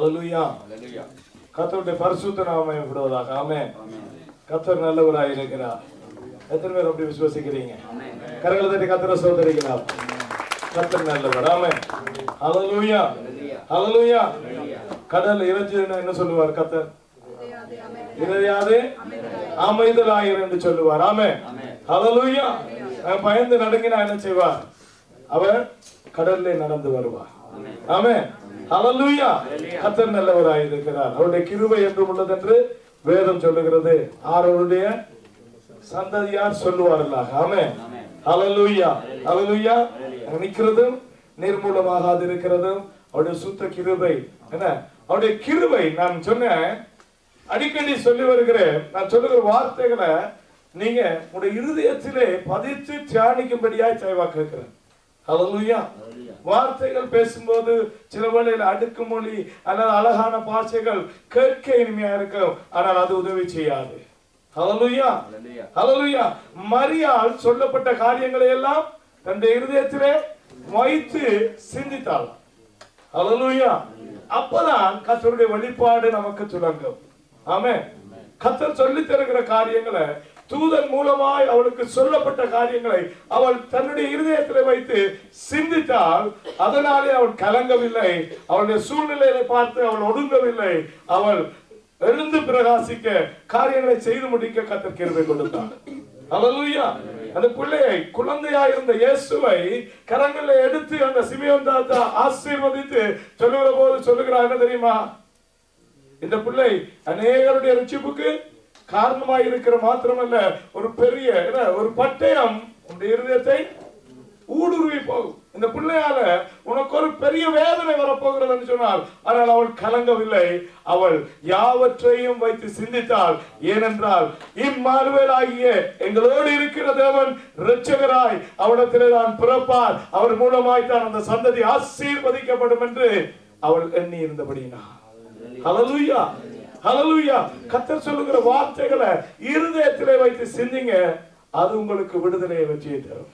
ஹல்லேலூயா. கர்த்தருடைய பரிசுத்த நாமம் மகிமைப்படுவதாக. ஆமென். கர்த்தர் நல்லவராய் இருக்கிறார். எத்தனை பேர் அப்படி விசுவாசிக்கிறீங்க? கரங்களை தட்டி கர்த்தரை ஸ்தோத்திரிக்கலாம். கர்த்தர் நல்லவர். ஆமென். ஹல்லேலூயா. ஹல்லேலூயா. கடல் இறைஞ்சினா என்ன சொல்லுவார் கர்த்தர்? இறையாதே அமைதலாயிரு என்று சொல்லுவார். ஆமென். ஹல்லேலூயா. பயந்து நடுங்கினா என்ன செய்வார்? அவர் கடல்ல நடந்து வருவார். ஆமென். ஹல்லேலூயா. கர்த்தர் நல்லவராய் இருக்கிறார். அவருடைய கிருபை என்றும் உள்ளது என்று வேதம் சொல்லுகிறது. ஆரோனுடைய சந்ததியார் சொல்லுவார்களாக. ஆமென். ஹல்லேலூயா. ஹல்லேலூயா. நிக்கிறதும் நிர்மூலமாகாது இருக்கிறதும் அவருடைய சுத்த கிருபை. என்ன அவருடைய கிருபை? நான் சொன்னேன், அடிக்கடி சொல்லி வருகிறேன். நான் சொல்லுகிற வார்த்தைகளை நீங்க உங்களுடைய இருதயத்திலே பதித்து தியானிக்கும்படியாய் செய்வா கேட்கிறேன். ஹல்லேலூயா. வார்த்தைகள் பேசும்போது சில வேளையில் அடுக்குமொழி அல்லது அழகான பாஷைகள் கேட்க இனிமையா இருக்கும், ஆனால் அது உதவி செய்யாது. ஹல்லேலூயா. ஹல்லேலூயா. மரியாள் சொல்லப்பட்ட காரியங்களை எல்லாம் தன்னுடைய இருதயத்திலே வைத்து சிந்தித்தாள். ஹல்லேலூயா. அப்பதான் கர்த்தருடைய வெளிப்பாடு நமக்கு துலங்கும். ஆமென். கர்த்தர் சொல்லி தருகிற காரியங்களை, தூதன் மூலமாய் அவளுக்கு சொல்லப்பட்ட காரியங்களை அவள் தன்னுடைய இருதயத்திலே வைத்து சிந்தித்தால் அதனாலே அவள் கலங்கவில்லை. அவளுடைய சூழ்நிலையை பார்த்து அவள் ஒடுங்கவில்லை. அவள் எழுந்து பிரகாசிக்க, காரியங்களை செய்து முடிக்க கர்த்தர் கிருபை கொடுத்தார். ஹல்லேலூயா. அந்த பிள்ளையை, குழந்தையாய் இருந்த இயேசுவை கரங்களை எடுத்து அந்த சிமியோன் தாத்தா ஆசீர்வதித்து சொல்லுகிற போது சொல்லுகிறார் என்ன தெரியுமா? இந்த பிள்ளை அநேகருடைய ரட்சிப்புக்கு காரணமாய் இருக்கிற மாத்திரமல்ல, ஒரு பெரிய ஒரு பட்டயம் உன்னுடைய இருதயத்தை ஊடுருவி போகும். இந்த பிள்ளையால உனக்கு ஒரு பெரிய வேதனை வரப்போகிறது என்று சொன்னால், ஆனால் அவள் கலங்கவில்லை. அவள் யாவற்றையும் வைத்து சிந்தித்தாள். ஏனென்றால் இம்மானுவேல் ஆகிய எங்களோடு இருக்கிற தேவன் இரட்சகராய் அவனிடத்திலே தான் பிறப்பார், அவர் மூலமாய் தான் அந்த சந்ததி ஆசீர்வதிக்கப்படும் என்று அவள் எண்ணி இருந்தபடினா. ஹல்லேலூயா. ஹல்லேலூயா. கர்த்தர் சொல்லுகிற வார்த்தைகளை இருதயத்திலே வைத்து சிந்திங்க, அது உங்களுக்கு விடுதலையை வெற்றியை தரும்.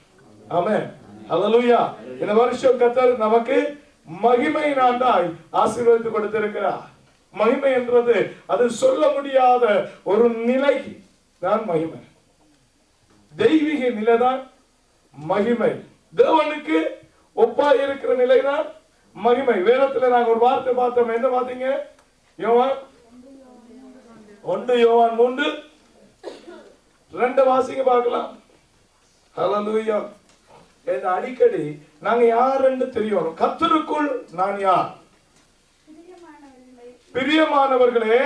ஆமென். ஹல்லேலூயா. இந்த வருஷம் கர்த்தர் நமக்கு மகிமை நாண்டாய் ஆசீர்வதித்து கொடுத்திருக்கிறார். மகிமை என்றது அது சொல்ல முடியாத ஒரு நிலை தான் மகிமை. தெய்வீக நிலைதான் மகிமை. தேவனுக்கு ஒப்பாய் இருக்கிற நிலைதான் மகிமை. வேதத்துல நாங்க ஒரு வார்த்தை பார்த்தோம். என்ன பார்த்தீங்க? யோவான் 1:3 வாசிங்க பார்க்கலாம். ஹல்லேலூயா. இந்த அடிக்கடி நாங்க யார் என்று தெரியணும். கர்த்தருக்குள் நான் யார்? பிரியமானவர்களே,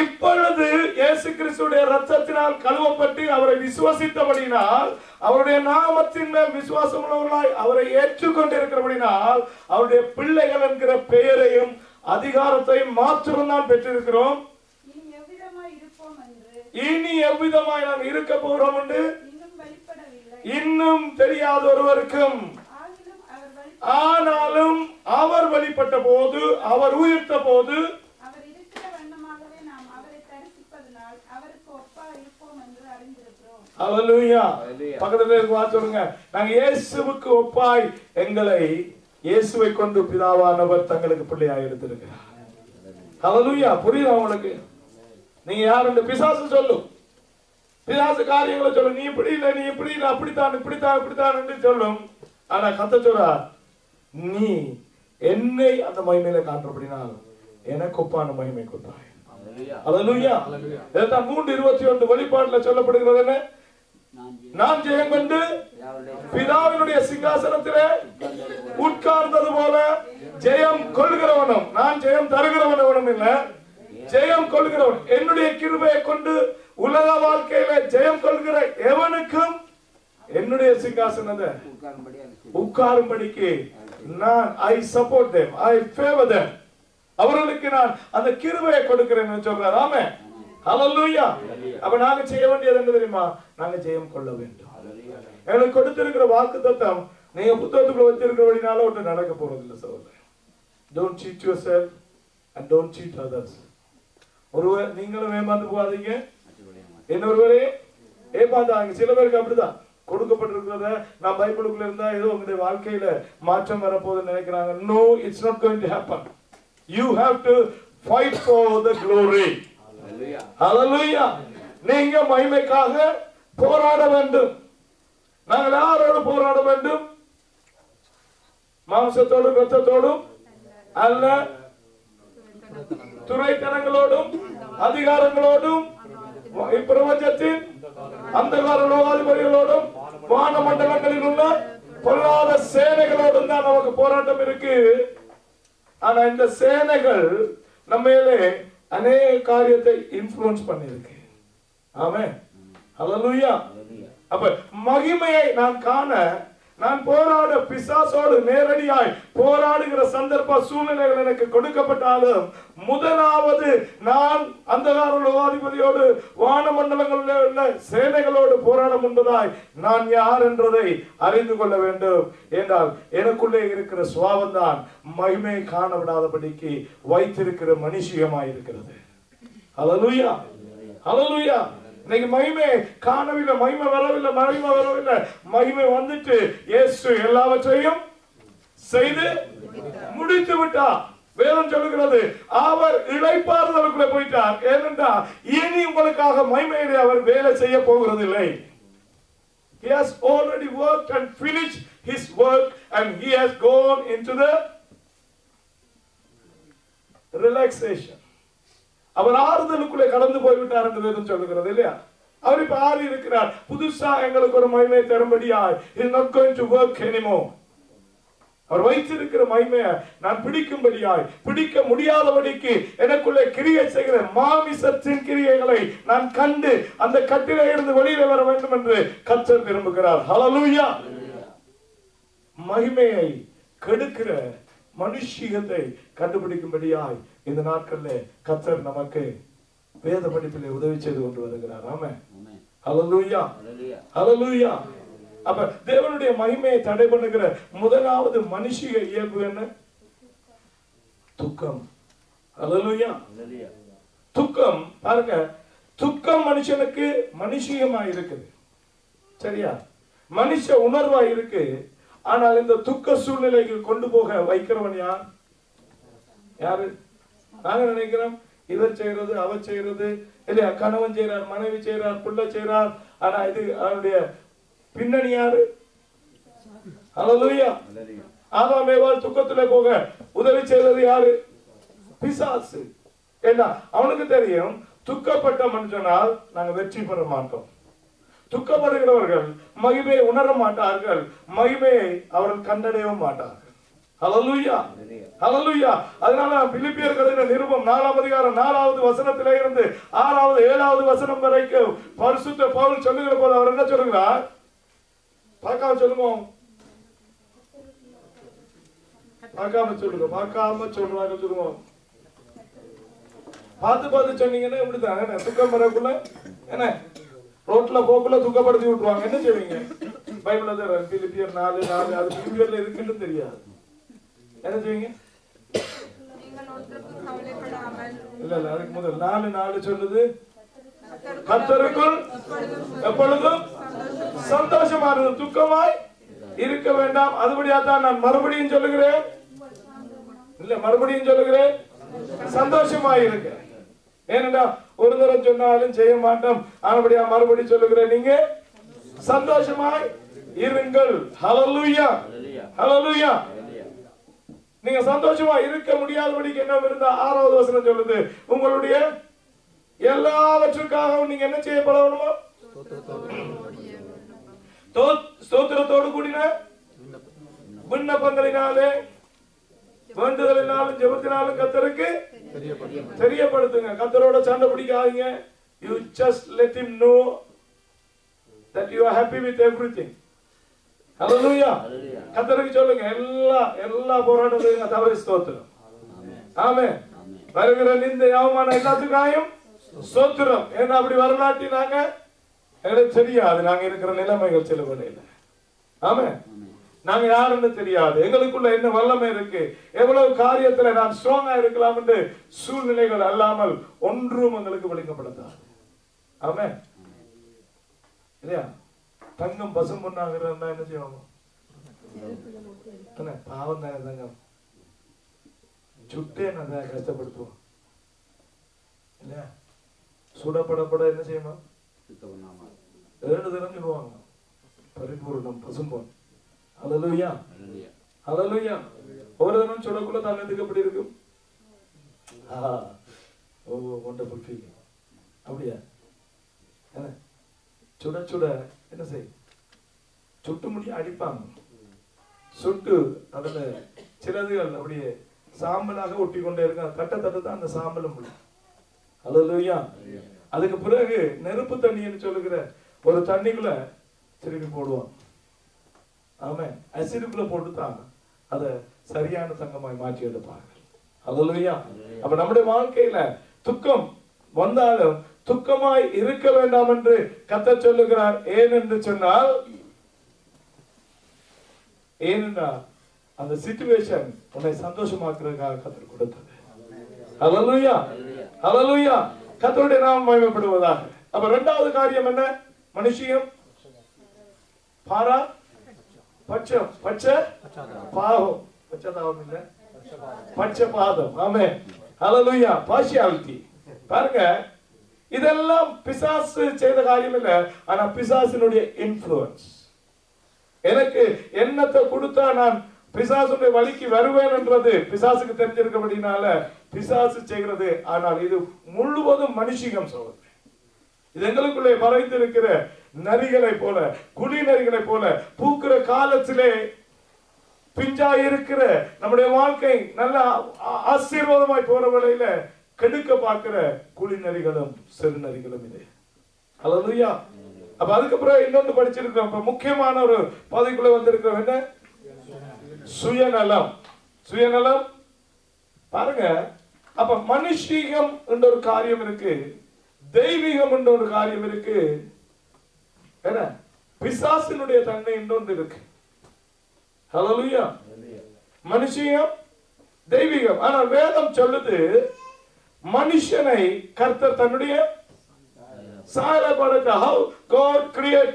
இப்பொழுது இயேசு கிறிஸ்துடைய இரத்தத்தினால் கழுவப்பட்டு அவரை விசுவாசித்தபடினால், அவருடைய நாமத்தின் மேல் விசுவாசம் உள்ளவர்களாய் அவரை ஏற்றுக்கொண்டிருக்கிறபடினால், அவருடைய பிள்ளைகள் என்கிற பெயரையும் அதிகாரத்தையும் மாத்திரம் தான் பெற்றிருக்கிறோம். இனி எவ்விதமாய் நாம் இருக்க போகிறோம் என்று இன்னும் தெரியாத ஒருவருக்கும். ஆனாலும் அவர் வெளிப்பட்ட போது, அவர் உயிர்த்த போது ஹல்லேலூயா. பக்கத்துல சொல்லுங்க, நாங்க இயேசுவுக்கு ஒப்பாய் எங்களை இயேசுவை கொண்டு பிதாவானவர் தங்களுக்கு பிள்ளையாக எடுத்திருக்கிறார். ஹல்லேலூயா. புரியுதா உங்களுக்கு? நீங்க யார் என்று பிசாசு சொல்லும், பிசாசு காரியங்களை சொல்லும். நீ இப்படி இல்லை, நீ இப்படி இல்லை, அப்படித்தான் இப்படித்தான் இப்படித்தான் என்று சொல்லும். ஆனா கர்த்தர் சொல்றார், நீ என்னை அந்த மகிமையில காட்டுறபடினால் எனக்கு ஒப்பான மகிமை கொண்டாய். ஹல்லேலூயா. 3:21 வெளிப்பாட்டுல சொல்லப்படுகிறது என்ன? நான் ஜெயம் கொண்டு பிதாவினுடைய சிங்காசனத்திலே உட்கார்ந்தது போல ஜெயம் கொள்கிறவனும், நான் ஜெயம் தருகிறவனும் இல்ல, ஜெயம் கொள்கிறவன். என்னுடைய கிருபையை கொண்டு உலக வாழ்க்கையில ஜெயம் கொள்கிற எவனுக்கும் என்னுடைய சிங்காசனத்தை உட்காரும்படிக்கு நான் I support them, I favor them. அவர்களுக்கு நான் அந்த கிருபையை கொடுக்கிறேன் சொல்றார். ஆமென். ஹல்லேலூயா. அப்ப நாங்க செய்ய வேண்டியது என்ன தெரியுமா? நாங்க ஜெயம் கொள்ள வேண்டும். எனக்கு கொடுத்திருக்கிற வாக்குத்தத்தம் நீங்க புத்தகத்துக்குள்ள வச்சிருக்கிறபடினால ஒன்று நடக்க போறது இல்லை சகோதரர். Don't cheat yourself and don't cheat others. ஒருவர் நீங்களும் ஏமாந்து போகாதீங்க, இன்னொருவரே ஏமாந்தாங்க. சில பேருக்கு அப்படிதான். கொடுக்கப்பட்டிருக்கிறத நான் பைபிளுக்குள்ள இருந்தா ஏதோ உங்களுடைய வாழ்க்கையில மாற்றம் வரப்போகுதுன்னு நினைக்கிறாங்க. No, it's not going to happen. You have to fight for the glory. Hallelujah. நீங்க மகிமைக்காக போராட வேண்டும். நாங்கள் யாரோடு போராட வேண்டும்? மாம்சத்தோடும் இரத்தத்தோடும் அல்ல, துரைத்தனங்களோடும் அதிகாரங்களோடும் இப்பிரபஞ்சத்தின் அந்தகார லோகாதிபதிகளோடும் வானமண்டலங்களில் உள்ள பொல்லாத சேனைகளோடும் தான் நமக்கு போராட்டம் இருக்கு. ஆனா இந்த சேனைகள் நம்ம மேலே அநேக காரியத்தை இன்ஃப்ளூயன்ஸ் பண்ணிருக்கு. ஆமென். ஹல்லேலூயா. அப்ப மகிமையை நான் காண, நான் போராட பிசாசோடு நேரடியாய் போராடுகிற சந்தர்ப்ப சூழ்நிலைகள் எனக்கு கொடுக்கப்பட்டாலும், முதலாவது நான் அந்தகார லோகாதிபதியோடு வானமண்டலங்களில் உள்ள சேனைகளோடு போராட முன்பதாய் நான் யார் என்றதை அறிந்து கொள்ள வேண்டும். என்றால் எனக்குள்ளே இருக்கிற சுவாபம் தான் மகிமை காணப்படாதபடிக்கு வைத்திருக்கிற மனுஷியமாய் இருக்கிறது. ஹல்லேலூயா. ஹல்லேலூயா. இன்னைக்கு மகிமை காணவில்லை, மகிமை வரவில்லை, மகிமை வரவில்லை. மகிமை வந்துட்டு இயேசு எல்லாவற்றையும் செய்து முடித்து விட்டார். வேதம் சொல்லுகிறது அவர் இளைப்பாறுதலுக்குள்ள போயிட்டார். ஏனென்றால் இனி உங்களுக்காக மகிமையிலே அவர் வேலை செய்ய போகிறதில்லை. He has already worked and finished his work and he has gone into the relaxation. அவர் ஆறுதலுக்குள்ளே கடந்து போய்விட்டார் என்று வேதம் சொல்லுகிறது இல்லையா? அவர் இப்ப ஆறி இருக்கிறார். புதுசா எங்களுக்கு ஒரு மகிமை தரும்படியாய் he is not going to work anymore. அவர் வைத்திருக்கிற மகிமையை நான் பிடிக்கும்படியாய், பிடிக்க முடியாதபடிக்கு எனக்குள்ளே கிரியை செய்கிற மாமிசத்தின் கிரியைகளை நான் கண்டு அந்த கட்டிலே இருந்து வெளியில வர வேண்டும் என்று கர்த்தர் விரும்புகிறார். ஹல்லேலூயா. மகிமையை கெடுக்கிற மனுஷியத்தை கண்டுபிடிக்கும்படியாய் இந்த நாட்களில் கர்த்தர் நமக்கு வேத படிப்பிலே உதவி செய்து கொண்டு வருகிறார். ஆமென். ஹல்லேலூயா. ஹல்லேலூயா. அப்ப தேவனுடைய மகிமையை தடை பண்ணுகிற முதலாவது மனுஷிய இயல்பு என்ன? துக்கம். ஹல்லேலூயா. துக்கம் பாருங்க, துக்கம் மனுஷனுக்கு மனுஷியமாய் இருக்குது. சரியா? மனுஷ உணர்வா இருக்கு. ஆனால் இந்த துக்க சூழ்நிலைக்கு கொண்டு போக வைக்கிறவன் யார்? யாரு? நாங்க நினைக்கிறோம் இவர் செய்யறது, அவர் செய்யறது இல்லையா, கணவன் செய்யறார், மனைவி செய்யறார், பிள்ளை செய்யறார். ஆனா இது அவருடைய பின்னணி யாரு? ஹல்லேலூயா. ஆதாம் ஏவாள் துக்கத்திலே போக உதவி செய்தது யாரு? பிசாசு. ஏன்னா அவனுக்கு தெரியும் துக்கப்பட்ட மனுஷனால் நாங்க வெற்றி பெற மாட்டோம். துக்கப்படுகிறவர்கள் மகிமையை உணர மாட்டார்கள், மகிமையை அவர்கள் கண்டடையவும் மாட்டார்கள். ஹல்லேலூயா. ஹல்லேலூயா. அதனால பிலிப்பியர்களின் நிருபம் 4ஆம் அதிகாரம் 4வது வசனத்திலே இருந்து 6வது 7வது வசனம் வரைக்கும் பரிசுத்த பவுல் சொல்லுகிற போது அவர் என்ன சொல்லுகிறார்? பார்க்காம சொல்லுங்க, பார்க்காம சொல்லுங்க, பார்க்காம சொல்றாங்க சொல்லுங்க. பார்த்து பார்த்து சொன்னீங்கன்னா இப்படிதான் துக்கம் வரக்குள்ள என்ன ரோட்ல போக்குள்ள துக்கப்படுத்தி விட்டுருவாங்க. என்ன செய்வீங்க? பைபிள்ல பிலிப்பியர் 4:4 அது பிலிப்பியர்ல இருக்குன்னு தெரியாது. என்ன செய்வீங்க? இல்ல இல்ல அதுக்கு முதல் 4:4 சொல்லுது கர்த்தருக்குள் எப்பொழுதும் சந்தோஷமா இருந்து துக்கமாய் இருக்க வேண்டாம். அதுபடியாத்தான் நான் மறுபடியும் சொல்லுகிறேன், இல்ல மறுபடியும் சொல்லுகிறேன், சந்தோஷமாய் இருக்க. ஏனென்றா ஒரு தடவை சொன்னாலும் செய்ய மாட்டோம், ஆனபடியா மறுபடியும் சொல்லுகிறேன், நீங்க சந்தோஷமாய் இருங்கள். ஹல்லேலூயா. ஹல்லேலூயா. நீங்க சந்தோஷமா இருக்க முடியாதபடிக்கு என்ன இருந்தா 6வது வசனம் சொல்லுது, உங்களுடைய எல்லாவற்றுக்காகவும் நீங்க என்ன செய்யப்படணுமோ ஸ்தோத்திரத்தோடு கூடின விண்ணப்பங்களினாலே வேண்டுதலினாலும் ஜெபத்தினாலும் கர்த்தருக்கு தெரியப்படுத்துங்க. கர்த்தரோட சண்டை பிடிக்காதீங்க. You just let him know that you are happy with everything. ஹல்லேலூயா. கர்த்தருக்கு சொல்லுங்க எல்லா போராட்டத்தையும் தவறு ஸ்தோத்திரம். ஆமென். வருகிற நிந்தை அவமானம் எல்லாத்துக்காயும் ஸ்தோத்திரம். ஏன்னா அப்படி வரலாற்றி நாங்க எங்களுக்கு தெரியாது, நாங்க இருக்கிற நிலைமைகள் சில வேளையில. ஆமென். நாங்க யாருன்னு தெரியாது, எங்களுக்குள்ள என்ன வல்லமை இருக்கு, எவ்வளவு காரியத்துல நான் ஸ்ட்ராங்கா இருக்கலாம் என்று சூழ்நிலைகள் அல்லாமல் ஒன்றும் எங்களுக்கு விளங்கப்படுத்தாது. ஆமென். இல்லையா? தங்கம் பசும் பொண்ணாகிறதா என்ன செய்வாங்க? பாவம் தானே தங்கம், சுட்டே நான் கஷ்டப்படுத்துவோம் இல்லையா? சுடப்படப்பட என்ன செய்யணும்? 7 தரம் சொல்லுவாங்க, பரிபூர்ணம் பசும்பொன். அல்லேலூயா, அல்லேலூயா. ஒரு தினம் சுடக்குள்ள தங்கத்துக்கு எப்படி இருக்கும்? ஓ வண்டர்ஃபுல் ஃபீலிங். அப்படியா? சுட சுட என்ன செய்ய, சுட்டு முடிய அடிப்பாங்க. சுட்டு அதுல சிலதுகள் அப்படியே சாம்பலாக ஒட்டி கொண்டே இருக்க, தட்ட தட்ட தான் அந்த சாம்பலும் முடியும். அல்லேலூயா. அதுக்கு பிறகு நெருப்பு தண்ணின்னு சொல்லுகிற ஒரு தண்ணிக்குள்ள திருப்பி போடுவான். ஆமா, அசிடுக்குள்ள போட்டுதான் அதை சரியான தங்கமாய் மாற்றி எடுப்பார்கள். அல்லேலூயா. அப்ப நம்முடைய வாழ்க்கையில துக்கம் வந்தாலும் துக்கமாய் இருக்க வேண்டாம் என்று கர்த்தர் சொல்லுகிறார். ஏன் என்று சொன்னால், ஏனென்றால் அந்த சிச்சுவேஷன் உன்னை சந்தோஷமாக்குறதுக்காக கர்த்தர் கொடுத்தது. அல்லேலூயா, அல்லேலூயா. கர்த்தருடைய நாமம் மகிமைப்படுவதாக. அப்ப இரண்டாவது காரியம் என்ன? மனுஷியம் பாரா பட்சம், பட்ச பாவம், பட்சதாவம் இல்ல, பட்சபாதம். ஆமென், அல்லேலூயா. பார்ஷியாலிட்டி. பாருங்க, இதெல்லாம் பிசாசு செய்த காரியம் இல்ல, ஆனா பிசாசினுடைய இன்ஃப்ளூயன்ஸ். எனக்கு எண்ணத்தை கொடுத்தா நான் பிசாசுடைய வழிக்கு வருவேன் என்றது பிசாசுக்கு தெரிஞ்சிருக்கபடினால பிசாசு செய்கிறது. ஆனால் இது முழுவதும் மனுஷிகம் சொல்றது. இது எங்களுக்குள்ளே மறைந்திருக்கிற நரிகளை போல, குழி நரிகளை போல, பூக்கிற காலத்திலே பிஞ்சா இருக்கிற நம்முடைய வாழ்க்கை நல்ல ஆசீர்வாதமாய் போற வேளையில கெடுக்க பார்க்கிற குழி நரிகளும் சிறு நரிகளும் இது. அல்லேலூயா. அப்ப அதுக்கப்புறம் இன்னொன்று படிச்சிருக்கிறோம். இப்ப முக்கியமான ஒரு பகுதிக்குள்ள வந்திருக்கிறோம். என்ன? சுயநலம். சுயநலம். பாருங்க, அப்ப மனுஷீகம் என்ற ஒரு காரியம் இருக்கு, தெய்வீகம் என்ற ஒரு காரியம் இருக்கு, என்ன பிசாசினுடைய தன்மை இன்னொன்று இருக்கு. ஹல்லேலூயா. மனுஷீகம், தெய்வீகம். ஆனால் வேதம் சொல்லுது மனுஷனை கர்த்தர் தன்னுடைய சாயலை படைத்தார். How God create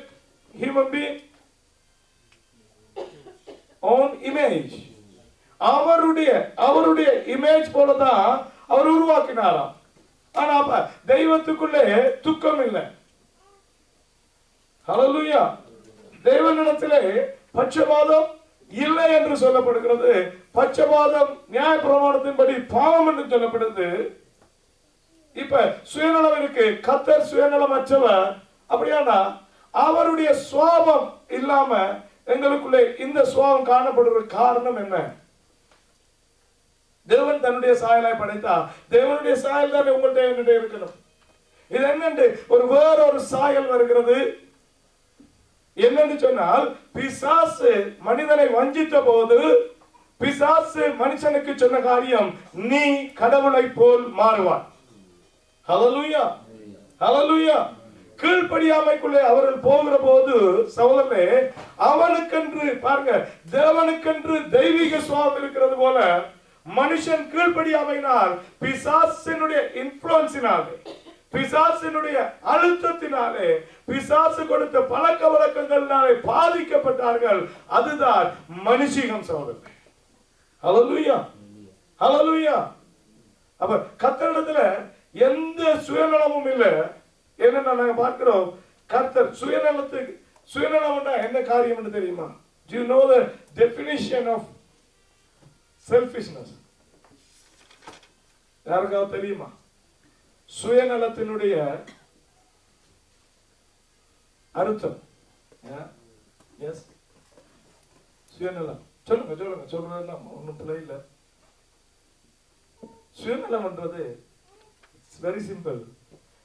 human being? Own image. அவருடைய இமேஜ் போலதான் அவர் உருவாக்கினாராம். ஆனா அப்ப தெய்வத்துக்குள்ளே துக்கம் இல்லை. ஹல்லேலூயா. தேவனிடத்திலே பட்சபாதம் இல்லை என்று சொல்லப்படுகிறது. பட்சபாதம் நியாயப்பிரமாணத்தின்படி பாவம் என்று சொல்லப்படுது. இப்ப சுயநலம் இருக்கு, கர்த்தர் சுயநலமற்றவர். அப்படியானா அவருடைய சுவாபம் இல்லாம எங்களுக்குள்ளே இந்த சுவாபம் காணப்படுற காரணம் என்ன? தேவன் தன்னுடைய சாயலாய் படைத்தா, தேவனுடைய சாயல் தான் உங்கள்கிட்ட என்கிட்ட இருக்கணும். இது என்னென்று வேறொரு சாயல் வருகிறது. என்னன்னு சொன்னால், பிசாசு மனிதனை வஞ்சித்த போது பிசாசு மனுஷனுக்கு சொன்ன காரியம், நீ கடவுளை போல் மாறுவான். ஹல்லேலூயா, ஹல்லேலூயா. கீழ்ப்படியாமைக்குள்ளே அவர்கள் போகிற போது சகோதரனே, அவனுக்கென்று பாருங்க, தேவனுக்கென்று தெய்வீக சுவாபம் இருக்கிறது போல மனுஷன் கீழ்ப்படியாமையினால் பிசாசினுடைய இன்ஃப்ளூயன்ஸினாலே, பிசாசினுடைய அழுத்தத்தினாலே, பிசாசு கொடுத்த பழக்க வழக்கங்களினாலே பாதிக்கப்பட்டார்கள். அதுதான் மனுஷீகம் சகோதரனே. ஹல்லேலூயா, ஹல்லேலூயா. அப்ப கர்த்தரிடத்துல எந்த சுயநலமும் இல்லை. என்னன்னா நாங்க பார்க்கிறோம், கர்த்தர் சுயநலம் என்ன காரியம் என்று தெரியுமா? Do you know the definition of selfishness? யாருக்காவது தெரியுமா? சுயநலத்தினுடைய அர்த்தம். எஸ், சுயநலம். சொல்லுங்க சொல்லுங்க, சொல்றதெல்லாம் ஒன்றும் பிள்ளை இல்லை. சுயநலம் என்றது very simple.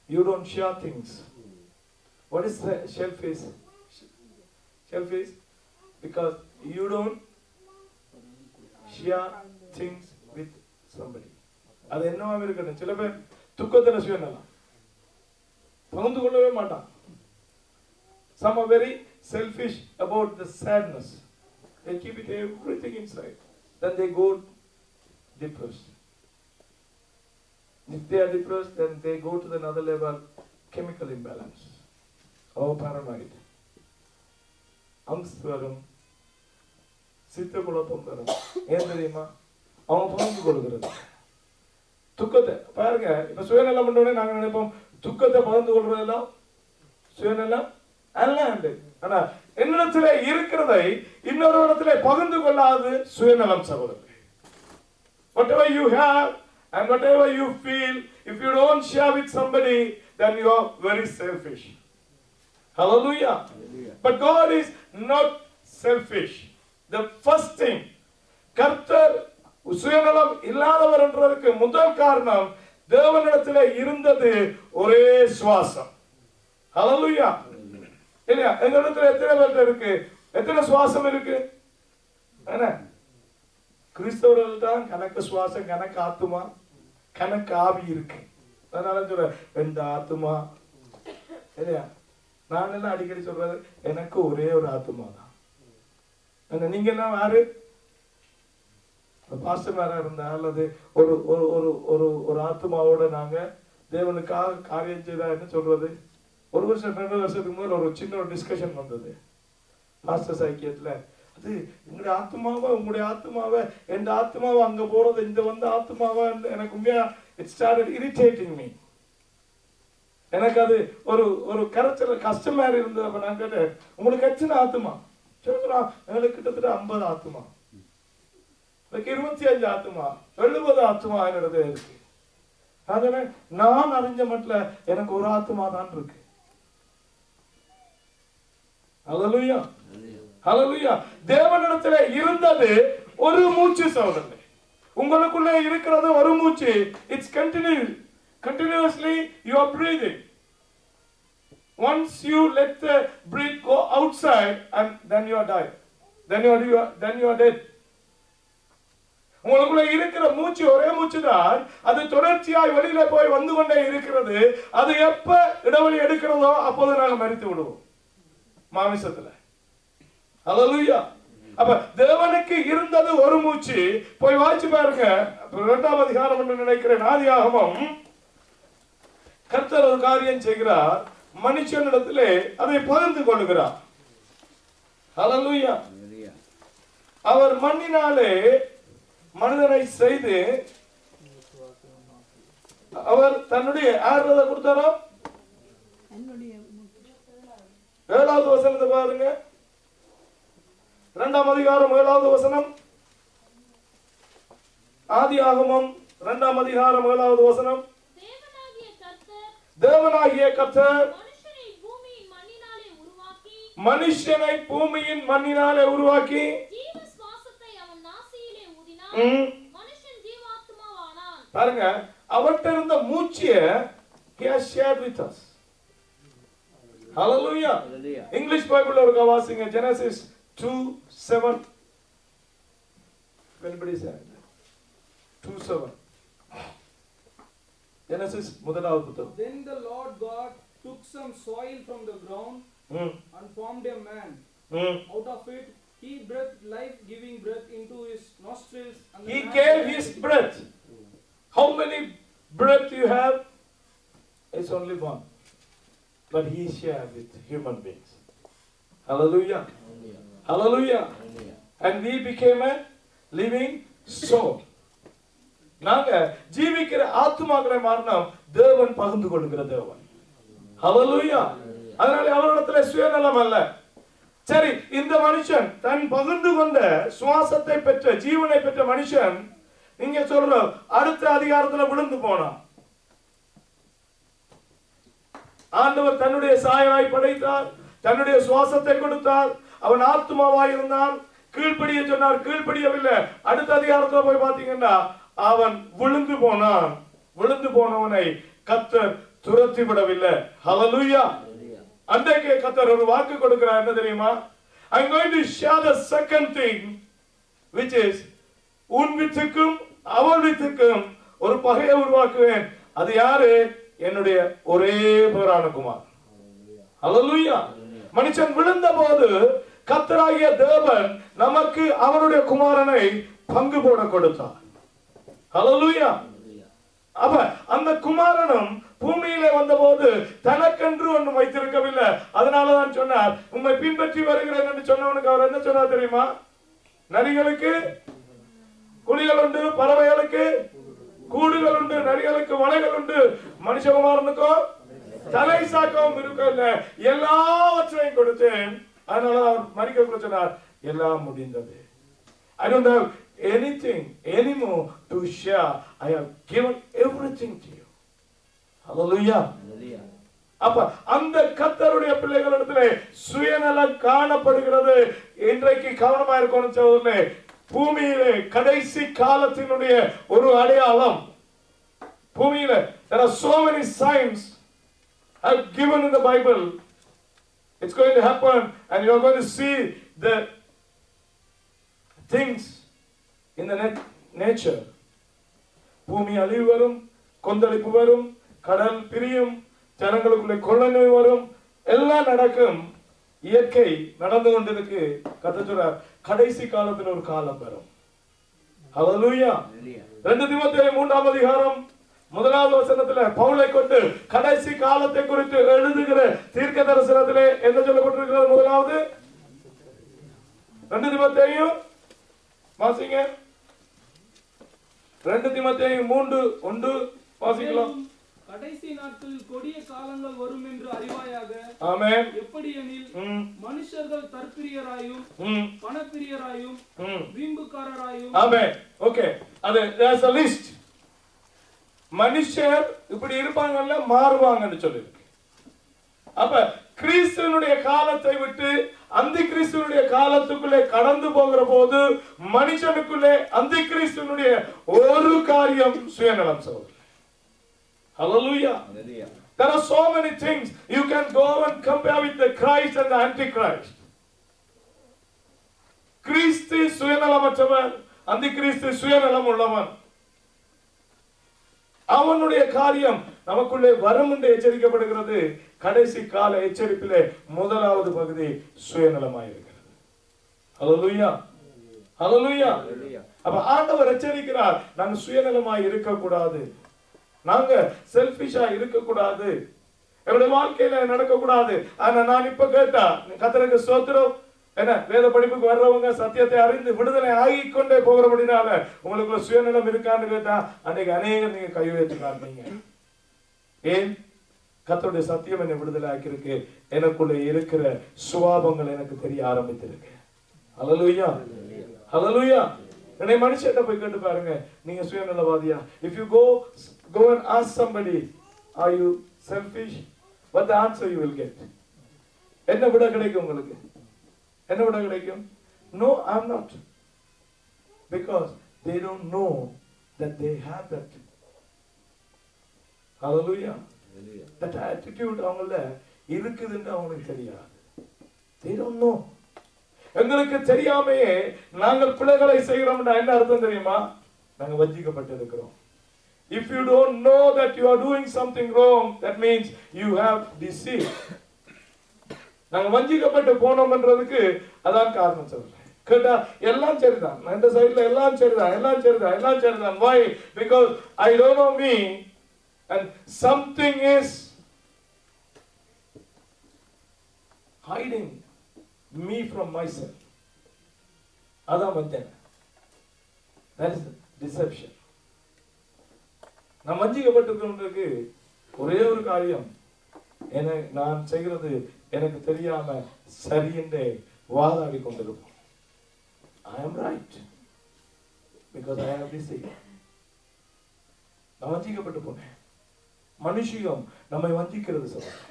You don't share things. What is the selfish? Selfish because you don't share things with somebody. அது என்னவா இருக்கணும். சில பேர் துக்கத்துல சுயநலம், பகிர்ந்து கொள்ளவே மாட்டான். Some are very selfish about the sadness. They keep it everything inside. Then they go depressed. If they are depressed, then they go to another level, chemical imbalance or paranoid. Amps வரும், சித்த குழப்பம் வரும். ஏன் தெரியுமா? அவன் பகிர்ந்து கொள்கிறது துக்கத்தை. பாருங்க, இப்ப சுயநலம் பண்ணோடனே நாங்க நினைப்போம் துக்கத்தை பகிர்ந்து கொள்றதெல்லாம் சுயநலம் அல்ல. ஆனா என்னிடத்துல இருக்கிறதை இன்னொரு இடத்துல பகிர்ந்து கொள்ளாது சுயநலம் சகோதரர். Whatever you have and whatever you feel, if you don't share with somebody, then you are very selfish. Hallelujah. But God is not selfish. The first thing, கர்த்தர் சுயநலம் இல்லாதவர் என்றதற்கு முதல் காரணம் தேவனிடத்தில் இருந்தது ஒரே சுவாசம். ஹல்லேலூயா. இல்லையா? எங்க இடத்துல எத்தனை பேர் இருக்கு? எத்தனை சுவாசம் இருக்கு? என்ன? கிறிஸ்தவர்கள் தான் கணக்கு சுவாசம், கணக்கு ஆத்துமா, கணக்கு ஆவி இருக்கு. அதனால சொல்ற எந்த ஆத்துமா இல்லையா? நான் எல்லாம் அடிக்கடி சொல்றது எனக்கு ஒரே ஒரு ஆத்துமா தான். நீங்க எல்லாம் யாரு? பாஸ்டர்மாரா இருந்தா அல்லது ஒரு ஒரு ஒரு ஒரு ஒரு ஆத்மாவோட நாங்க தேவனுக்காக காரியம் செய்தா என்ன சொல்றது? ஒரு வருஷம் 2 வருஷத்துக்கு முதல்ல ஒரு சின்ன ஒரு டிஸ்கஷன் வந்தது பாஸ்டர் ஐக்கியத்துல. அது உங்களுடைய ஆத்மாவை எந்த ஆத்மாவை அங்க போறது இந்த வந்து ஆத்மாவா எனக்கு உண்மையா இட் ஸ்டார்டட் இரிட்டேட்டிங் மீ. எனக்கு அது ஒரு ஒரு கரைச்சல் கஷ்டம் மாதிரி இருந்தது. அப்ப நான் கேட்டேன், உங்களுக்கு எத்தனை ஆத்மா? சொல்லுங்க, எங்களுக்கு கிட்டத்தட்ட 50 ஆத்மா, 25 ஆத்மா, 70 ஆத்மா என்னது இருக்கு. அதனால நான் அறிஞ்ச மட்டும் எனக்கு ஒரு ஆத்மா தான் இருக்கு. ஹல்லேலூயா, ஹல்லேலூயா. தேவனிடத்துல இருந்தது ஒரு மூச்சு சகோதரர்களே. உங்களுக்குள்ள இருக்கிறது ஒரு மூச்சு. It's continuously you are breathing. Once you let the breath go outside and then you are died, then you are dead. உங்களுக்குள்ள இருக்கிற மூச்சு ஒரே மூச்சு தான். அது தொடர்ச்சியாய் வெளியில போய் வந்து கொண்டே இருக்கிறது. அது எப்ப இடைவெளி எடுக்கிறதோ அப்போது நாங்கள் மரித்து விடுவோம் மாமிசத்துல. ஹல்லேலூயா. அப்ப தேவனுக்கு இருந்தது ஒரு மூச்சு. போய் வாசிச்சு பாருங்க 2ஆம் அதிகாரம் என்று நினைக்கிறேன், ஆதியாகமம். கர்த்தர் ஒரு காரியம் செய்கிறார், மனுஷனிடத்திலே அதை பகிர்ந்து கொள்கிறார். ஹல்லேலூயா. அவர் மண்ணினாலே மனிதனை செய்து அவர் தன்னுடைய ஆர்வத்தை கொடுத்தாரோ. 7வது வசனத்தை பாருங்க, 2ஆம் அதிகாரம் 7வது வசனம். ஆதியாகமம் 2ஆம் அதிகாரம் 7வது வசனம். தேவனாகிய கர்த்தர் மனுஷனை பூமியின் மண்ணினாலே உருவாக்கி பாருங்க, அவர்கிட்ட இருந்த மூச்சியை he has shared with us. Hallelujah. English பைபிள்ல ஒரு வாசிங்க, Genesis 2:7. Anybody say 2:7? Genesis முதலாவது புத்தகம். Then the Lord God took some soil from the ground and formed a man. Out of it he breathed life-giving breath into his nostrils, and he gave his breath. How many breath you have? It's only one, but he shared with human beings. Hallelujah. Hallelujah. And we became a living soul. நாங்க ஜீவிக்கிற ஆத்மாக்களை மாறினோம். தேவன் பகிர்ந்து கொள்ளுகிற தேவன். ஹல்லேலூயா. அதனால அவரிடத்துல சுயநலம் அல்ல. சரி, இந்த மனுஷன் தன் பகிர்ந்து கொண்ட சுவாசத்தை பெற்ற ஜீவனை பெற்ற மனுஷன் நீங்க சொல்ற அடுத்த அதிகாரத்துல விழுந்து போனான். ஆண்டவர் தன்னுடைய சாயலாய் படைத்தார், தன்னுடைய சுவாசத்தை கொடுத்தார். அவன் ஆத்மாவாய் இருந்தான். கீழ்ப்படிய சொன்னார், கீழ்ப்படியவில்லை. அடுத்த அதிகாரத்துல போய் பாத்தீங்கன்னா அவன் விழுந்து போனான். விழுந்து போனவனை கர்த்தர் துரத்தி விடவில்லை. ஹல்லேலூயா. அன்றைக்கு கர்த்தர் ஒரு வாக்கு கொடுக்கிறார், என்ன தெரியுமா? I'm going to share the second thing, which is உன் வித்துக்கும் அவள் வித்துக்கும் ஒரு பகையை உருவாக்குவேன். அது யாரு? என்னுடைய ஒரே பேரான குமார். ஹல்லேலூயா. மனுஷன் விழுந்த போது கர்த்தராகிய தேவன் நமக்கு அவருடைய குமாரனை பங்கு போட கொடுத்தார். ஹல்லேலூயா. அப்ப அந்த குமாரனும் பூமியிலே வந்தபோது தனக்கென்று ஒன்றும் வைத்திருக்கவில்லை. அதனாலதான் சொன்னார், உம்மை பின்பற்றி வருகிறேன் என்று சொன்னவனுக்கு அவர் என்ன சொன்னார் தெரியுமா? நரிகளுக்கு குழிகள் உண்டு, பறவைகளுக்கு கூடுகள் உண்டு, நரிகளுக்கு வலைகள் உண்டு, மனுஷகுமாரனுக்கோ தலை சாக்கவும் இருக்கல, எல்லாவற்றையும் கொடுத்தேன். அதனால அவர் மரிக்க சொன்னார், எல்லாம் முடிந்தது. I don't have anything anymore to share. I have given everything to you. Hallelujah. அப்ப அந்த கர்த்தருடைய பிள்ளைகளிடத்திலே சுயநலம் காணப்படுகிறது. இன்றைக்கு கவனமா இருக்கணும் சகோதரனே. பூமியிலே கடைசி காலத்தினுடைய ஒரு அடையாளம். பூமியிலே there are so many signs have given in the Bible. It's going to happen and you are going to see the things in the nature. பூமி அழிவு வரும், கொந்தளிப்பு வரும், கடல் பிரியும், ஜனங்களுக்குள்ளே கொள்ளை நோய் வரும், எல்லாம் நடக்கும். இயற்கை நடந்து கொண்டிருக்கு. கர்த்தர் சொல்றார், கடைசி காலத்தில் ஒரு காலம் வரும். ஹல்லேலூயா. 2 தீமோத்தேயு 3ஆம் அதிகாரம் 1வது வசனத்திலே பவுலை கொண்டு கடைசி காலத்தை குறித்து எழுதுகிற தீர்க்க தரிசனத்திலே என்ன சொல்லப்பட்டிருக்கிறது? முதலாவது 2 தீமோத்தேயு வாசிங்க. 2 தீமோத்தேயு 3:1 வாசிக்கலாம். கடைசி நாட்களில் கொடிய காலங்கள் வரும் என்று அறிவாயாக. ஆமென். எப்படி எனில் மனுஷர்கள் தற்பிரியராயும் பணப்பிரியராயும் வீம்புக்காரராயும். ஆமென். ஓகே, அது there's a list. மனுஷர் இப்படி இருப்பாங்கல்ல, மாறுவாங்கன்னு சொல்லிருக்கு. அப்ப கிறிஸ்துவினுடைய காலத்தை விட்டு அந்த கிறிஸ்துவினுடைய காலத்துக்குள்ளே கடந்து போகிற போது மனுஷனுக்குள்ளே அந்த கிறிஸ்துவினுடைய ஒரு காரியம் சுயநலம். சொல்லுங்க. Hallelujah. There are so many things you can go and compare with the Christ and the Antichrist. கிறிஸ்து சுயநலமற்றவன், அந்த கிறிஸ்து சுயநலம் உள்ளவன். அவனுடைய காரியம் நமக்குள்ளே வரும் என்று எச்சரிக்கப்படுகிறது. கடைசி கால எச்சரிப்பிலே முதலாவது பகுதி சுயநலமாயிருக்கிறது. ஹல்லேலூயா. ஹல்லேலூயா. அப்ப ஆண்டவர் எச்சரிக்கிறார், நாங்க சுயநலமாய் இருக்க கூடாது, நாங்க செல்ஃபிஷா இருக்க கூடாது, என்னுடைய வாழ்க்கையில நடக்க கூடாது. ஆனா நான் இப்ப கேட்டா, கர்த்தருக்கு ஸ்தோத்திரம், என்ன வேத படிப்புக்கு வர்றவங்க சத்தியத்தை அறிந்து விடுதலை ஆகிக் கொண்டே போகிறபடினால உங்களுக்குள்ள சுயநலம் இருக்கான்னு கேட்டா அன்னைக்கு அநேகம் நீங்க கை உயர்த்தி காண்பீங்க. ஏன்? கர்த்தருடைய சத்தியம் என்னை விடுதலை ஆக்கியிருக்கு, எனக்குள்ள இருக்கிற சுபாவங்கள் எனக்கு தெரிய ஆரம்பித்திருக்கு. ஹல்லேலூயா. ஹல்லேலூயா. என்னை மனுஷன்ட்ட போய் கேட்டு பாருங்க, நீங்க சுயநலவாதியா? If you go and ask somebody, are you selfish? What the answer you will get? என்ன விட கிடைக்கும் உங்களுக்கு? என்ன விட கிடைக்கும்? No, I'm not. Because they don't know that they have that. Hallelujah. That attitude அவங்கள இருக்குதுன்னு அவங்களுக்கு தெரியாது. They don't know. எங்களுக்கு தெரியாமையே நாங்கள் பிழைகளை செய்கிறோம்னா என்ன அர்த்தம் தெரியுமா? நாங்க வஞ்சிக்கப்பட்டிருக்கிறோம். If you don't know that you are doing something wrong, that means you have deceived. நாங்க வஞ்சிக்கப்பட்டு போனோம்ன்றதுக்கு அதான் காரணம் சொல்றேன். கேட்டா எல்லாம் சரிதான், இந்த சைடுல எல்லாம் சரிதான், எல்லாம் சரிதான், எல்லாம் சரிதான். Why? Because I don't know me and something is hiding me from myself. அதான் வஞ்சனை. That is deception. நான் வஞ்சிக்கப்பட்டிருக்கிறதுக்கு ஒரே ஒரு காரியம், நான் செய்கிறது எனக்கு தெரியாம சரி என்று வாதாடி கொண்டிருப்போம். I am right because I have deceived. நான் வஞ்சிக்கப்பட்டு போனேன். மனுஷியம் நம்மை வஞ்சிக்கிறது சொல்றேன்.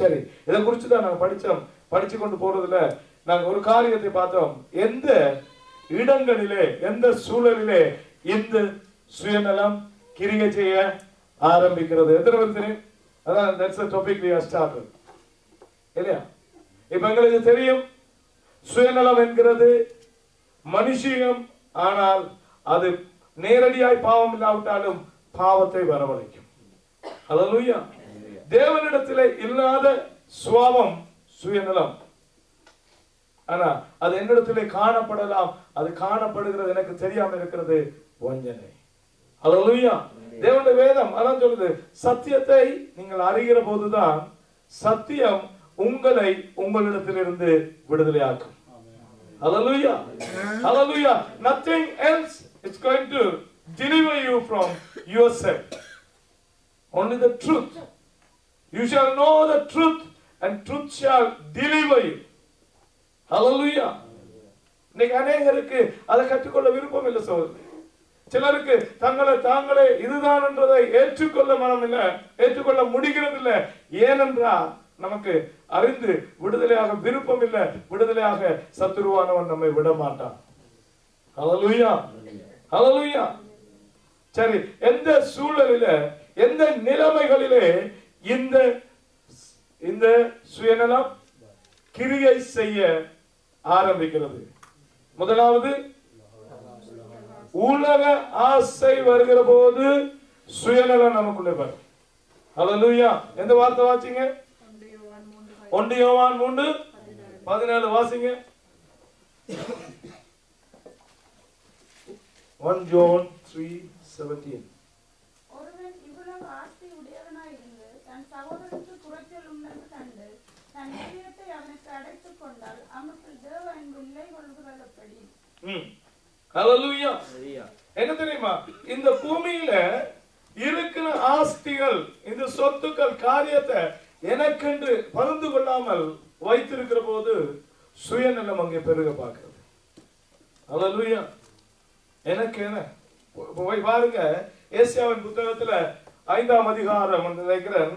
சரி, இதை குறித்து தான் நாங்க படிச்சு கொண்டு போறதுல நாங்க ஒரு காரியத்தை பார்த்தோம். எந்த இடங்களிலே எந்த சூழலிலே இந்த சுயநலம் கிரியை செய்ய ஆரம்பிக்கிறது? எத்தனை பேர் தெரியும்? அதான் that's the topic we have started. இல்லையா? இப்ப எங்களுக்கு தெரியும் சுயநலம் என்கிறது மனுஷியம், ஆனால் அது நேரடியாய் பாவம் இல்லாவிட்டாலும் பாவத்தை வரவழைக்கும். ஹல்லேலூயா. தேவனிடத்திலே இல்லாத சுபாவம் சுயநலம், ஆனா அது என்னிடத்திலே காணப்படலாம். அது காணப்படுகிறது எனக்கு தெரியாம இருக்கிறது வஞ்சனை. ஹல்லேலூயா. தேவனுடைய வேதம் அதான் சொல்லுது, சத்தியத்தை நீங்கள் அறிகிற போதுதான் சத்தியம் உங்களை உங்களிடத்திலிருந்து விடுதலையாக்கும். Hallelujah. Hallelujah. Nothing else is going to deliver you from yourself. Only the truth. You shall know the truth and truth shall deliver you. Hallelujah. இன்னைக்கு அநேகருக்கு அதை கற்றுக்கொள்ள விருப்பம் இல்லை சகோதரர். சிலருக்கு தாங்களே இதுதான் என்றதை ஏற்றுக்கொள்ள மனம் இல்லை, ஏற்றுக்கொள்ள முடிகிறது இல்லை. ஏனென்றால் நமக்கு அறிந்து விடுதலையாக விருப்பம் இல்லை. விடுதலையாக சத்துருவானவன் நம்மை விட மாட்டான். ஹல்லேலூயா, ஹல்லேலூயா. சரி, எந்த சூழலில எந்த நிலைமைகளிலே இந்த சுயநலம் கிரியை செய்ய ஆரம்பிக்கிறது? முதலாவது, உலக ஆசை வருகிற போது சுயநலம் நமக்குள்ளே வரும். ஹல்லேலூயா. எந்த வார்த்தை வாசிங்க? 1 யோவான் 3:17 வாசிங்க. 1 John 3:17. ஒருவன் இவ்வளவு ஆஸ்தி உடையவனாய் இருந்து தன் சகோதரனுக்கு குறைச்சல் உண்டென்று கண்டு தன் இதயத்தை அவனுக்கு அடைத்துக் கொண்டால் அவனுக்குள் தேவ அன்பு இல்லை கொள்கிறபடி. ஹல்லேலூயா. என்ன தெரியுமா, இந்த பூமியில இருக்கிற ஆஸ்திகள், இந்த சொத்துக்கள், காரியத்தை எனக்கென்று பகிர்ந்து கொள்ளாமல் வைத்திருக்கிற போது சுயநலம் அங்கே பெருக பார்க்கிறது. ஹல்லேலூயா. எனக்கு என்ன போய் பாருங்க, ஏசாயாவின் புத்தகத்துல 5ஆம் அதிகாரம் நினைக்கிறேன்,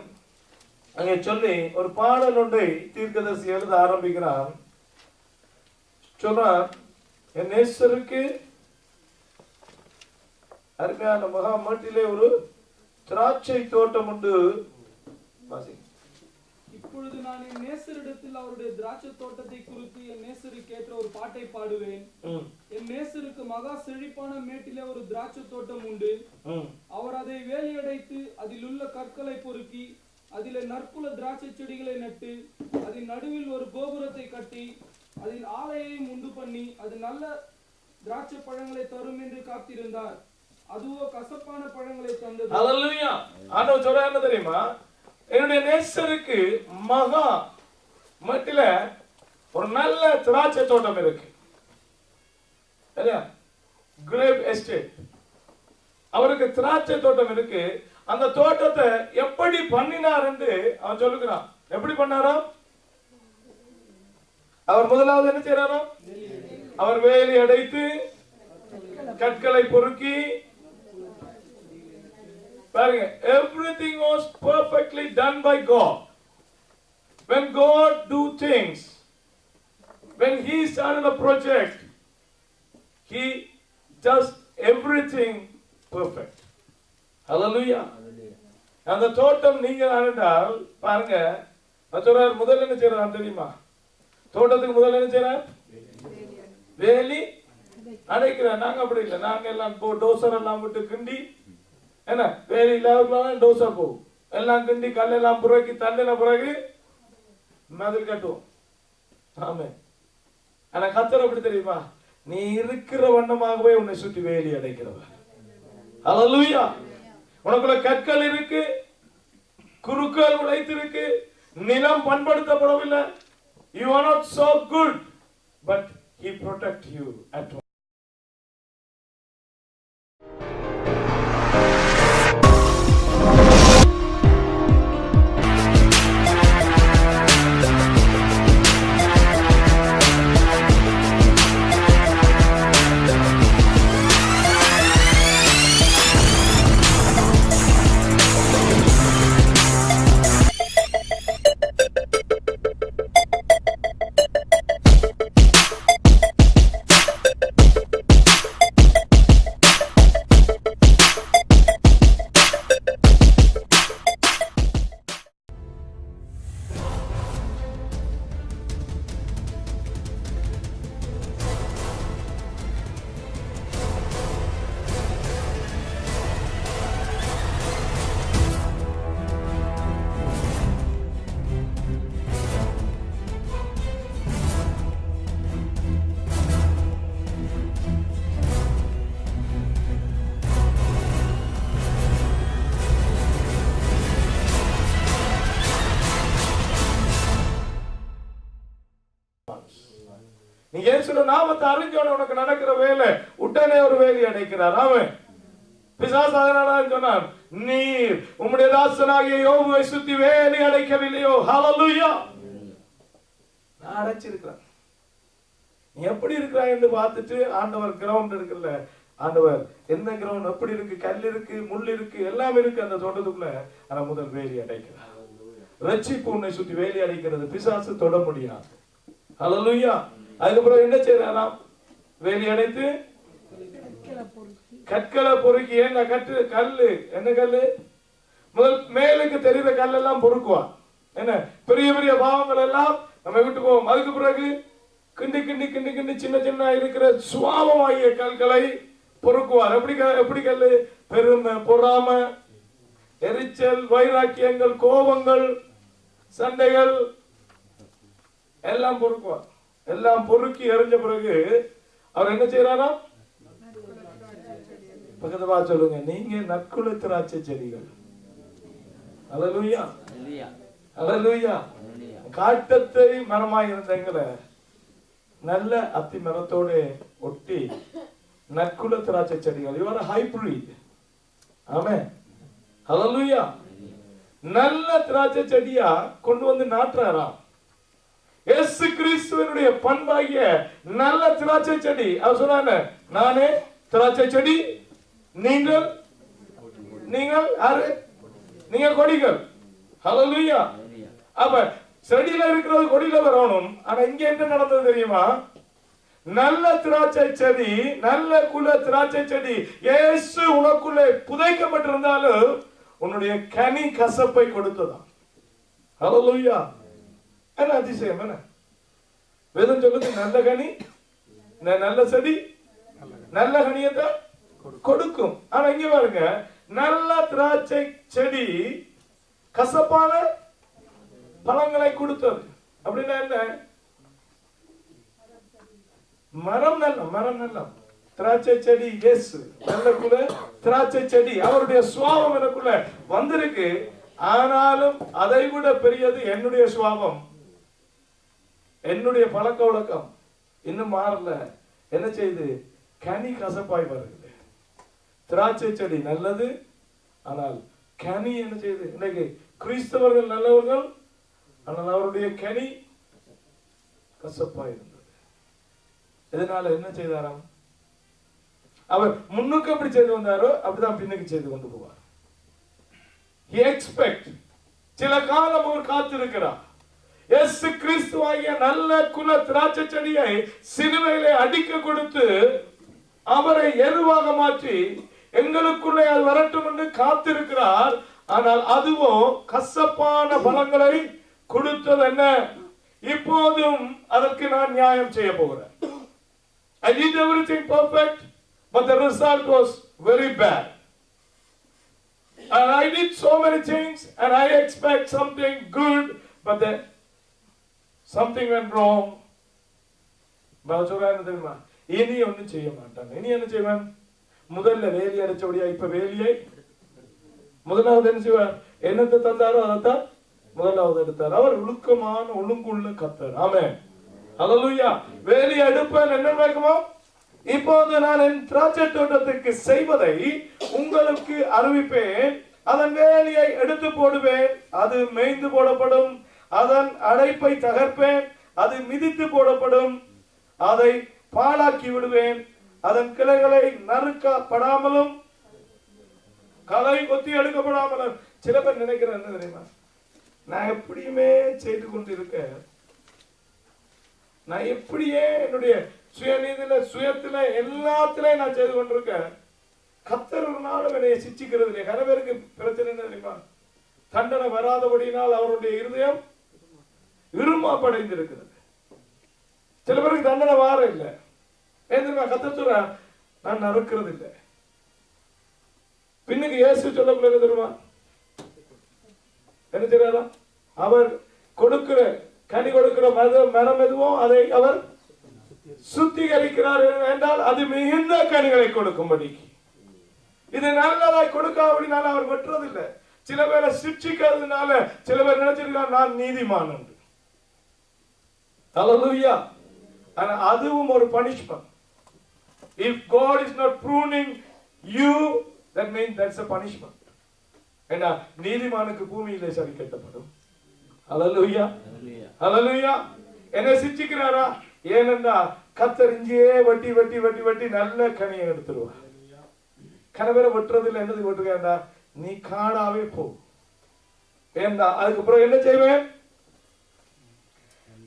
அங்கே சொல்லி ஒரு பாடல் ஒன்றை தீர்க்கதரிசி எழுத ஆரம்பிக்கிறான். சொல்றான், என் நேசருக்கு அருமையான மகா மாட்டிலே ஒரு திராட்சை தோட்டம் உண்டு. இப்பொழுது நான் என் நேசரிடத்தில் அவருடைய திராட்சை தோட்டத்தை குறித்து என் நேசருக்கு ஏற்ற ஒரு பாட்டை பாடுவேன். என் நேசருக்கு மகா செழிப்பான மேட்டிலே ஒரு திராட்சை தோட்டம் உண்டு. அவர் அதை வேலியடைத்து அதில் உள்ள கற்களை பொறுக்கி அதிலே நற்குல திராட்சை செடிகளை நட்டு அதன் நடுவில் ஒரு கோபுரத்தை கட்டி அதில் ஆலையையும் உண்டு பண்ணி அது நல்ல திராட்சை பழங்களை தரும் என்று காத்திருந்தார். அதுவோ கசப்பான பழங்களை தந்தது. ஹல்லேலூயா. ஆண்டவர் சொல்றாரு என்ன தெரியுமா, என்னுடைய நேசருக்கு மகா மட்டில ஒரு நல்ல திராட்சை தோட்டம் இருக்கு. Grape estate. அவருக்கு திராட்சை தோட்டம் இருக்கு. அந்த தோட்டத்தை எப்படி பண்ணினார் என்று அவன் சொல்லுகிறான். எப்படி பண்ணாராம்? அவர் முதலாவது என்ன செய்யறாராம்? அவர் வேலி அடைத்து கற்களை பொறுக்கி பாருங்க, everything was perfectly done by God. When God do things, when he started a project, he does everything perfect. Hallelujah. அந்த தோட்டம் நீங்க ஆண்டால் பாருங்க, சொல்றார் முதல்ல என்ன செய்யறார் தெரியுமா? தோட்டத்துக்கு முதல்ல என்ன செய்யறார்? வேலி அடைக்கிறார். நாங்க அப்படி இல்லை, நாங்க எல்லாம் டோசர் எல்லாம் விட்டு கிண்டி, என்ன வேலி இல்லாத டோசர் போகும், எல்லாம் கிண்டி கல்லெல்லாம் புறக்கி தண்ணின பிறகு மதில் கட்டுவோம். ஆமே. ஆனா கர்த்தர் அப்படி தெரியுமா, நீ இருக்கிற வண்ணமாகவே உன்னை சுற்றி வேலி அடைக்கிறவர். ஹல்லேலூயா. உனக்குள்ள கற்கள் இருக்கு, குறுக்கள் உழைத்திருக்கு, நிலம் பண்படுத்தப்படவில்லை. You are not so good, but he protect you at once. நீ இயேசுவின் நாமத்தை அறிஞ்சோட உனக்கு நடக்கிற வேலை உடனே ஒரு வேலி அடைக்கிறார். அவன் பிசாசு அதனால சொன்னான், நீர் உம்முடைய தாசனாகிய யோபுவை சுத்தி வேலி அடைக்கவில்லையோ. ஹல்லேலூயா. நான் அடைச்சிருக்கிறேன். நீ எப்படி இருக்கிறாய் என்று பார்த்துட்டு ஆண்டவர் கிரவுண்ட் இருக்குல்ல, ஆண்டவர் எந்த கிரவுண்ட் எப்படி இருக்கு, கல் இருக்கு, முள் இருக்கு, எல்லாம் இருக்கு அந்த தோட்டத்துக்குள்ள. ஆனா முதல் வேலி அடைக்கிறார். ரட்சிப்பு உன்னை சுத்தி வேலி அடைக்கிறது, பிசாசு தொட முடியாது. ஹல்லேலூயா. அதுக்கப்புறம் என்ன செய்யறாராம்? வேலி அடைத்து கற்களை பொறுக்கி. ஏன்னா கல்லு என்ன கல்லு? முதல் மேலுக்கு தெரிகிற கல்லெல்லாம் பொறுக்குவான். என்ன பெரிய பெரிய பாவங்கள் எல்லாம் நம்ம விட்டு போவோம். அதுக்கு பிறகு கிண்டி கிண்டி கிண்டி கிண்டி சின்ன சின்ன இருக்கிற சுவாபமாகிய கல்களை பொறுக்குவார். எப்படி கல்லு? பெருமை, பொறாமை, எரிச்சல், வைராக்கியங்கள், கோபங்கள், சண்டைகள் எல்லாம் பொறுக்குவார். எல்லாம் பொறுக்கி எறிஞ்ச பிறகு அவர் என்ன செய்யறாரா? பக்கத்து பார்த்து சொல்லுங்க, நீங்க நற்குல திராட்சை செடிகள். அல்லேலூயா, அல்லேலூயா. காட்டத்தை மரமாய் இருந்தங்களை நல்ல அத்தி மரத்தோட ஒட்டி நற்குல திராட்சை செடிகள். You are a hybrid. ஆமென். அல்லேலூயா. நல்ல திராட்சை செடியா கொண்டு வந்து நாட்டுறாராம். இயேசு கிறிஸ்துவினுடைய பண்பாகிய நல்ல திராட்சை செடி. அவர் சொன்னாங்க, நானே திராட்சை செடி, நீங்கள் யாரு? நீங்க கொடிகள். ஹல்லேலூயா. அப்ப செடியில இருக்கிறது கொடியில வரணும். ஆனா இங்க என்ன நடந்தது தெரியுமா? நல்ல திராட்சை செடி, நல்ல குல திராட்சை செடி இயேசு உனக்குள்ளே புதைக்கப்பட்டிருந்தாலும் உன்னுடைய கனி கசப்பை கொடுத்ததா. ஹல்லேலூயா. என்ன அதிசயம்! என்ன வேதம் சொல்லுது? நல்ல கனி, நல்ல செடி நல்ல கனியத்தை கொடுக்கும். ஆனா இங்க பாருங்க, நல்ல திராட்சை செடி கசப்பான பழங்களை கொடுத்தது. அப்படின்னா என்ன? மரம் நல்ல திராட்சை செடி இயேசு நல்ல குல திராட்சை செடி. அவருடைய சுவாபம் எனக்குள்ள வந்திருக்கு. ஆனாலும் அதை விட பெரியது என்னுடைய சுவாபம், என்னுடைய பழக்க வழக்கம் இன்னும் மாறல. என்ன செய்யுது? கனி கசப்பாய் வருது. திராட்சை செடி நல்லது, ஆனால் கனி என்ன செய்யுது? இன்னைக்கு கிறிஸ்தவர்கள் நல்லவர்கள், ஆனால் அவருடைய கனி கசப்பாய் இருந்தது. இதனால என்ன செய்தாராம்? அவர் முன்னுக்கு எப்படி செய்து வந்தாரோ அப்படிதான் பின்னுக்கு செய்து கொண்டு போவார். He expect. சில காலம் அவர் காத்திருக்கிறார். இயேசு கிறிஸ்துவாகிய நல்ல குல திராட்சை செடியை சிலுவையிலே அடிக்க கொடுத்து அவரை எருவாக மாற்றி எங்களுக்குள்ளே அது வரட்டும் என்று காத்திருக்கிறார். ஆனால் அதுவும் கசப்பான பழங்களை கொடுத்தது. என்ன? இப்போதும் அதற்கு நான் நியாயம் செய்ய போகிறேன். I did everything perfect, but the result was very bad. And I did so many things and I expect something good, but then something went wrong. தெரியுமா? இனி ஒன்னும் செய்ய மாட்டாங்க. இனி என்ன செய்வான்? முதல்ல வேலி அடைச்சபடியா இப்ப வேலியை முதலாவது என்ன செய்வார்? என்னத்தை தந்தாரோ அதைத்தான் முதலாவது எடுத்தார். அவர் ஒழுக்கமான ஒழுங்குள்ள கர்த்தர். ஆமென். அல்லேலூயா. வேலி எடுப்பேன் என்ன நடக்குமோ? இப்போது நான் என் திராட்சை தோட்டத்துக்கு செய்வதை உங்களுக்கு அறிவிப்பேன். அதன் வேலியை எடுத்து போடுவேன், அது மேய்ந்து போடப்படும். அதன் அடைப்பை தகர்ப்பேன், அது மிதித்து போடப்படும். அதை பாழாக்கி விடுவேன். அதன் கிளைகளை நறுக்கப்படாமலும் களை கொத்தி எடுக்கப்படாமலும். சில பேர் நினைக்கிறேன் என்ன தெரியுமா? நான் எப்படியுமே செய்து கொண்டு இருக்க, நான் எப்படியே என்னுடைய சுயநீதியில சுயத்துல எல்லாத்திலையும் நான் செய்து கொண்டிருக்கேன். கர்த்தர் ஒரு நாளும் என்னைய சிச்சிக்கிறது இல்லையா? நிறைய பேருக்கு பிரச்சனை என்ன தெரியுமா? தண்டனை வராதபடியினால் அவருடைய இருதயம் இருமாப்படைந்திருக்கிறது. சில பேருக்கு தண்டனை வார இல்லை. ஏன் தெரியுமா? கர்த்தர் சொல்ற, நான் நறுக்கிறது இல்லை. பின்னுக்கு இயேசு சொல்லக்கூடாது தெரியுமா? என்ன செய்யறா? அவர் கொடுக்கிற கனி கொடுக்கிற மரம் எதுவும் அதை அவர் சுத்திகரிக்கிறார் என்றால் அது மிகுந்த கனிகளை கொடுக்கும்படி. இது நல்லதாய் கொடுக்காவினால அவர் வெட்டுறதில்லை. சில பேரை சிக்ஷிக்கிறதுனால சில பேர் நினைச்சிருக்காங்க நான் நீதிமான் என்று. அல்லேலூயா. ஆனா அதுவும் ஒரு punishment. If God is not pruning you, that means that's a punishment. ஏன்னா நீதிமானுக்கு பூமியிலே சரி கட்டப்படும். ஹalleluya, ஹalleluya. என்ன சிச்சிக்கிறாரா? ஏனென்றா கர்த்தர் இஞ்சியே வட்டி வட்டி வட்டி வட்டி நல்ல கனியை எடுத்துருவார். கணவரை வெட்டுறதுல என்னது வெட்டுறா? நீ காணாவே போ. ஏன்னா அதுக்கப்புறம் என்ன செய்வேன்?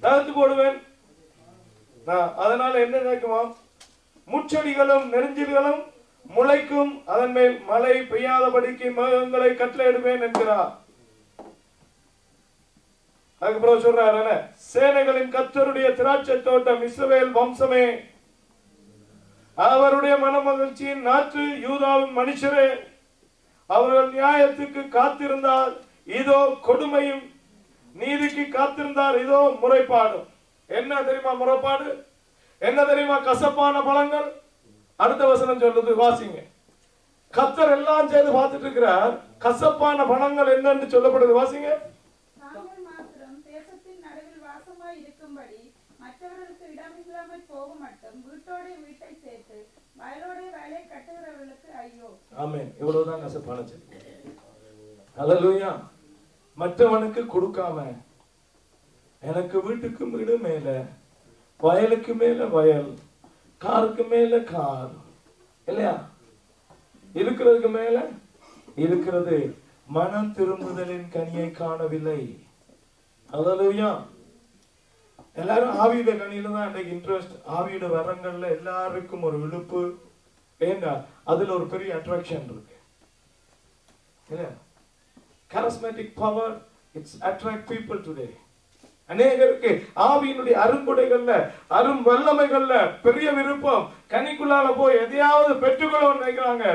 தடுத்து போடுவேன். அதனால என்ன நினைக்குமா? முச்செடிகளும் நெருஞ்சில்களும் முளைக்கும், அதன் மேல் மழை பெய்யாதபடிக்கு மேகங்களை கட்டளையிடுவேன் என்கிறார். அதுக்கப்புறம் சொல்றாரு, சேனைகளின் கர்த்தருடைய திராட்சை தோட்டம் இஸ்ரவேல் வம்சமே, அவருடைய மனமகிழ்ச்சியின் நாற்று யூதாவின் மனுஷரே, அவர்கள் நியாயத்துக்கு காத்திருந்தார் இதோ கொடுமையும், நீதிக்கு காத்திருந்தார் இதோ முறைப்பாடும். என்ன தெரியுமா முறைப்பாடு? என்ன தெரியுமா? கசப்பான பழங்கள். அடுத்த வசனம் சொல்றது, வாசிங்க. கர்த்தர் எல்லாம் செய்து பார்த்துட்டு இருக்கிறார். கசப்பான பழங்கள் என்னன்னு சொல்லப்படுது, வாசிங்க. தாங்கள் மாத்திரம் தேசத்தின் நடுவில் வாசமாய் இருக்கும்படி மற்றவர்களுக்கு இடமில்லாமல் போக மட்டும் வீட்டோட வீட்டை சேர்த்து வயலோட வயலை கட்டுகிறவர்களுக்கு ஐயோ. ஆமென். இவ்வளவுதான் கசப்பான செய்தி. ஹalleluya. மற்றவனுக்கு கொடுக்காம எனக்கு வீட்டுக்கு வீடு மேல, வயலுக்கு மேல வயல், காருக்கு மேல கார், இல்லையா? இருக்கிறதுக்கு மேல இருக்கிறது. மனம் திரும்புதலின் கனியை காணவில்லை. ஹalleluya. எல்லாரும் ஆவியோட கனியில தான் இன்னைக்கு இன்ட்ரெஸ்ட். ஆவியோட வரங்கள்ல எல்லாருக்கும் ஒரு விழுப்பு. ஏன்னா அதுல ஒரு பெரிய அட்ராக்ஷன் இருக்கு, இல்லையா? charismatic power, it's attract people today. அநேகருக்கு ஆவியினுடைய அருங்குடைகள்ல, அரும் வல்லமைகள்ல பெரிய விருப்பம். கனிக்குள்ளால போய் எதையாவது பெற்றுக்கொள்ளணும்னு நினைக்கிறாங்க.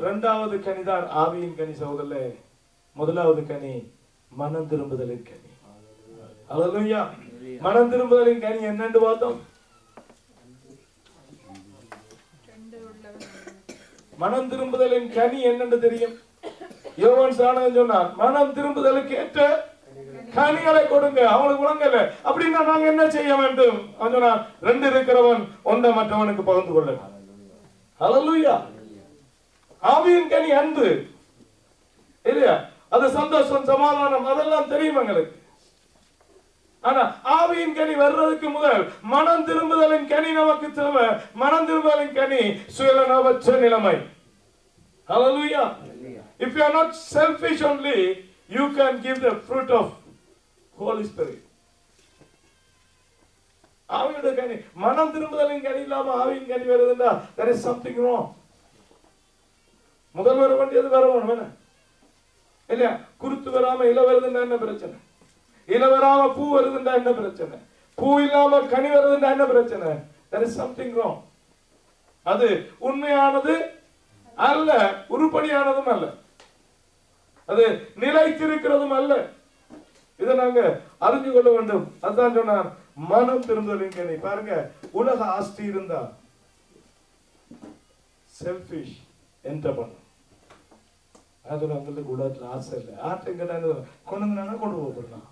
இரண்டாவது கனிதான் ஆவியின் கனி சகோதரர்களே. முதலாவது கனி மனம் திரும்புதலின் கனி. ஹalleluya. மனம் திரும்புதலின் கனி என்னன்னு பார்த்தோம். மனம் திரும்புதலின் கனி என்னன்னு தெரியும்? யோவான் ஸ்நானகன் சொன்னார், மனம் திரும்புதலுக்கு ஏற்ற கனிகளை கொடுங்க. அவனுக்கு விளங்கல. அப்படின்னா நாங்க என்ன செய்ய வேண்டும்? அவன் சொன்னார், 2 இருக்கிறவன் ஒன்றை மற்றவனுக்கு பகிர்ந்து கொள்ள. ஹalleluya. ஆவியின் கனி அன்பு, இல்லையா? அது சந்தோஷம், சமாதானம், அதெல்லாம் தெரியும் எங்களுக்கு. ஆனா ஆவியின் கனி வர்றதுக்கு முதல் மனம் திரும்புதலின் கனி நமக்கு தேவை. மனம் திரும்புதலின் கனி சுயநலமற்ற நிலைமை. Hallelujah. If you are not selfish only, you can give the fruit of Holy Spirit. ஆவியோட கனி, மனம் திரும்புதலின் கனி இல்லாம ஆவியின் கனி வருதுன்னா there is something wrong. முதல் வர வேண்டியது வரணும், என்ன இல்லையா? குருத்து வராம இலை வருதுன்னா என்ன பிரச்சனை? இலை வராம பூ வருதுன்னா என்ன பிரச்சனை? பூ இல்லாம கனி வருதுன்னா என்ன பிரச்சனை? there is something wrong. அது உண்மையானது அல்ல, உருப்படியானதும் அல்ல, அது நிலைத்திருக்கிறதும் அல்ல. இதை நாங்க அறிஞ்சு கொள்ள வேண்டும். அதான் சொன்னார், மனம் திரும்புதலின் கனி. பாருங்க, உலக ஆஸ்தி இருந்தா செல்ஃபிஷ் என்ற பண்ணும். அது உங்களுக்கு உலகத்துல ஆசை இல்லை. ஆட்டை கேட்டாங்க கொண்டு வந்தாங்க, கொண்டு போகலாம்.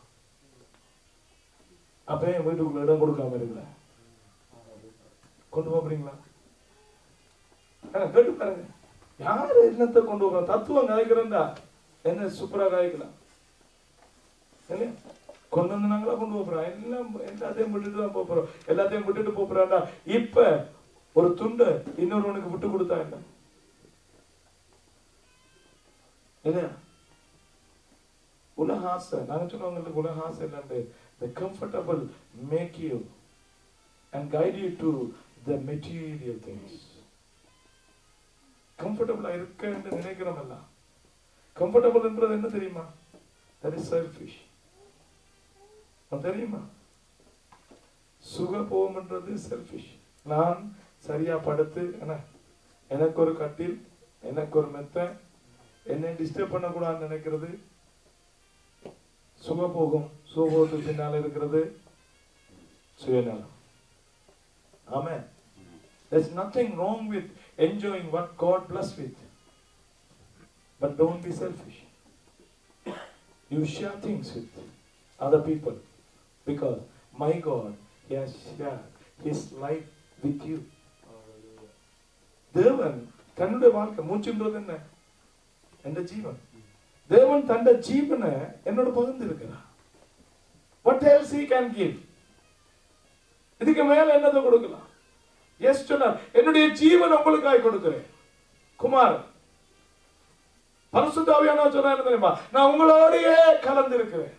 அப்ப என் வீட்டுக்குள்ள இடம் கொடுக்காம இருக்கல, கொண்டு போறீங்களா? கேட்டு பாருங்க, யாரு என்னத்தை கொண்டு போறோம்? தத்துவம் காய்க்கிறா என்ன சூப்பரா காய்க்கலாம், கொண்டு வந்தாங்களா கொண்டு போறோம். எல்லாம் எல்லாத்தையும் விட்டுட்டு தான் போறோம், எல்லாத்தையும் விட்டுட்டு போறாண்டா. இப்ப ஒரு துண்டை இன்னொருவனுக்கு விட்டு கொடுத்தா என்ன இல்லையா? உலக ஆசை. நாங்க சொன்னவங்களுக்கு உலக ஆசை இல்லைன்னு, the comfortable make you and guide you to the material things. கம்ஃபர்டபிளா இருக்க நினைக்கிறோம் எல்லாம். கம்ஃபர்டபிள் என்றது என்ன தெரியுமா? that is selfish. தெரியுமா? சுகபோகம்ன்றது செல்ஃபிஷ். நான் சரியா படுத்து, எனக்கு ஒரு கட்டில், எனக்கு ஒரு மெத்தை, என்னை டிஸ்டர்ப் பண்ணக்கூடாதுன்னு நினைக்கிறது சுகபோகம். சுகபோகத்துக்கு பின்னால இருக்கிறது சுயநலம். ஆமென். There's nothing wrong with enjoying what God blessed with, but don't be selfish. You share things with other people, because my God he has shared his life with you. தேவன் தன்னுடைய வாழ்க்கை மூச்சுன்றது என்ன? என்ற ஜீவன். தேவன் தன்னுடைய ஜீவனை என்னோட பகிர்ந்து இருக்கிறார். What else he can give? இதுக்கு மேல என்னதை கொடுக்கலாம்? எஸ் சொன்னார், என்னுடைய ஜீவன் உங்களுக்காக கொடுக்கிறேன். குமார் பரிசுத்த ஆவியானவர் சொன்னார் தெரியுமா, நான் உங்களோடயே கலந்து இருக்கிறேன்.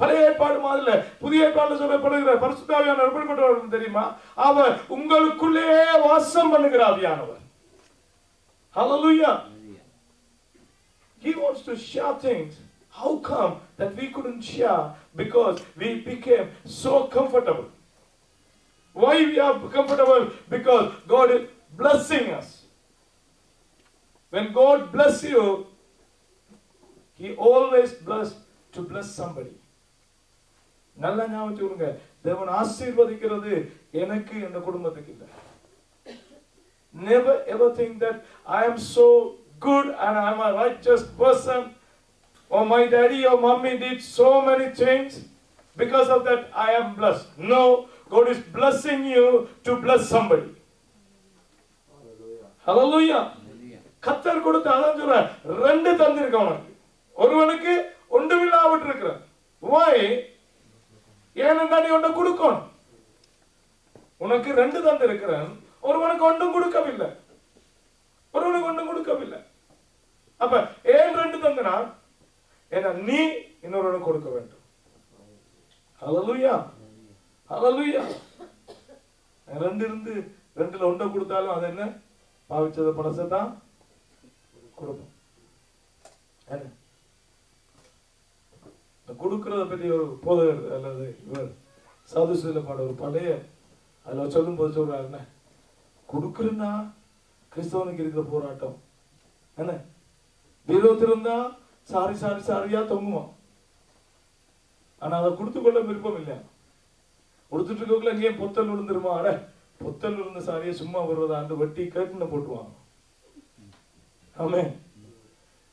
பழைய ஏற்பாடு மாதிரில புதிய ஏற்பாடுல சொல்லப்படுகிற பரிசுத்த ஆவியானவர் எப்படிப்பட்டவர் தெரியுமா? அவர் உங்களுக்குள்ளே வாசம் பண்ணுகிற ஆவியானவர். Hallelujah. He wants to share things. How come that we couldn't share? Because we became so comfortable. Why we are comfortable? Because God is blessing us. When God bless you, He always bless to bless somebody. நல்ல ஞாபகம் சொல்லுங்க, தேவன் ஆசீர்வதிக்கிறது எனக்கு இந்த குடும்பத்துக்கு இல்ல. Never ever think that I am so good and I am a righteous person, or my daddy or mommy did so many things, because of that I am blessed. No, God is blessing you to bless somebody. Hallelujah. கர்த்தர் கொடுத்த அதான் சொல்ற, ரெண்டு தந்திருக்க உனக்கு. ஒருவனுக்கு ஒன்றுமில்லாவிட்டு இருக்கிற. Why? ஏனென்றா நீ ஒன்றை கொடுக்கணும். உனக்கு ரெண்டு தந்திருக்கிறேன், ஒருவனுக்கு ஒன்றும் கொடுக்கவில்லை. ஒருவனுக்கு ஒன்றும் கொடுக்கவில்லை. அப்ப ஏன் ரெண்டு தந்தனா? ஏன்னா நீ இன்னொருவனுக்கு கொடுக்க வேண்டும். ஹல்லேலூயா, ஹல்லேலூயா. ரெண்டு இருந்து ரெண்டுல ஒன்றை கொடுத்தாலும் அது என்ன? பாவிச்சத பணத்தை தான் கொடுப்போம். கொடுக்கறத பத்தி ஒரு போதகர் அல்லது இவர் சாதுசில பாட ஒரு பழைய அதுல சொல்லும் போது சொல்றாரு, என்ன கொடுக்கறனா கிறிஸ்தவனுக்கு இருக்கிற போராட்டம் என்ன? விரோத்திருந்தா சாரி சாரி சாரியா தொங்குவான். ஆனா அதை கொடுத்து கொள்ள விருப்பம் இல்லையா? கொடுத்துட்டு இருக்கக்குள்ள எங்கேயும் பொத்தல் விழுந்துருமா? அட பொத்தல் விழுந்த சாரியை சும்மா வருவதாண்டு வட்டி கேட்டுன்னு போட்டுவாங்க. ஆமே,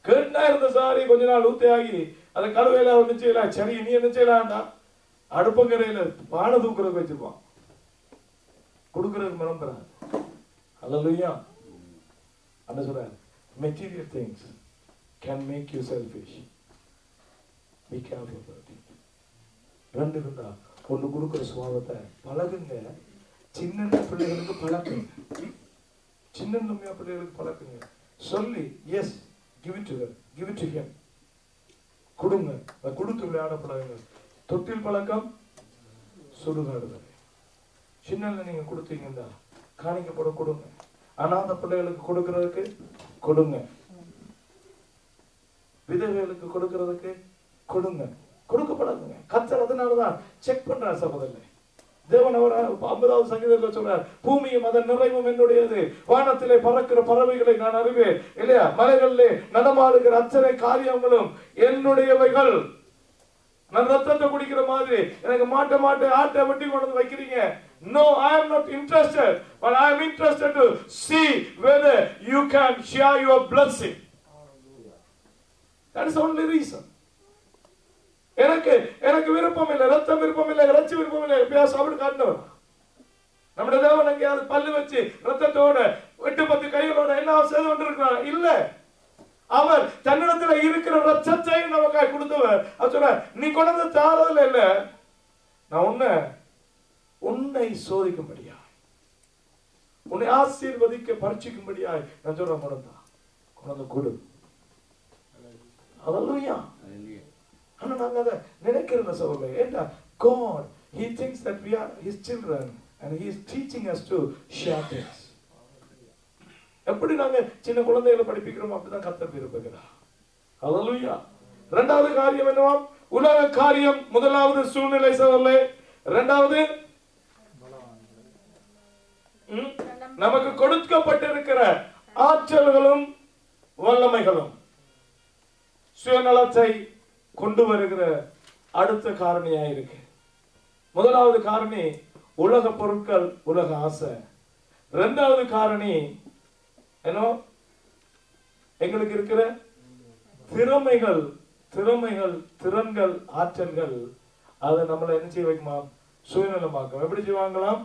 கேட்டுனா இருந்த சாரி கொஞ்ச நாள் ஊத்தையாகி அதை கழுவையில ஒண்ணு செய்யலாம். சரி, நீ என்ன செய்யலாம்டா? அடுப்பங்கரையில பானை தூக்குறதுக்கு வச்சிருப்பான். கொடுக்கறதுக்கு மனம் பெறாது. ஹல்லேலூயா. அண்ணா சொல்றாரு, material things can make you selfish. Be careful about it. ரெண்டு இருந்தா ஒன்று கொடுக்குற சுபாவத்தை பழகுங்க. சின்ன பிள்ளைகளுக்கு பழக்குங்க. சின்ன பிள்ளைகளுக்கு பழக்குங்க. சொல்லி S, give it to her, give it to him. கொடுங்க, கொடுத்து விளையாட பழகுங்க. தொட்டில் பழக்கம் சுடுகாடுதல். சின்ன நீங்க கொடுத்தீங்கன்னா காணிக்க போட கொடுங்க. அநாத பிள்ளைகளுக்கு கொடுக்கறதுக்கு கொடுங்க. விதவைகளுக்கு கொடுக்கறதுக்கு கொடுங்க. கொடுக்க பழகுங்க. கர்த்தர் அதனாலதான் செக் பண்றார் சகோதரர்களே. தேவன் அவர் 50வது சங்கீதத்தில் சொல்றார், பூமியும் அதன் நிறைவும் என்னுடையது, வானத்திலே பறக்கிற பறவைகளை நான் அறிவேன் இல்லையா, மலைகளிலே நடமாடுகிற அத்தனை காரியங்களும் என்னுடையவைகள். நான் ரத்தத்தை குடிக்கிற மாதிரி எனக்கு மாட்டை ஆட்டை வெட்டி கொண்டு வைக்கிறீங்க. No, I am not interested, but I am interested to see whether you can share your blessing. That is the only reason. எனக்கு விருப்பம் இல்லை, ரத்தம் விருப்பம் இல்லை, இறைச்சி விருப்பம் இல்லை. எப்பயாவது சாப்பிட்டு காட்டணும். நம்முடைய தேவன் எங்கேயாவது பல்லு வச்சு ரத்தத்தோட 8-10 கைகளோட எல்லாம் செய்து கொண்டிருக்கிறார் இல்ல. அவர் தன்னிடத்துல இருக்கிற ரத்தத்தை நமக்காக கொடுத்தவர். அவர் சொல்ற, நீ கொண்டு தாரதில்லை இல்ல, நான் உன்னை சோதிக்கும்படியா, உன்னை ஆசீர்வதிக்க பரீட்சிக்கும்படியாய் நான் சொல்றேன், கொண்டு கொடு. ஹல்லேலூயா. ஆனா நாங்க அதை நினைக்கிறோம் சகோதரர்களே. ஏண்டா God, he thinks that we are his children and he is teaching us to share things. எப்படி நாங்க சின்ன குழந்தைகளை படிப்பிக்கிறோம் அப்படிதான் கர்த்தர் விரும்புகிறார். ஹல்லேலூயா. இரண்டாவது காரியம் என்னவாம்? உலக காரியம். முதலாவது சூழ்நிலை சகோதரர்களே. இரண்டாவது நமக்கு கொடுக்கப்பட்டிருக்கிற ஆற்றல்களும் வல்லமைகளும் சுயநலத்தை கொண்டு வருகிற அடுத்த காரணியா இருக்கு. முதலாவது காரணி உலக பொருட்கள், உலக ஆசை. இரண்டாவது காரணி என்ன? எங்களுக்கு இருக்கிற திறமைகள், திறன்கள், ஆற்றல்கள். அதை நம்மளை என்ன செய்ய வைக்குமா? சுயநலமாக்கும். எப்படி செய்வாங்களாம்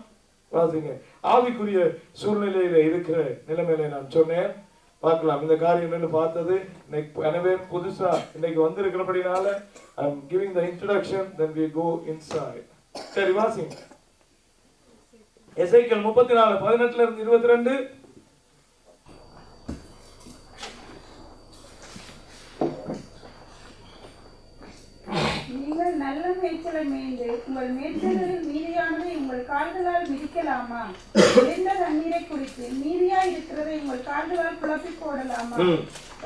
வாசிங்க. ஆவிக்குரிய சூழ்நிலையில இருக்கிற நிலைமையில நான் சொன்னேன். பார்க்கலாம் இந்த காரியம் என்ன பார்த்தது. எனவே புதுசா இன்னைக்கு வந்திருக்கிறபடினால I am giving the introduction, then we go inside. சரி வாசிங்க. எசேக்கியேல் 34:18-22. நீங்கள் நல்ல மேய்ச்சலை மேய்ந்து உங்கள் மேய்ச்சல்களில் மீதியானதை உங்கள் கால்களால் மிதிக்கலாமா? குளிர்ந்த தண்ணீரை குடித்து மீதியாய் இருக்கிறதை உங்கள் கால்களால் குழப்பி போடலாமா?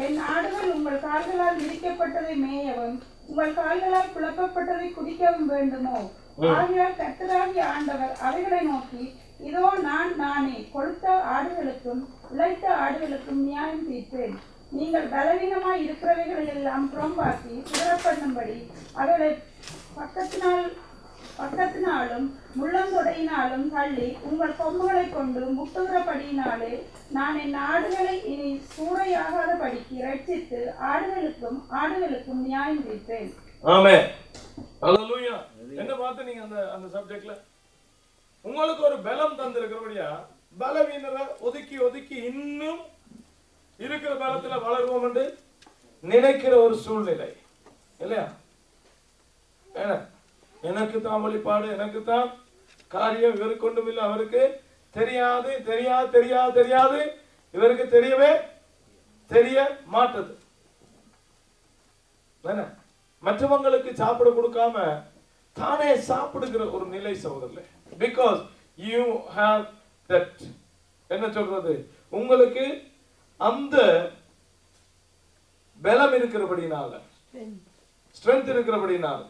என் ஆடுகள் உங்கள் கால்களால் மிதிக்கப்பட்டதை மேயவும் உங்கள் கால்களால் குழப்பப்பட்டதை குடிக்கவும் வேண்டுமோ? ஆகையால் கர்த்தராகிய ஆண்டவர் அவைகளை நோக்கி, இதோ நானே கொழுத்த ஆடுகளுக்கும் இளைத்த ஆடுகளுக்கும் நியாயம் தீர்ப்பேன். நீங்கள் பலவீனமாய் இருக்கிறவைகள் எல்லாம் புறம்பாக்கி சிதறப்பண்ணும்படி அவர்களை பக்கத்தினாலும் முள்ளந்தொடையினாலும் தள்ளி உங்கள் கொம்புகளை கொண்டு முட்டுகிறபடியினாலே நான் என் ஆடுகளை இனி சூறையாகாத படிக்கு ரட்சித்து ஆடுகளுக்கும் நியாயம் தீர்ப்பேன். ஆமென். ஹல்லேலூயா. என்ன பார்த்து நீங்க அந்த சப்ஜெக்ட்ல உங்களுக்கு ஒரு பலம் தந்திருக்கிறபடியா பலவீனரை ஒதுக்கி இன்னும் இருக்கிற பலத்துல வளருவோம் என்று நினைக்கிற ஒரு சூழ்நிலை இல்லையா? எனக்கு தான் வழிபாடு, எனக்கு தான் காரியம், இவருக்கு ஒன்றும் இல்லை, அவருக்கு தெரியாது தெரியாது தெரியாது தெரியாது இவருக்கு தெரியவே தெரிய மாட்டது. மற்றவங்களுக்கு சாப்பிட கொடுக்காம தானே சாப்பிடுகிற ஒரு நிலை சகோதரர்களே. பிகாஸ் யூ ஹேவ் தட், என்ன சொல்றது, உங்களுக்கு அந்த பலம் இருக்கிறபடினால, ஸ்ட்ரென்த் இருக்கிறபடினால.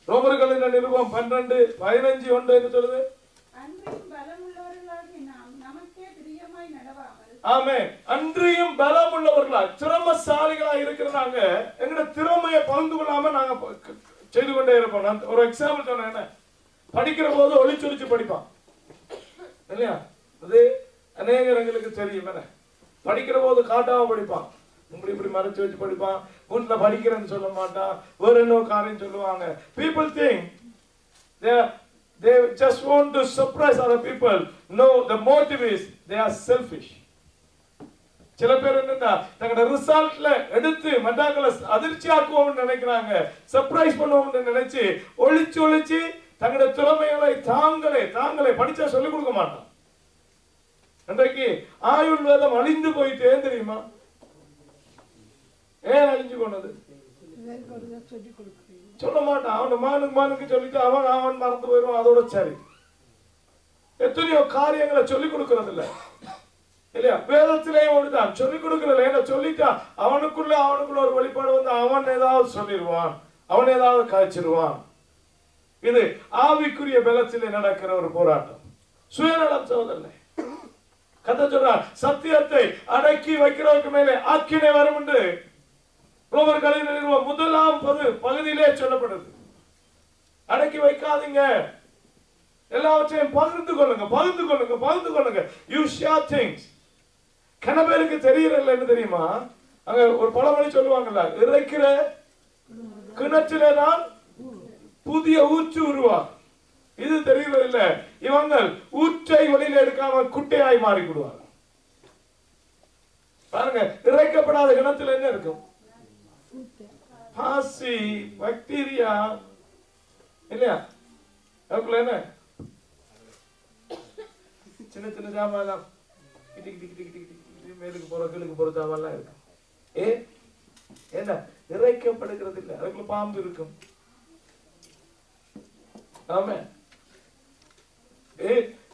ரோமர்களின் நிருபம் 12:15 என்ன சொல்லுது? ஆமென். அன்றியும் பலம் உள்ளவர்களா திறமசாலிகளா இருக்கிறாங்க. எங்கட திறமையை பகிர்ந்து கொள்ளாம நாங்க செய்து கொண்டே இருப்போம். நான் ஒரு எக்ஸாம்பிள் சொன்னேன். என்ன படிக்கிற போது ஒளிச்சொலிச்சு படிப்பான் இல்லையா? அது அநேகங்களுக்கு தெரியும். என்ன படிக்கிற போது காட்டாம படிப்பான், இப்படி மறைச்சு வச்சு படிப்பான். வீட்டுல படிக்கிறேன்னு சொல்ல மாட்டான், வேற என்ன காரியம் சொல்லுவாங்க. people think they just want to surprise other people. No, the motive is they are selfish. சில பேர் என்னன்னா தங்களோட ரிசல்ட்ல எடுத்து மற்றவங்களை அதிர்ச்சி ஆக்குவோம்னு நினைக்கிறாங்க, சர்ப்ரைஸ் பண்ணுவோம்னு நினைச்சு ஒளிச்சு தங்களோட திறமைகளை தாங்களே படிச்சா சொல்லிக் கொடுக்க மாட்டான். இன்றைக்கு ஆயுர்வேதம் அழிந்து போயிட்டே தெரியுமா? ஏன் அழிஞ்சு போனது? சொல்ல மாட்டான். அவன் மானுக்கு சொல்லிட்டு அவன் மறந்து போயிடும், அதோட சரி. எத்தனையோ காரியங்களை சொல்லிக் கொடுக்கறது இல்ல இல்லையா? வேதத்திலேயும் அப்படிதான் சொல்லிக் கொடுக்கறது. ஏன்னா சொல்லிட்டா அவனுக்குள்ள ஒரு வெளிப்பாடு வந்து அவன் ஏதாவது சொல்லிடுவான், அவன் ஏதாவது காய்ச்சிருவான். இது ஆவிக்குரிய பலத்திலே நடக்கிற ஒரு போராட்டம். சுயநலம் சகோதரனே. கதை சொல்றார், சத்தியத்தை அடக்கி வைக்கிறதுக்கு மேலே ஆக்கினை வரும் என்று ரோமர்களின் நிருபம் 1 பகுதியிலே சொல்லப்படுது. அடக்கி வைக்காதீங்க, எல்லாவற்றையும் பகிர்ந்து கொள்ளுங்க. You share things. கனபேருக்கு தெரியறதில்ல. என்ன தெரியுமா? அங்க ஒரு பழமொழி சொல்லுவாங்கல்ல, இறைக்கிற கிணற்றிலே தான் புதிய ஊற்று உருவாகும். இது தெரியவில்லை. இவங்க ஊற்றை வெளியில எடுக்காம குட்டையாய் மாறிவிடுவாங்க. பாருங்க, இறைக்கப்படாத கிணத்துல என்ன இருக்கும்? பாசி, பாக்டீரியா இல்லையா? அதுக்குள்ள என்ன சின்ன ஜாமான் மேலுக்கு போற கீழுக்கு போற ஜாமான்லாம் இருக்கும். என்ன இறைக்கப்படுகிறது இல்லை, அதுக்குள்ள பாம்பு இருக்கும். ஆமென்.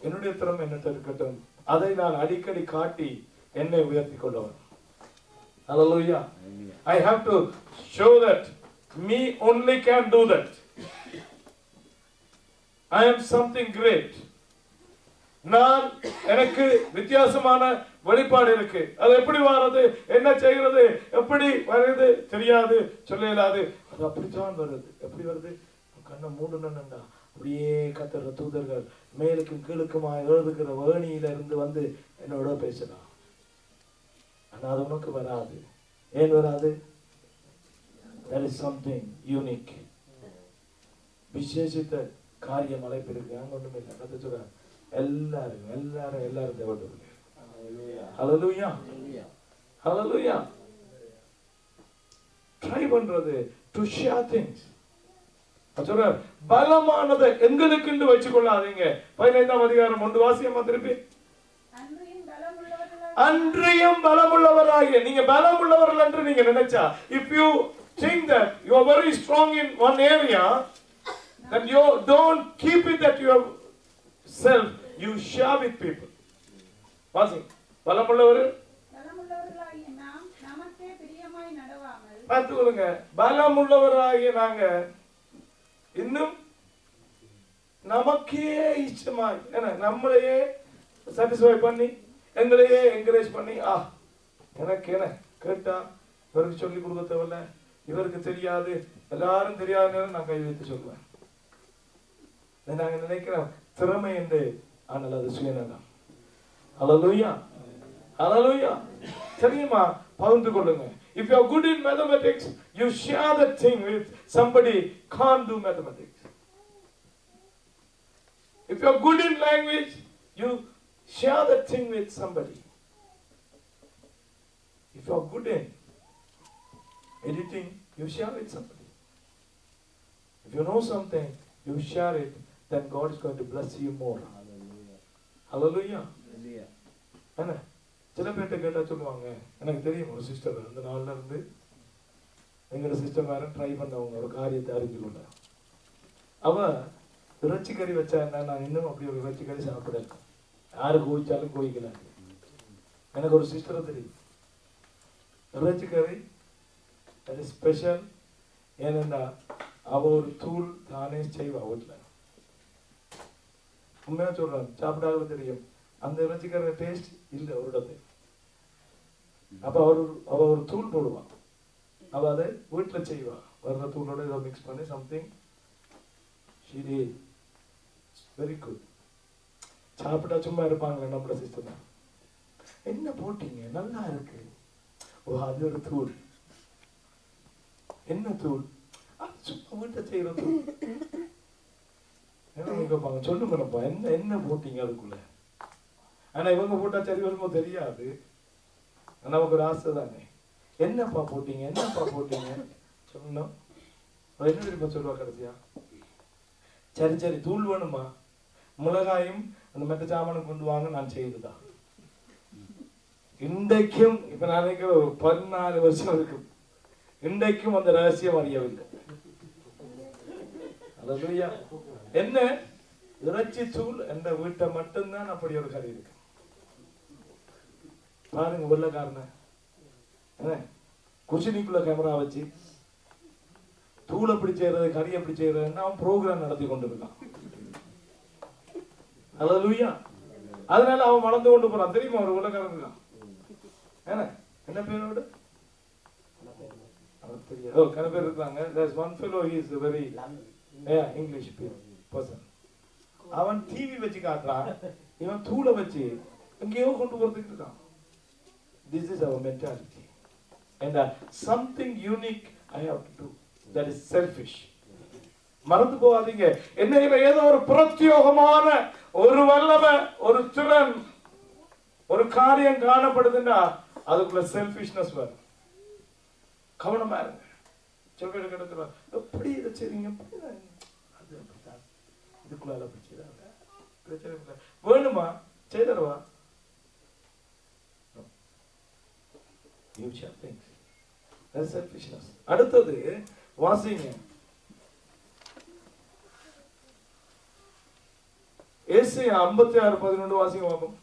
என்னுடைய திறமை என்னத்தை இருக்கட்டும், அதை நான் அடிக்கடி காட்டி என்னை உயர்த்தி கொள்ளுவேன். Hallelujah. I have to show that me only can do that. I am something great. நான் எனக்கு வித்தியாசமான வெளிப்பாடு இருக்கு. அது எப்படி வர்றது, என்ன செய்கிறது, எப்படி வருது தெரியாது, சொல்ல இயலாது. அது அப்படித்தான் வருது. எப்படி வருது? கண்ணை மூடணும்டா, அப்படியே கத்துற தூதர்கள் மேலுக்கும் கீழுக்குமா எழுதுகிற வேணியில இருந்து வந்து என்னோட பேசலாம். ஆனா அது உனக்கு வராது. ஏன் வராது? There is something unique. விசேஷித்த காரியம் அழைப்பு இருக்கு, அங்க ஒண்ணுமே இல்லை. கத்த சொல்ற எல்லாரும் எல்லாரும் எல்லாரும் தேவனுடைய ஹல்லேலூயா ஹல்லேலூயா. ட்ரை பண்றது டு ஷேர் திங்ஸ். சொல்ற பலமானதை எங்களுக்குண்டு வச்சு கொள்ளாதீங்க. 15ஆம் அதிகாரம் 1 வாசியமா திருப்பி. அன்றியும் பலமுள்ளவராகிய, நீங்க பலமுள்ளவர்கள் என்று நீங்க நினைச்சா, if you think that you are very strong in one area, then you don't keep it that yourself, you share with people. வாசி பலமுள்ளவர் பார்த்துக்கொள்ளுங்க. பலமுள்ளவராகிய நாங்க இன்னும் நமக்கே இஷ்டமாய் நம்மளையே சாட்டிஸ்ஃபை பண்ணி எங்களையே என்கரேஜ் பண்ணி எனக்கு என்ன கேட்டா இவருக்கு சொல்லி கொடுக்க தேவையில்ல, இவருக்கு தெரியாது, எல்லாரும் தெரியாத நேரம் நான் கை வைத்து சொல்லுவேன். நாங்க நினைக்கிறோம் திறமை என்று, ஆனால் அது சுயநலம். ஹல்லேலூயா ஹல்லேலூயா. தெரியுமா, பகிர்ந்து கொள்ளுங்க. If you are good in mathematics, you share that thing with somebody can't do mathematics. If you are good in language, you share that thing with somebody. If you are good in editing, you share with somebody. If you know something, you share it, then God is going to bless you more. Hallelujah. Hallelujah. சில பேர்ட்ட கேட்டா சொல்லுவாங்க, எனக்கு தெரியும் ஒரு sister, அந்த நாள்ல இருந்து எங்களோட சிஸ்டர் வேற ட்ரை பண்ணவங்க ஒரு காரியத்தை அறிஞ்சு கொண்ட. அவ இறைச்சி கறி வச்சா என்ன, நான் இன்னும் அப்படி ஒரு இறைச்சி கறி சாப்பிட, யாரு கோவிச்சாலும் கோவிக்கல. எனக்கு ஒரு சிஸ்டரை தெரியும், இறைச்சி கறி அது ஸ்பெஷல். ஏனென்றா அவ ஒரு தூள் தானே செய்வா வீட்டுல. உண்மையா சொல்றான், சாப்பிடாத தெரியும் அந்த இறைச்சிக்கார டேஸ்ட் இல்லை ஒரு இடத்துல. அப்ப அவ ஒரு தூள் போடுவான், அவ அதை வீட்டுல செய்வா, வர்ற தூளோட ஏதோ மிக்ஸ் பண்ணி something she did very good. சாப்பிட்டா சும்மா இருப்பாங்களே நம்மளோட சிஸ்டம், என்ன போட்டீங்க நல்லா இருக்கு, ஓ அது ஒரு தூள். என்ன தூள்? அது சும்மா வீட்டை செய்யற தூள். என்ன கேட்பாங்க, சொல்லுங்கப்பா என்ன என்ன போட்டீங்க அதுக்குள்ள. ஆனா இவங்க போட்டா சரி வருமோ தெரியாது, நமக்கு ஒரு ஆசை தானே. என்னப்பா போட்டீங்க என்னப்பா போட்டீங்க சொல்லணும். என்ன தெரியுமா சொல்லுவா கடைசியா, சரி சரி தூள் வேணுமா, மிளகாயும் அந்த மெட்ட சாமானும் கொண்டு வாங்க, நான் செய்துதான். இன்றைக்கும் இப்ப நான் நினைக்கிற ஒரு 14 வருஷம் இருக்கும், இன்றைக்கும் அந்த ரகசியம் அறியவில்லை. அல்லேலூயா. என்ன இறைச்சி தூள் என்ற வீட்டை மட்டும்தான் அப்படி ஒரு கறி இருக்கு. பாருங்க வெள்ளக்காரன குச்சினிக்குள்ள கேமரா வச்சு தூள் எப்படி செய்யறது கறி எப்படி செய்யறதுன்னு அவன் ப்ரோக்ராம் நடத்தி கொண்டிருக்கான். அல்லேலூயா. அதனால அவன் வளர்ந்து கொண்டு போறான். தெரியுமா ஒரு வெள்ளக்காரன் இருக்கான், என்ன பேரோட கன பேர் இருக்காங்க. There's one fellow, he is a very English person. அவன் டிவி வச்சு காட்டுறான், இவன் தூளை வச்சு எங்கேயோ கொண்டு போறதுக்கு இருக்கான். This is our mentality, and something unique I have to do. That is selfish. மறந்து போகாதீங்க, என்ன ஏதோ ஒரு பிரத்யோகமான ஒரு வல்லமை ஒரு திறன் ஒரு காரியம் காணப்படுதுன்னா அதுக்குள்ள செல்ஃபிஷ்னஸ் வரும். கவனமா இருங்க. சில பேர் கிடக்குறோம், எப்படி இதை செய்றீங்க, அது அப்படித்தான் இதுக்குள்ள அப்படி செய்தாங்க, பிரச்சனை இல்லை, வேணுமா செய்தரவா. அடுத்தது வாசிங்க, ஏசாயா 56:11 வாசிங்க பாப்போம்.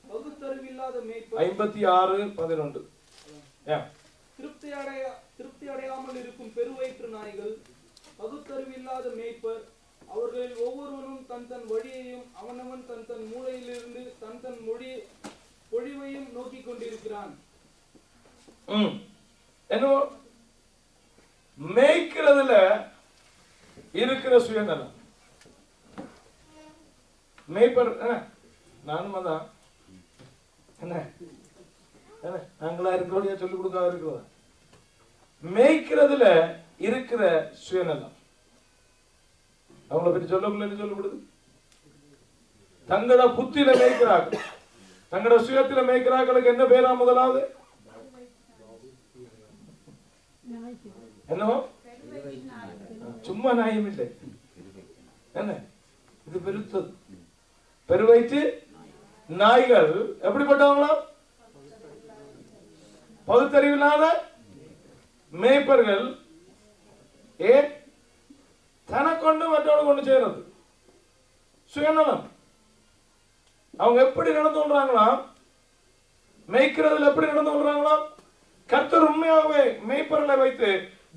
பகுத்தறிவில்லாத மேய்ப்பர் 56:11. திருப்தி அடையாமல் இருக்கும் பெருவயிற்று நாய்கள், பகுத்தறிவில்லாத மேய்ப்பர், அவர்களில் ஒவ்வொருவனும் தன் தன் வழியையும் அவனவன் தன் தன் மூளையிலிருந்து தன் தன் பொழிவையும் நோக்கி கொண்டிருக்கிறான். என்ன மேய்க்கிறதுல இருக்கிற சுயநலம். மேய்ப்பர் நானும் அதான் என்ன நாங்களா இருக்கிறோம் சொல்லிக் கொடுக்காத இருக்கிறதா. மேய்க்கிறதுல இருக்கிற சுயநலம். அவங்கள பற்றி சொல்லக்குள்ள என்ன சொல்லப்படுது? தங்களோட புத்தியில மேய்க்கிறார்கள், தங்களோட சுயத்தில மேய்க்கிறார்களுக்கு என்ன பேரா? முதலாவது என்னவோ? சும்மா நாயம் இல்லை, என்ன இது பெருத்தது. பெருவயிற்று நாய்கள் எப்படிப்பட்டவங்களா? பகுத்தறிவில்லாத மேய்ப்பர்கள். ஏன்? தனக்கொண்டு மற்றவங்க கொண்டு செய்யறது சுயநலம். அவங்க எப்படி நடந்து கொள்றாங்களாம்? மேய்க்கிறதுல எப்படி நடந்து கொள்றாங்களாம்? கர்த்தர் உண்மையாகவே மேய்ப்பர்களை வைத்து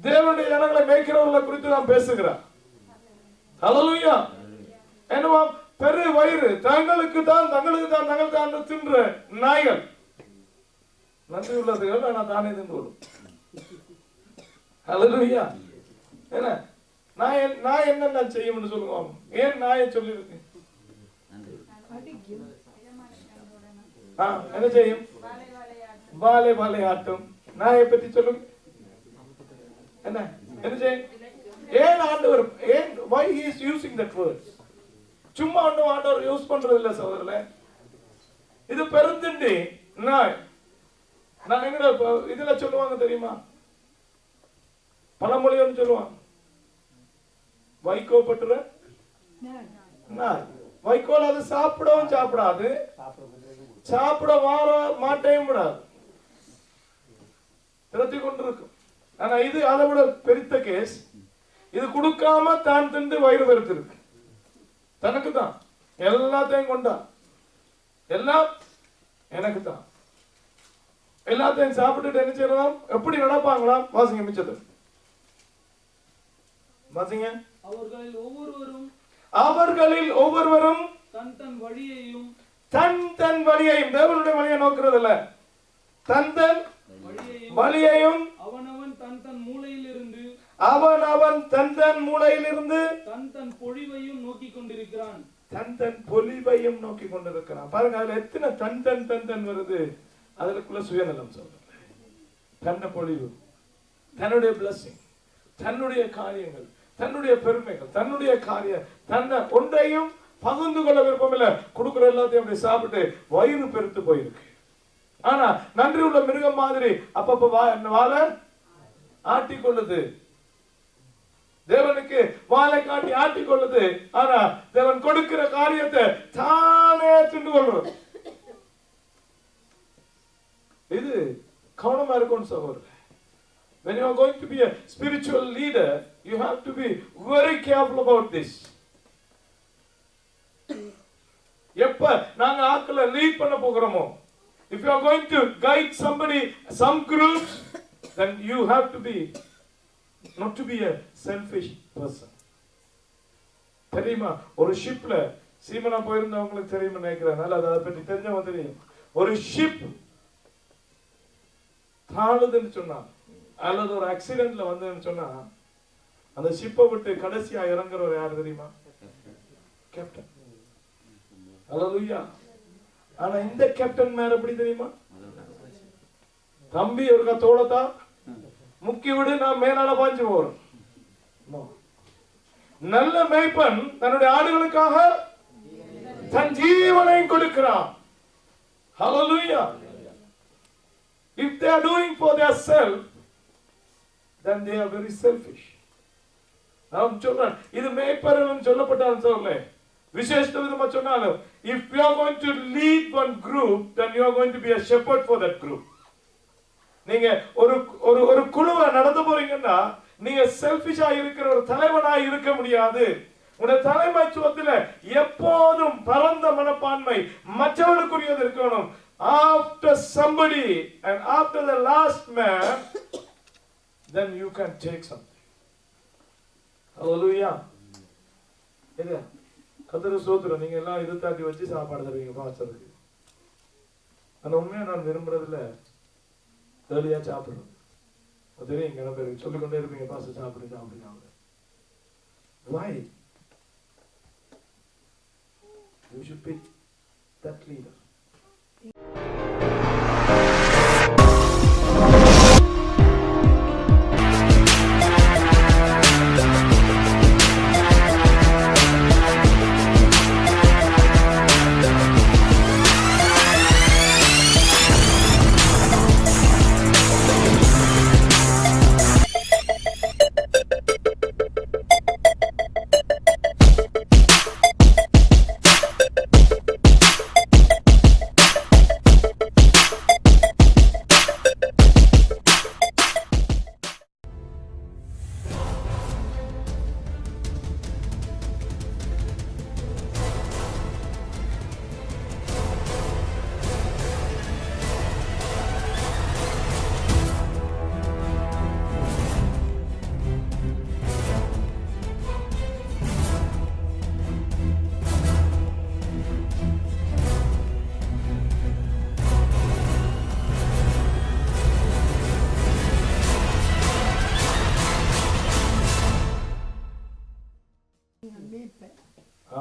தேவனுடைய ஜனங்களை மேய்க்கிறவர்களை குறித்து நாம் பேசுகிறார். ஹல்லேலூயா. என்னவா? பெரு வயிறு, தங்களுக்கு தான் தங்கள் தான் தின்ற நாய்கள். நன்றி உள்ளதுகள் நான் தானே தின்று கொள்ளும். ஹல்லேலூயா. என்ன நான் என்ன செய்யும்னு சொல்லுங்க. ஏன் நாயை சொல்லி இருக்கு? என்ன செய்யும்? வாலை வாலை ஆட்டும். நாயை பற்றி சொல்லுங்க. என்ன என்ன செய்யும்? ஏன் ஆண்டவர், ஏன் why he is using that word? சும்மா ஒன்னும் ஆண்டவர் யூஸ் பண்றது இல்ல சகோதரர்களே. இது பெருந்திண்டி நாய். நான் எங்கட இதுல சொல்லுவாங்க தெரியுமா? பழமொழி ஒன்று சொல்லுவாங்க, வைகோ பட்டுற நாய். வைக்கோல் அது சாப்பிடவும் சாப்பிடாது, சாப்பிட மாட்டையும் விடாது, திரட்டி கொண்டிருக்கும். ஆனா இது அதை விட பெருத்த கேஸ். இது கொடுக்காம தான் திண்டு வயிறு பெருத்திருக்கு. தனக்கு தான் எல்லாத்தையும் கொண்டா, எல்லாம் எனக்கு தான். எல்லாத்தையும் சாப்பிட்டுட்டு என்ன செய்யலாம்? எப்படி நடப்பாங்களாம்? வாசிங்க மிச்சது வாசிங்க. அவர்களில் ஒவ்வொருவரும் தன் வழியையும் தேவனுடைய வழியை நோக்கிறது இல்ல, தன் வழியையும் அவனவன் தன் மூலையிலிருந்து தன் பொழிவையும் நோக்கி கொண்டிருக்கிறான். தன் பொலிவையும் நோக்கி கொண்டிருக்கிறான். பாருங்க, அதுல எத்தனை தன் வருது. அதுக்குள்ள சுயநலம் சொல்றது. தன்னை பொழிவு, தன்னுடைய பிளஸிங், தன்னுடைய காரியங்கள், தன்னுடைய பெருமைகள், தன்னுடைய காரியம், தன்னை ஒன்றையும் பகிர்ந்து கொள்ள விருப்பம் இல்ல. கொடுக்குற எல்லாத்தையும் அப்படி சாப்பிட்டு வயிறு பெருத்து போயிருக்கு. ஆனா நன்றி உள்ள மிருகம் மாதிரி அப்பப்ப வாழை ஆட்டி கொள்ளுது. தேவனுக்கு வாழை காட்டி ஆட்டி கொள்ளுது. ஆனா தேவன் கொடுக்கிற காரியத்தை தானே திண்டு கொள்றது. இது கவனமா இருக்கும் சகோதரர். When you are going to be a spiritual leader, you have to be very careful about this. எப்ப நாங்க ஆட்களை லீட் பண்ண போகிறோமோ, if you are going to guide somebody, some groups, then you have to be not to be a selfish person. தெரியுமா? ஒரு ஷிப்ல சீமனா போயிருந்தவங்களுக்கு தெரியுமா நினைக்கிறேன். அதை பற்றி தெரிஞ்சவங்க தெரியும். ஒரு ஷிப் தாழுதுன்னு சொன்னா அல்லது ஒரு ஆக்சிடென்ட்ல வந்து சொன்னா அந்த ஷிப்பை விட்டு கடைசியா இறங்குறவர் யாரு தெரியுமா? கேப்டன். ஹல்லேலூயா. ஆனா இந்த கேப்டன் மேல எப்படி தெரியுமா? தம்பி ஒரு தோளத்தா முக்கி விடு, நான் மேலால பாஞ்சு போறோம். நல்ல மேய்ப்பன் தன்னுடைய ஆடுகளுக்காக தன் ஜீவனை கொடுக்கிறான். ஹல்லேலூயா. If they are doing for their self, then they are very selfish. நாம் சொல்றேன், இது மேய்ப்பர்கள் சொல்லப்பட்டாலும் சொல்லல, விசேஷ விதமா சொன்னாலும், if you are going to lead one group, then you are going to be a shepherd for that group. நீங்க ஒரு குழுவை நடந்து போறீங்கன்னா நீங்க செல்ஃபிஷா இருக்கிற ஒரு தலைவனா இருக்க முடியாது. உங்களுடைய தலைமைத்துவத்தில் எப்போதும் பரந்த மனப்பான்மை, மற்றவர்களுக்குரியது இருக்கணும். After somebody and after the last man, then you can take something. Hallelujah. இது கர்த்தருக்கு ஸ்தோத்திரம். நீங்க எல்லாம் இது தாண்டி வச்சு சாப்பாடு தருவீங்க பாஸ்டருக்கு. அந்த உண்மையா நான் விரும்புறதுல ஏர்லியா சாப்பிடுறது. தெரியும், இங்க பேருக்கு சொல்லிக்கொண்டே இருப்பீங்க, பாஸ்டர் சாப்பிடு. Why? You should pick that leader.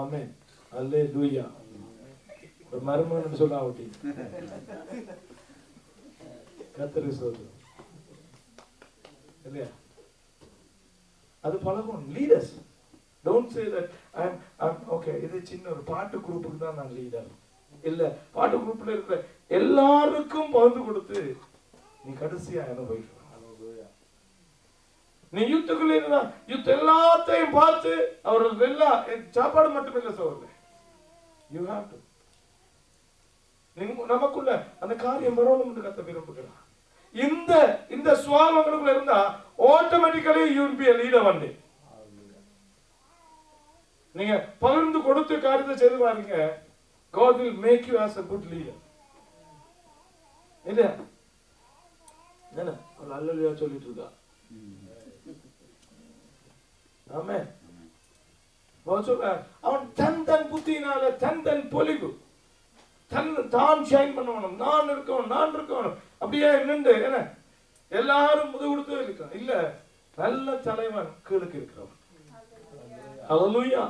ஆமென். அல்லேலூயா. ஒரு மர்மம்னு சொல்ல ஆவட்டி. கர்த்தருக்கு ஸ்தோத்திரம். இல்லையா? அது பழகும். Leaders don't say that I'm okay இது சின்ன ஒரு பாட்டு குரூப்புக்கு தான் நான் லீடர். இல்ல, பாட்டு குரூப்ல இருக்கிற எல்லாருக்கும் பகிர்ந்து கொடுத்து நீ கடைசியா அனுபவிக்க. நீ யூத்துக்குள்ள இருந்தா யூத் எல்லாத்தையும் பார்த்து அவர்கள் எல்லாம் சாப்பாடு மட்டும் இல்ல சோதனை. யூ ஹேவ் டு நமக்குள்ள அந்த காரியம் வரணும் கத்த விரும்புகிறார். இந்த சுவாபங்களுக்குள்ள இருந்தா automatically you will be a leader one day. நீங்க பகிர்ந்து கொடுத்து காரியத்தை செய்து பாருங்க. God will make you as a good leader. இல்லையா? என்ன அல்லேலூயா சொல்லிட்டு இருக்கா. ஆமென். அவன் தன் புத்தியினால தன் பொலிவு தான் ஷைன் பண்ணணும். நான் இருக்கணும் அப்படியே நின்று என்ன எல்லாரும் முது கொடுத்து இருக்கணும். இல்ல, நல்ல தலைவன் கீழுக்கு இருக்கிறவன். ஹல்லேலூயா,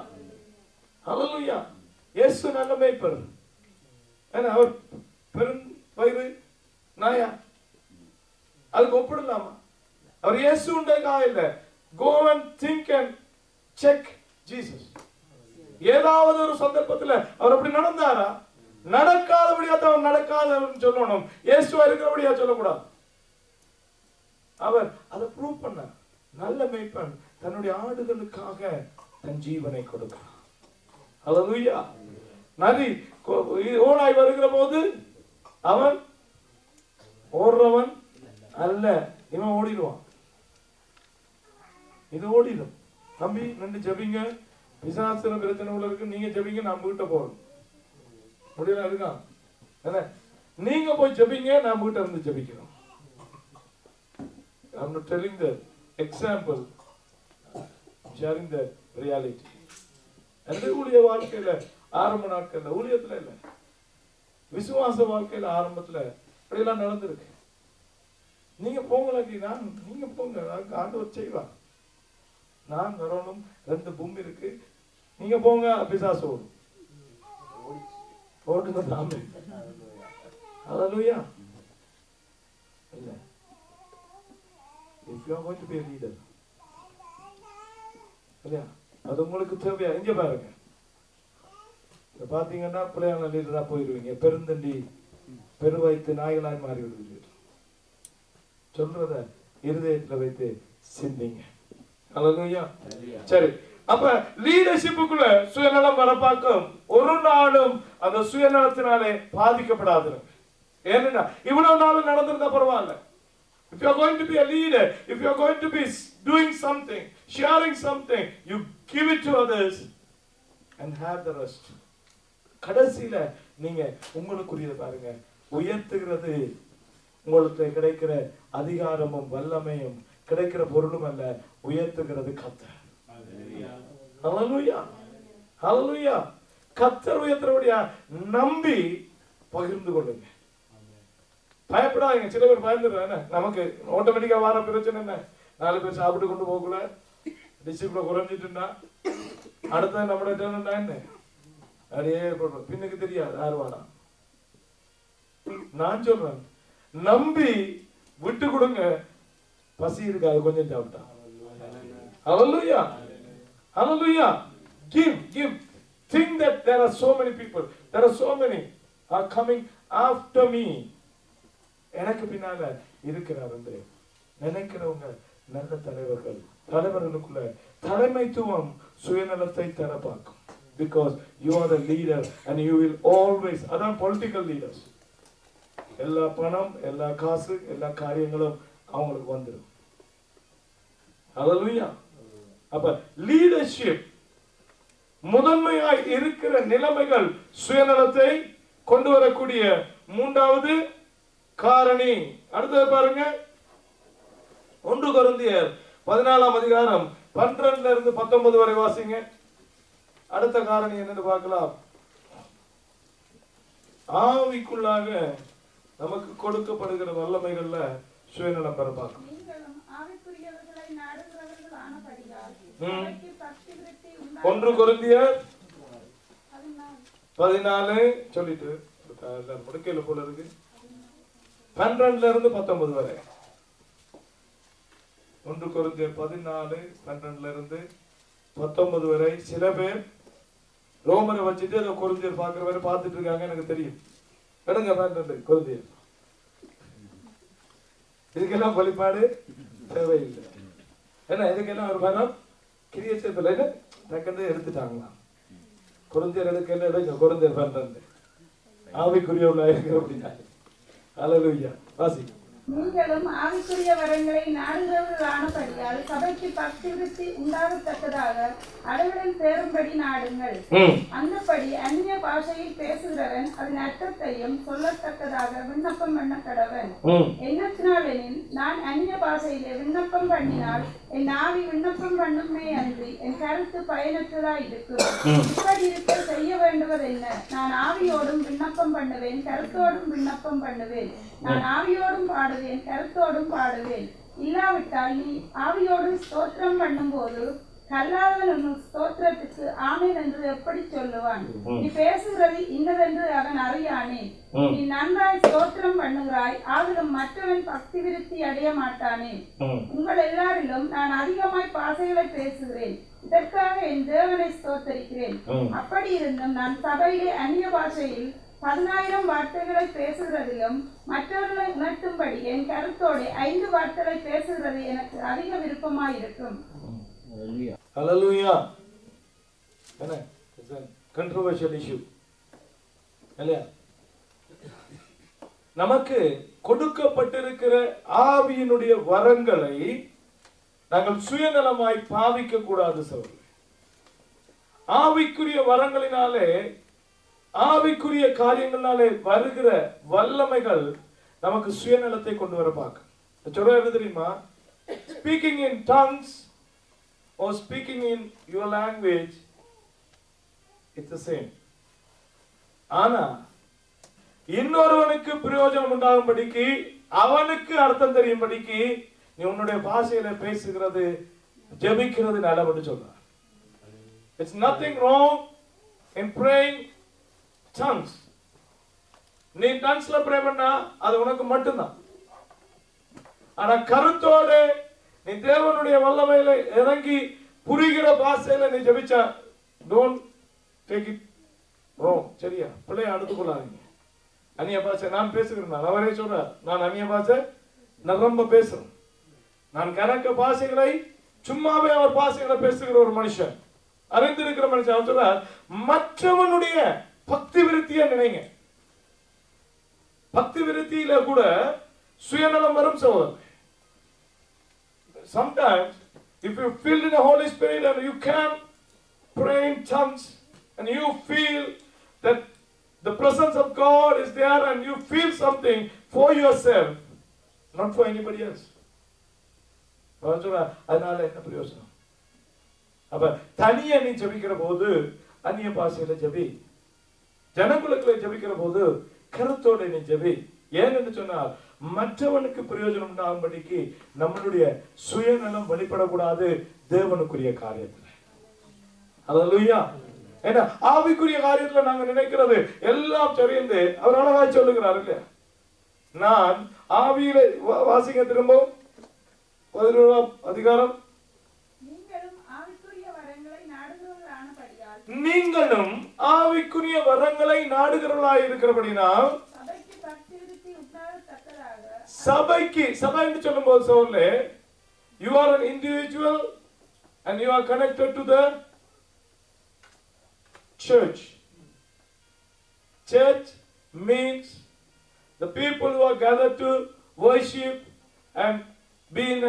ஹல்லேலூயா. இயேசு நல்ல மேய்ப்பர். அவர் பெரும் வயிறு நாயா அதுக்கு ஒப்பிடலாமா? அவர் இயேசு உண்டா இல்ல? Go and think and check Jesus. ஏதாவது ஒரு சந்தர்ப்பத்துல அவர் அப்படி நடந்தாரா? நடக்காதபடியா தான் நடக்காதவர்னு சொல்லணும். இயேசுவா இருக்கிறபடியா சொல்லக்கூடாது. அவர் அதை ப்ரூவ் பண்ணார். நல்ல மேய்ப்பன் தன்னுடைய ஆடுகளுக்காக தன் ஜீவனை கொடுக்கிறார். ஹல்லேலூயா. நதி ஓனாய் வருகிற போது அவன் ஓடுறவன் அல்ல, இவன் ஓடிடுவான். இது ஓடிடும். தம்பி நின்று ஜெபிங்க, பிசாசுன பிரச்சனை உள்ள இருக்கு, நீங்க ஜெபிங்க, நான் வீட்டை போறோம். முடியல இருக்கான் என்ன? நீங்க போய் ஜெபிங்க, நான் வீட்டை இருந்து ஜெபிக்கிறோம். I'm not telling the example, I'm sharing the reality. அந்த ஊழிய வாழ்க்கையில ஆரம்ப நாட்கள்ல ஊழியத்துல இல்ல, விசுவாச வாழ்க்கையில ஆரம்பத்துல இப்படியெல்லாம் நடந்திருக்கு. நீங்க போங்களா, நீங்க போங்க, ஆண்டவர் செய்வார். நான் வரணும், 2 பூமி இருக்கு, நீங்க போங்க, பிசாசு ஓடும். ஓடுங்க. ஹல்லேலூயா. இல்ல, if you are going to be a leader, இல்லையா, அது உங்களுக்கு தேவையா? இங்க பாருங்க, பாத்தீங்கன்னா பிள்ளையான லீடரா போயிருவீங்க. பெருந்தண்டி பெரு வைத்து நாய்களாய் மாறி விடுவீர்கள். சொல்றத இருதயத்துல வைத்து சிந்திங்க. ஹல்லேலூயா. சரி, அப்ப லீடர்ஷிப்புக்குள்ள சுயநலம் வர பார்க்கும். ஒரு நாளும் அந்த சுயநலத்தினாலே பாதிக்கப்படாது. ஏன்னா இவ்வளவு நாள் நடந்திருந்தா பரவாயில்ல. If you are going to be a leader, if you are going to be doing something, sharing something, you give it to others and have the rest. கடைசியில நீங்க உங்களுக்குரியத பாருங்க. உயர்த்துகிறது உங்களுக்கு கிடைக்கிற அதிகாரமும் வல்லமையும் கிடைக்கிற பொருளும் அல்ல, உயர்த்துகிறது கர்த்தர். ஹல்லேலூயா, ஹல்லேலூயா. கர்த்தர் உயர்த்துறபடியா நம்பி பகிர்ந்து கொள்ளுங்க. பயப்படாதீங்க. சில பேர் பயந்துடுறாங்க. நமக்கு ஆட்டோமேட்டிக்கா வர பிரச்சனை என்ன? 4 பேர் சாப்பிட்டு கொண்டு போகல, டிசிப்ள குறைஞ்சிட்டுன்னா அடுத்தது நம்மளோட டேர்ன் என்ன அப்படியே பின்னுக்கு தெரியாது யாரு வாடா. நான் சொல்றேன், நம்பி விட்டு கொடுங்க. பசி இருக்காது, கொஞ்சம் சாப்பிட்டா. ஹல்லேலூயா, ஹல்லேலூயா. Give. Think that there are so many people, there are so many are coming after me. எனக்கு பின்னால இருக்கிறார் என்று நினைக்கிறவங்க நல்ல தலைவர்கள். தலைவர்களுக்குள்ள தலைமைத்துவம் சுயநலத்தை தர பார்க்கும். Because you are the leader and you will always, அதான் political leaders. எல்லா பணம், எல்லா காசு, எல்லா காரியங்களும் அவங்களுக்கு வந்துடும். ஹல்லேலூயா. அப்ப லீடர்ஷிப் முதன்மையாய் இருக்கிற நிலைமைகள் சுயநலத்தை கொண்டு வரக்கூடிய 3வது காரணி. அடுத்தது பாருங்க, 1 கொரிந்தியர் 14ஆம் அதிகாரம் 12 இருந்து 19 வரை வாசிங்க. அடுத்த காரணி என்னன்னு பார்க்கலாம். ஆவிக்குள்ளாக நமக்கு கொடுக்கப்படுகிற வல்லமைகள்ல சுயநலம் பெற பார்க்கலாம். 1 கொரிந்தியர் 14 சொல்லிட்டு முடிக்கல போல இருக்கு. 12 இருந்து 19 வரை. 1 கொரிந்தியர் 14 12 இருந்து 19 வரை. சில பேர் ரோமரை வச்சுட்டு அதை கொரிந்தியர் பார்க்கிற வரை பார்த்துட்டு இருக்காங்க, எனக்கு தெரியும். எடுங்க 12 கொரிந்தியர். இதுக்கெல்லாம் வழிபாடு தேவையில்லை. ஏன்னா இதுக்கெல்லாம் ஒரு மரம் கிரியேச்சத்துல டக்குன்னு எடுத்துட்டாங்களா. கொரிந்தியர் எடுக்கல, எடுங்க கொரிந்தியர் 12 ஆவிக்குரியவர்களா இருக்கிற அப்படின்னா. அல்லேலூயா. வாசி. நீங்களும் ஆவிக்குரிய வரங்களை நாடுகிறவர்களானபடியால் சபைக்கு பக்தி விருத்தி உண்டாகத்தக்கதாக அளவுடன் சேரும்படி நாடுங்கள். அந்தபடி அந்நிய பாஷையில் பேசுகிறவன் அதன் அர்த்தத்தையும் சொல்லத்தக்கதாக விண்ணப்பம் பண்ண கடவன். எண்ணத்தினாலெனில் நான் அந்நிய பாஷையிலே விண்ணப்பம் பண்ணினால் என் ஆவி விண்ணப்பம் பண்ணுமே அன்றி என் கருத்து பயனற்றதாய் இருக்கும். இப்படி இருக்க செய்ய வேண்டுவது என்ன? நான் ஆவியோடும் விண்ணப்பம் பண்ணுவேன், கருத்தோடும் விண்ணப்பம் பண்ணுவேன். நான் ஆவியோடும் பாடுவேன், கருத்தோடும் பாடுவேன். இல்லாவிட்டால் நீ ஆவியோடு ஸ்தோத்திரம் பண்ணும் போது கல்லாதவன் ஸ்தோத்திரத்துக்கு ஆமேன் என்று எப்படி சொல்லுவான்? நீ பேசுகிறது இன்னதென்று அவன் அறியானே. நீ நன்றாய் ஸ்தோத்திரம் பண்ணுகிறாய், ஆகிலும் மற்றவன் பக்தி விருத்தி அடைய மாட்டானே. உங்கள் எல்லாரிலும் நான் அதிகமாய் பாஷைகளை பேசுகிறேன், இதற்காக என் தேவனை ஸ்தோத்தரிக்கிறேன். அப்படி இருந்தும் நான் சபையிலே அந்நிய பாஷையில் 10,000 வார்த்தைகளை பேசுகிறதிலும் மற்றவர்களை உணர்த்தும்படி என் கருத்தோடு 5 வார்த்தைகளை பேசுகிறது எனக்கு அதிக விருப்பமாயிருக்கும். Hallelujah. என்ன? It's a controversial issue. இல்லையா? நமக்கு கொடுக்கப்பட்டிருக்கிற ஆவியினுடைய வரங்களை நாங்கள் சுயநலமாய் பாவிக்க கூடாது சகோதரர்களே. ஆவிக்குரிய வரங்களினாலே, ஆவிக்குரிய காரியங்களாலே வருகிற வல்லமைகள் நமக்கு சுயநலத்தை கொண்டு வர பார்க்க. சொல்ற என்ன தெரியுமா? Speaking in tongues or speaking in your language, it's the same. ஆனா இன்னொருவனுக்கு பிரயோஜனம் உண்டாகும்படிக்கு, அவனுக்கு அர்த்தம் தெரியும்படிக்கு நீ உன்னுடைய பாஷையில பேசுகிறது, ஜெபிக்கிறது நல்லபடி சொல்ற. It's nothing wrong in praying tongues. நீ tonguesல pray பண்ணா அது உனக்கு மட்டும்தான். ஆனா கருத்தோடு நீ தேவனுடைய வல்லமையில இறங்கி புரிகிற பாஷையில நீ ஜெபிச்சா, don't take it wrong. சரியா? பிள்ளைய அடுத்துக்கொள்ளாதீங்க. அந்நிய பாஷை நான் பேசுகிறேன், அவரே சொல்றார், நான் அந்நிய பாஷை நிரம்ப பேசுறேன். நான் கணக்க பாஷைகளை சும்மாவே அவர் பாஷைகளை பேசுகிற ஒரு மனுஷன், அறிந்திருக்கிற மனுஷன். அவர் சொல்றார், மற்றவனுடைய பக்தி விருத்தியை நினைங்க. பக்தி விருத்தியில கூட சுயநலம் வரும் சகோதரர். Sometimes if you filled in the Holy Spirit and you can pray in tongues and you feel that the presence of God is there and you feel something for yourself, not for anybody else. அதனால என்ன பிரயோஜனம்? அப்ப தனியா நீ ஜெபிக்கிற போது அந்நிய பாஷையில ஜெபி, ஜனங்களுக்குள்ள ஜெபிக்கிற போது கருத்தோட நீ ஜெபி. ஏன்னு சொன்னால் மற்றவனுக்கு பிரயோஜனம் உண்டாகும்படிக்கு நம்மளுடைய சுயநலம் வெளிப்படக்கூடாது தேவனுக்குரிய காரியத்துல. அல்லேலூயா. ஏன்னா ஆவிக்குரிய காரியத்துல நாங்க நினைக்கிறது எல்லாம் தெரிந்து அவர் அழகாய் சொல்லுகிறார் இல்லையா? நான் ஆவியில வாசிங்க திரும்ப 11ஆம் அதிகாரம். நீங்களும் ஆவிக்குரிய வரங்களை நாடுகிறவர்களானபடியால், நீங்களும் ஆவிக்குரிய வரங்களை நாடுகிறவர்களாய் இருக்கிறபடினால் சபைக்கு பக்தி விருத்தி உண்டாகத்தக்கதாக. சபைக்கு, சபை என்று சொல்லும்போது சொல்ல, you are an individual and you are connected to the church. Church means the people who are gathered to worship and be in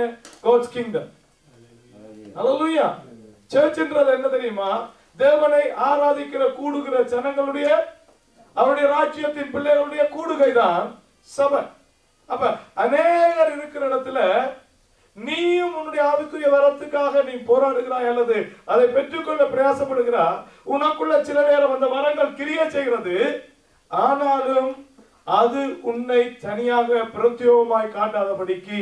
God's kingdom. Hallelujah. Church என்றது என்ன தெரியுமா? தேவனை ஆராதிக்கிற கூடுகிற ஜனங்களுடைய, அவருடைய ராஜ்யத்தின் பிள்ளைகளுடைய கூடுகை தான் சபை. அப்ப அநேகர் இருக்கிற இடத்துல நீயும் உன்னுடைய ஆவிக்குரிய வரத்துக்காக நீ போராடுகிறாய் அல்லது அதை பெற்றுக்கொள்ள பிரயாசப்படுகிறாய். உனக்குள்ள சில நேரம் அந்த வரங்கள் கிரியை செய்கிறது, ஆனாலும் அது உன்னை தனியாக பிரத்யேகமாய் காட்டாதபடிக்கு.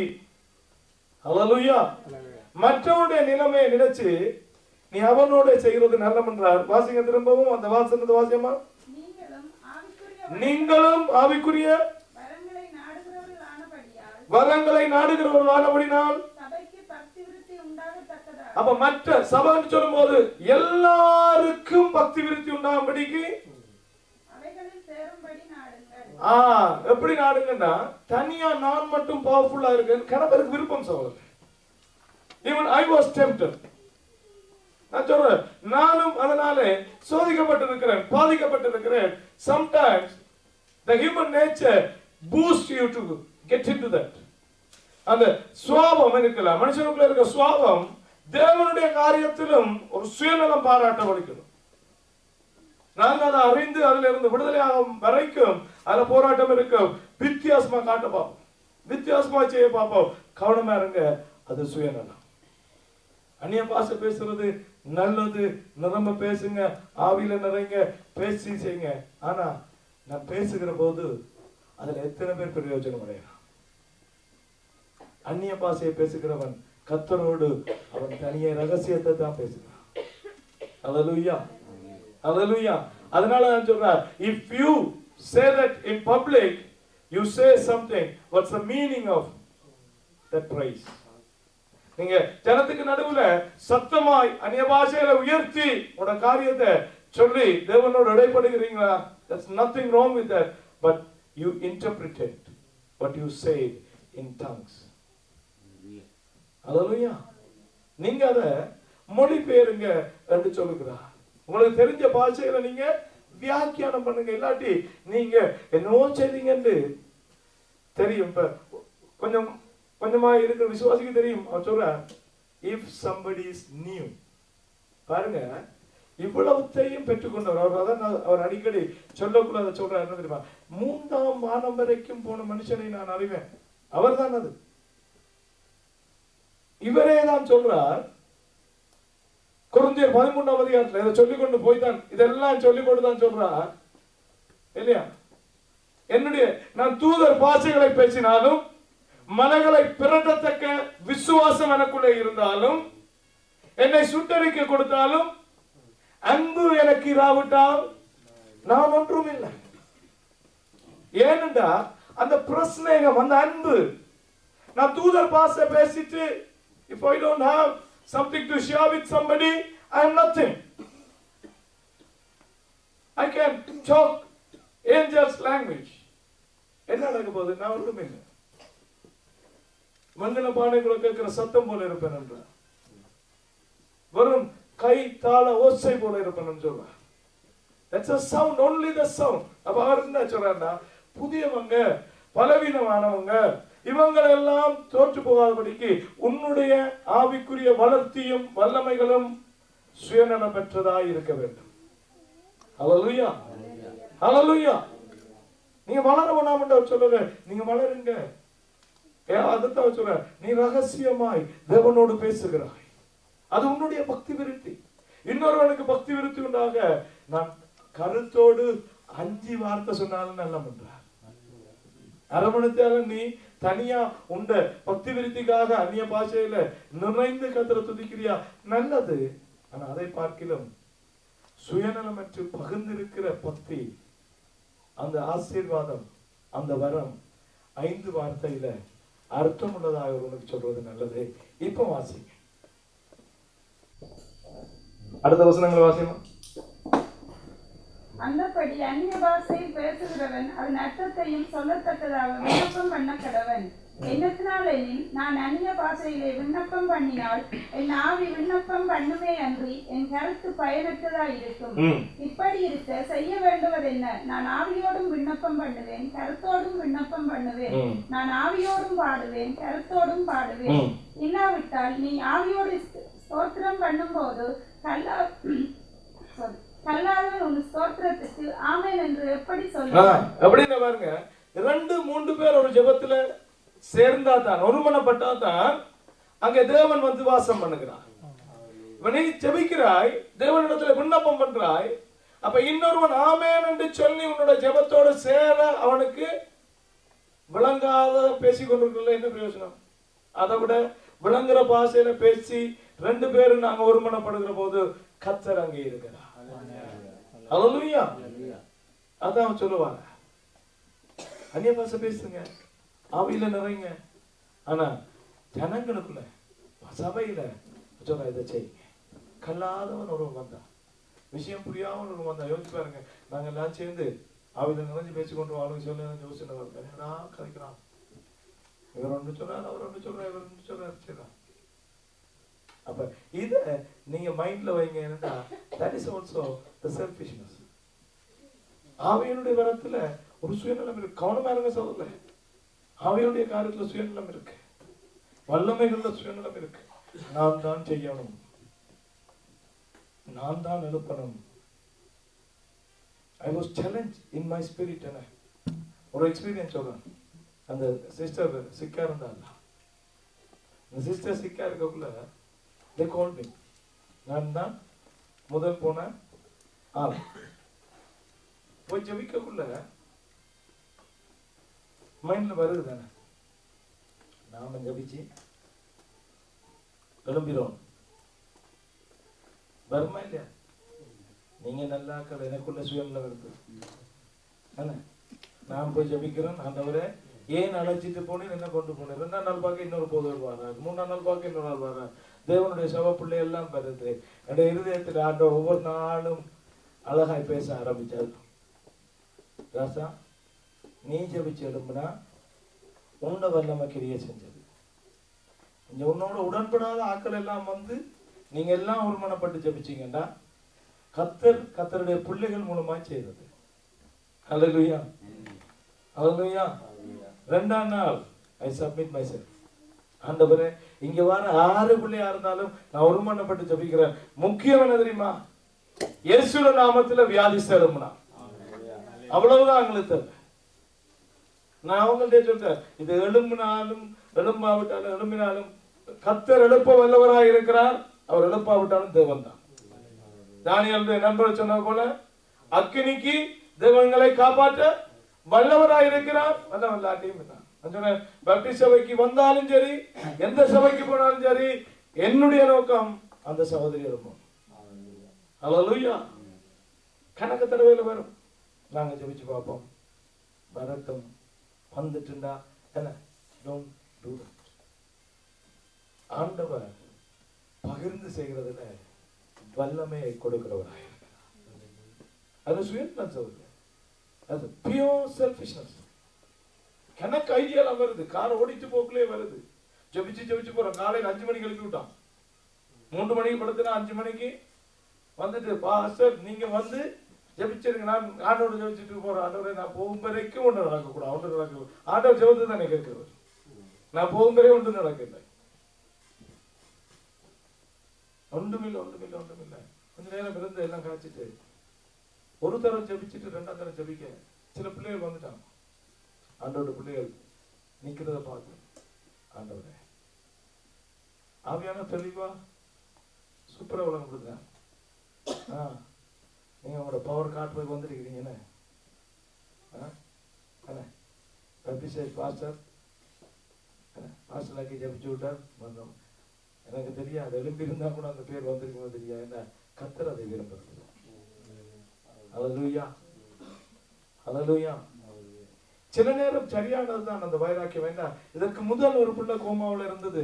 ஹல்லேலூயா. மற்றவனுடைய நிலைமையை நினைச்சு நீ அவனோட செய்கிறது நல்லம் என்றார். வாசிங்க திரும்பவும் அந்த வாசனத்தை வாசியமா. நீ நீங்களும் ஆவிக்குரிய வரங்களை நாடுகிறவர்களானபடினால் அப்ப மற்ற சபைன்னு சொல்லும் போது எல்லாருக்கும் பக்தி விருத்தி உண்டாகும்படிக்கு எப்படி நாடுங்கன்னா தனியா நான் மட்டும் பவர்ஃபுல்லா இருக்கேன் கணவருக்கு விருப்பம் சகோதரர். Even I was tempted. நான் சொல்றேன், நானும் அதனாலே சோதிக்கப்பட்டிருக்கிறேன், பாதிக்கப்பட்டிருக்கிறேன். Sometimes the human nature boosts you to get into that. அந்த சுவாபம் இருக்கலாம், மனுஷனுக்குள்ள இருக்க சுவாபம் தேவனுடைய காரியத்திலும் ஒரு சுயநலம் பாராட்ட வலிக்கணும். நாங்கள் அதை அறிந்து அதுல இருந்து விடுதலையாகும் வரைக்கும் அதுல போராட்டம் இருக்கும். வித்தியாசமா காட்ட பார்ப்போம், வித்தியாசமா செய்ய பார்ப்போம். கவனமா இருங்க, அது சுயநலம். அந்நிய பாஷை பேசுறது நல்லது, நிரம்ப பேசுங்க, ஆவியில நிறைங்க, பேசி செய்யுங்க. ஆனா நான் பேசுகிற போது அதுல எத்தனை பேர் பிரயோஜனம் அடையலாம்? அந்நிய பாஷையை பேசுகிறவன் கர்த்தரோடு அவன் தனியே ரகசியத்தை தான் பேசுகிறான். அல்லேலூயா, அல்லேலூயா. அதனால நான் சொல்றேன், if you say that in public, you say something, what's the meaning of that praise? நீங்க ஜனத்துக்கு நடுவுல சத்தமாய் அந்நிய பாஷையில உயர்த்தி உட காரியத்தை சொல்லி தேவனோடு இடைப்படுகிறீங்களா? There's nothing wrong with that, but you interpreted what you said in tongues. அல்லேலூயா. நீங்க அத மொழிபெயருங்க என்று சொல்லுகிறார். உங்களுக்கு தெரிஞ்ச பாஷையில நீங்க வியாக்கியானம் பண்ணுங்க. இல்லாட்டி நீங்க என்னவோ செய்தீங்கன்னு தெரியும். இப்ப கொஞ்சம் கொஞ்சமா இருக்கிற விசுவாசிக்கு தெரியும். அவர் சொல்ற, if somebody is new, பாருங்க இவ்வளவுத்தையும் பெற்றுக்கொண்டவர். அவர் அடிக்கடி சொல்லக்குள்ள அதை சொல்ற என்ன தெரியுமா? 3ஆம் வானம் வரைக்கும் போன மனுஷனை நான் அறிவேன். அவர் தான் அது. இவரே தான் சொல்றார். கொரிந்தியர் 13ஆம் அதிகாரத்துல இதை சொல்லிக் கொண்டு போய்தான் இதெல்லாம் சொல்லிக் கொண்டு தான் சொல்றார் இல்லையா? என்னுடைய நான் தூதர் பாஷைகளை பேசினாலும் மலைகளை பிரட்டத்தக்க விசுவாசம் எனக்குள்ளே இருந்தாலும் என்னை சுட்டரிக்க கொடுத்தாலும் அன்பு எனக்கு இராவிட்டால் நான் ஒன்றும் இல்லை. ஏனென்றா அந்த பிரஸ்நேகம், அந்த அன்பு. நான் தூதர் பாஷை பேசிட்டு if I don't have something to share with somebody, I am nothing. I can talk angels language. என்ன நடக்க போகுது? நான் ஒன்றும் இல்லை. மங்கள பானைக்குள்ள கேட்கிற சத்தம் போல இருப்பேன் என்ற வெறும் கை தாள ஓசை போல இருப்பேன் சொல்ற. That's a sound, only the sound. அப்ப அவர் என்ன சொல்றாருன்னா, புதியவங்க பலவீனமானவங்க இவங்கள் எல்லாம் தோற்று போகாதபடிக்கு உன்னுடைய ஆவிக்குரிய வளர்ச்சியும் வல்லமைகளும் சுயநலம் பெற்றதாய் இருக்க வேண்டும். ஹல்லேலூயா, ஹல்லேலூயா. நீங்க வளர வேணாம்னு சொல்லுங்க, நீங்க வளருங்க. அதான் சொல்ற, நீ ரகசியமாய் தேவனோடு பேசுகிறாய், அது உன்னுடைய பக்தி விருத்தி. இன்னொருவனுக்கு பக்தி விருத்தி உண்டாக நான் கருத்தோடு 5 வார்த்தை சொன்னாலும் நல்ல பண்ற. அரமணத்தால நீ தனியா உண்ட பக்தி விருத்திக்காக அந்நிய பாஷையில நிறைந்து கர்த்தரை துதிக்கிறியா? நல்லது. ஆனா அதை பார்க்கிலும் சுயநலமற்று பகிர்ந்திருக்கிற பக்தி, அந்த ஆசீர்வாதம், அந்த வரம் 5 வார்த்தையில அர்த்தம் உள்ளதாக ஒருவனுக்கு சொல்றது நல்லது. இப்ப வாசிங்க, அடுத்த வசனங்களை வாசிமா. அந்தபடி அந்நிய பாஷையில் பேசுகிறவன் அதன் அர்த்தத்தையும் சொல்லத்தக்கதாக விண்ணப்பம் பண்ண கடவன். என்னத்தினாலெனில் நான் அந்நிய பாஷையிலே விண்ணப்பம் பண்ணினால் என் ஆவி விண்ணப்பம் பண்ணுமே அன்றி என் கருத்து பயனற்றதா இருக்கும். இப்படி இருக்க செய்ய வேண்டுவது என்ன? நான் ஆவியோடும் விண்ணப்பம் பண்ணுவேன், கருத்தோடும் விண்ணப்பம் பண்ணுவேன். நான் ஆவியோடும் பாடுவேன், கருத்தோடும் பாடுவேன். இல்லாவிட்டால் நீ ஆவியோடு ஸ்தோத்திரம் பண்ணும் போது கல்லாதவன் உன் ஸ்தோத்திரத்துக்கு ஆமென் என்று எப்படி சொல்லுவான்? அப்படின்னு பாருங்க, 2-3 பேர் ஒரு ஜெபத்துல சேர்ந்தா தான், ஒருமனப்பட்டா தான் அங்க தேவன் வந்து வாசம் பண்ணுகிறார். நீ ஜெபிக்கிறாய், தேவனிடத்துல விண்ணப்பம் பண்றாய். அப்ப இன்னொருவன் ஆமென் என்று சொல்லி உன்னோட ஜெபத்தோடு சேர அவனுக்கு விளங்காத பேசி கொண்டிருக்கல என்ன பிரயோஜனம்? அதை விட விளங்குற பாஷையில பேசி 2 பேரும் நாங்க ஒருமனப்படுகிற போது கர்த்தர் அங்கே இருக்கிறார். ஹல்லேலூயா. அதான் சொல்லுவாங்க, அந்நிய பாஷை பேசுங்க, ஆவியில நிறைங்க. ஆனா ஜனங்களுக்குள்ள சபையில சொல்ல இதை செய்யுங்க. கல்லாதவன் ஒருவன் வந்தா, விஷயம் புரியாமல் ஒருவன் வந்தா, யோசிச்சு பாருங்க. நாங்க எல்லாம் சேர்ந்து ஆவியில நிறைஞ்சு பேசிக்கொண்டு ஆளுங்க சொல்ல யோசனை கதைக்கிறான். இவர் ஒன்று சொல்றாரு, அவர் ஒன்று சொல்றாரு, இவர் ஒன்று சொல்றாரு, சரிதான். அப்ப இத நீங்க மைண்ட்ல வைங்க. என்னன்னா that is also the selfishness. ஆவியினுடைய வரத்துல ஒரு சுயநலம் இருக்கு. கவனமா இருங்க சகோதரர்களே. ஆவியினுடைய காரியத்துல சுயநலம் இருக்கு, வல்லமைகள்ல சுயநலம் இருக்கு. நான் தான் செய்யணும், நான் தான் எழுப்பணும். I was challenged in my spirit. ஒரு எக்ஸ்பீரியன்ஸ் சொல்றேன். அந்த சிஸ்டர் சிக்கா இருந்தாங்க. அந்த சிஸ்டர் சிக்கா இருக்கக்குள்ள they called me. நான் தான் முதல் போன ஆள். போய் ஜெபிக்கக்குள்ள மைண்ட்ல வருது தானே, நாம ஜெபிச்சு எழும்பிரோம். வருமா இல்லையா? நீங்க நல்லா எனக்குள்ள சுயநலம் இருக்கு. நான் போய் ஜெபிக்கிறேன், ஆண்டவரே ஏன் அழைச்சிட்டு போனேன், என்ன கொண்டு போனேன். 2ஆம் நாள் பார்க்க இன்னொரு போதவர் வர்றாரு, 3ஆம் நாள் பார்க்க இன்னொரு நாள் வர்றாரு. தேவனுடைய சபை பிள்ளை எல்லாம் வருது. என்னுடைய இருதயத்தில் ஆண்டவர் ஒவ்வொரு நாளும் அழகாய் பேச ஆரம்பிச்சாரு. ராசா, நீ ஜெபிச்சு எழும்புனா உன்னை வல்லமை கிரியை செஞ்சது. இங்க உன்னோட உடன்படாத ஆட்கள் எல்லாம் வந்து நீங்க எல்லாம் ஒருமனப்பட்டு ஜெபிச்சீங்கன்னா கர்த்தருடைய பிள்ளைகள் மூலமா செய்தது. ஹல்லேலூயா, ஹல்லேலூயா. 2ஆம் நாள் I submit myself. ஆண்டவரே, இங்க வர 6 பிள்ளையா இருந்தாலும் நான் ஒருமனப்பட்டு ஜெபிக்கிறேன். முக்கியம் என்ன தெரியுமா? இயேசுவின் நாமத்துல வியாதி செலும்னா அவ்வளவுதான் எங்களுக்கு. நான் அவங்கள்ட்ட சொல்றேன், இது எழும்பினாலும் எழும்பாவிட்டாலும் எழும்பினாலும் கர்த்தர் எழுப்ப வல்லவராக இருக்கிறார். அவர் எழுப்பாவிட்டாலும் தேவன் தான். தானியேலுடைய நண்பர் சொன்ன போல அக்கினிக்கு தேவங்களை காப்பாற்ற வல்லவராக இருக்கிறார். வல்லவல்லாட்டியும் பப்டிஸ்ட் சபைக்கு வந்தாலும் சரி, எந்த சபைக்கு போனாலும் சரி, என்னுடைய நோக்கம் அந்த சகோதரி இருக்கும். ஹல்லேலூயா. கணக்கு தடவையில வரும், நாங்க ஜெபிச்சு பார்ப்போம். வரட்டும், வந்துட்டுண்டா என்ன, டோன்ட் டு தட். ஆண்டவர் பகிர்ந்து செய்கிறதுல வல்லமையை கொடுக்கிறவராக இருக்கிறார். அது சுயநலம் சொல்லுங்க, அது பியூர் செல்ஃபிஷ்னஸ். கணக்கு ஐடியாலாம் வருது, காரை ஓடிட்டு போக்குள்ளே வருது. ஜெபிச்சு போறோம். காலையில் 5 மணிக்கு எழுப்பி விட்டான், 3 மணிக்கு படுத்துனா 5 மணிக்கு வந்துட்டு, பாஸ்டர் நீங்க வந்து ஜெபிச்சிருங்க, நான் ஆண்டோட ஜெபிச்சுட்டு போறேன். ஆண்டவரை நான் போகும் வரைக்கும் ஒன்று நடக்கக்கூடாது. ஒன்று நடக்க ஆண்டவர் ஜெபத்து தானே கேட்கிறவர். நான் போகும் வரை ஒன்று நடக்கல. ஒன்றுமில்லை. கொஞ்ச நேரம் இருந்து எல்லாம் காய்ச்சிட்டு ஒரு தரம் ஜெபிச்சுட்டு 2ஆம் தரம் ஜெபிக்க சில பிள்ளைகள் வந்துட்டாங்க. ஆண்டோட பிள்ளைகள் நிக்கிறத பார்த்து, ஆண்டவரே ஆவியான தெளிவா சூப்பரா விளங்க கொடுங்க. நீங்க உங்களோட பவர் காட்டுறதுக்கு வந்துருக்கிறீங்க. பாஸ்டர் பாஸ்டர் ஜெபிச்சு விட்டார். வந்தோம். எனக்கு தெரியாது, எழும்பி இருந்தா கூட அந்த பேர் வந்திருக்குமோ தெரியாது. என்ன கர்த்தர் அதை விரும்புறது. ஹல்லேலூயா, ஹல்லேலூயா. சில நேரம் சரியானதுதான் அந்த வைராக்கியம். வேண்டாம், இதற்கு முதல் ஒரு பிள்ளை கோமாவில் இருந்தது,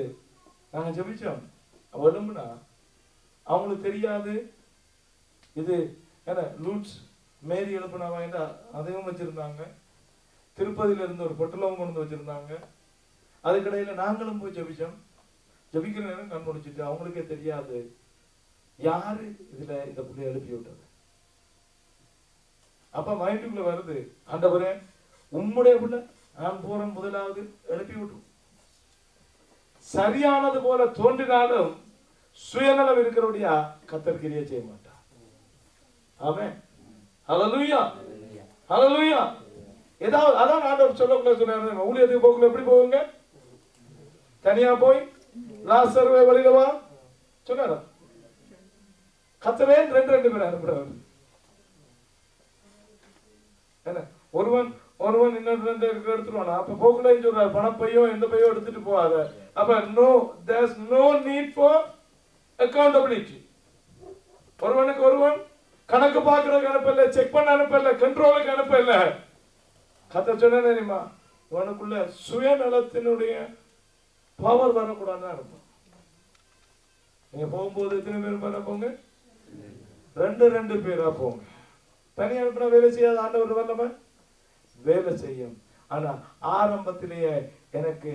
நாங்க ஜெபிச்சோம். அவ எழும்புனா அவங்களுக்கு தெரியாது. இது என்ன லூட்ஸ் மேரி எழுப்புனா வேண்டா, அதையும் வச்சிருந்தாங்க. திருப்பதியில இருந்து ஒரு பொட்டலவும் கொண்டு வந்து வச்சிருந்தாங்க. அதுக்கிடையில நாங்களும் போய் ஜெபிச்சோம். ஜெபிக்கிற நேரம் கண் முடிச்சுட்டு அவங்களுக்கே தெரியாது யாரு இதுல இந்த புள்ளைய எழுப்பி விட்டது. அப்ப மைண்டுக்குள்ள வருது, ஆண்டவரே உம்முடைய புள்ள நான் போறேன், முதலாவது எழுப்பி விட்டு. சரியானது போல தோன்றினாலும் சுயநலம் இருக்கிறபடியா கர்த்தர் கிரியை செய்ய மாட்டார். ஆமென், ஹல்லேலூயா, ஹல்லேலூயா. ஏதாவது அதான் ஆண்டவர் சொல்லக்குள்ள சொன்னாரு, ஊழியத்துக்கு போக்குள்ள எப்படி போவீங்க? தனியா போய் லாசருவை வழியில வா சொன்னாரா? கர்த்தரே 2 பேர் அனுப்புறாரு. என்ன, ஒருவன் இன்னொரு 2 எடுத்துருவானா? அப்ப போக்குள்ள சொல்றாரு, பணப்பையோ எந்த பையோ எடுத்துட்டு போகாத. அப்ப there's no need for accountability. ஒருவனுக்கு ஒருவன் கணக்கு பார்க்கறதுக்கு அனுப்பல, செக் பண்ண அனுப்பல, கண்ட்ரோலுக்கு அனுப்பல. கர்த்தர் சொன்ன தெரியுமா, உனக்குள்ள சுயநலத்தினுடைய பவர் வரக்கூடாதுன்னு இருக்கும். நீங்க போகும்போது எத்தனை பேர் பண்ண போங்க? 2 பேரா போங்க. தனியா அனுப்பினா வேலை செய்யாத ஆண்டவர் வல்லமை வேலை செய்யும். ஆனா ஆரம்பத்திலேயே எனக்கு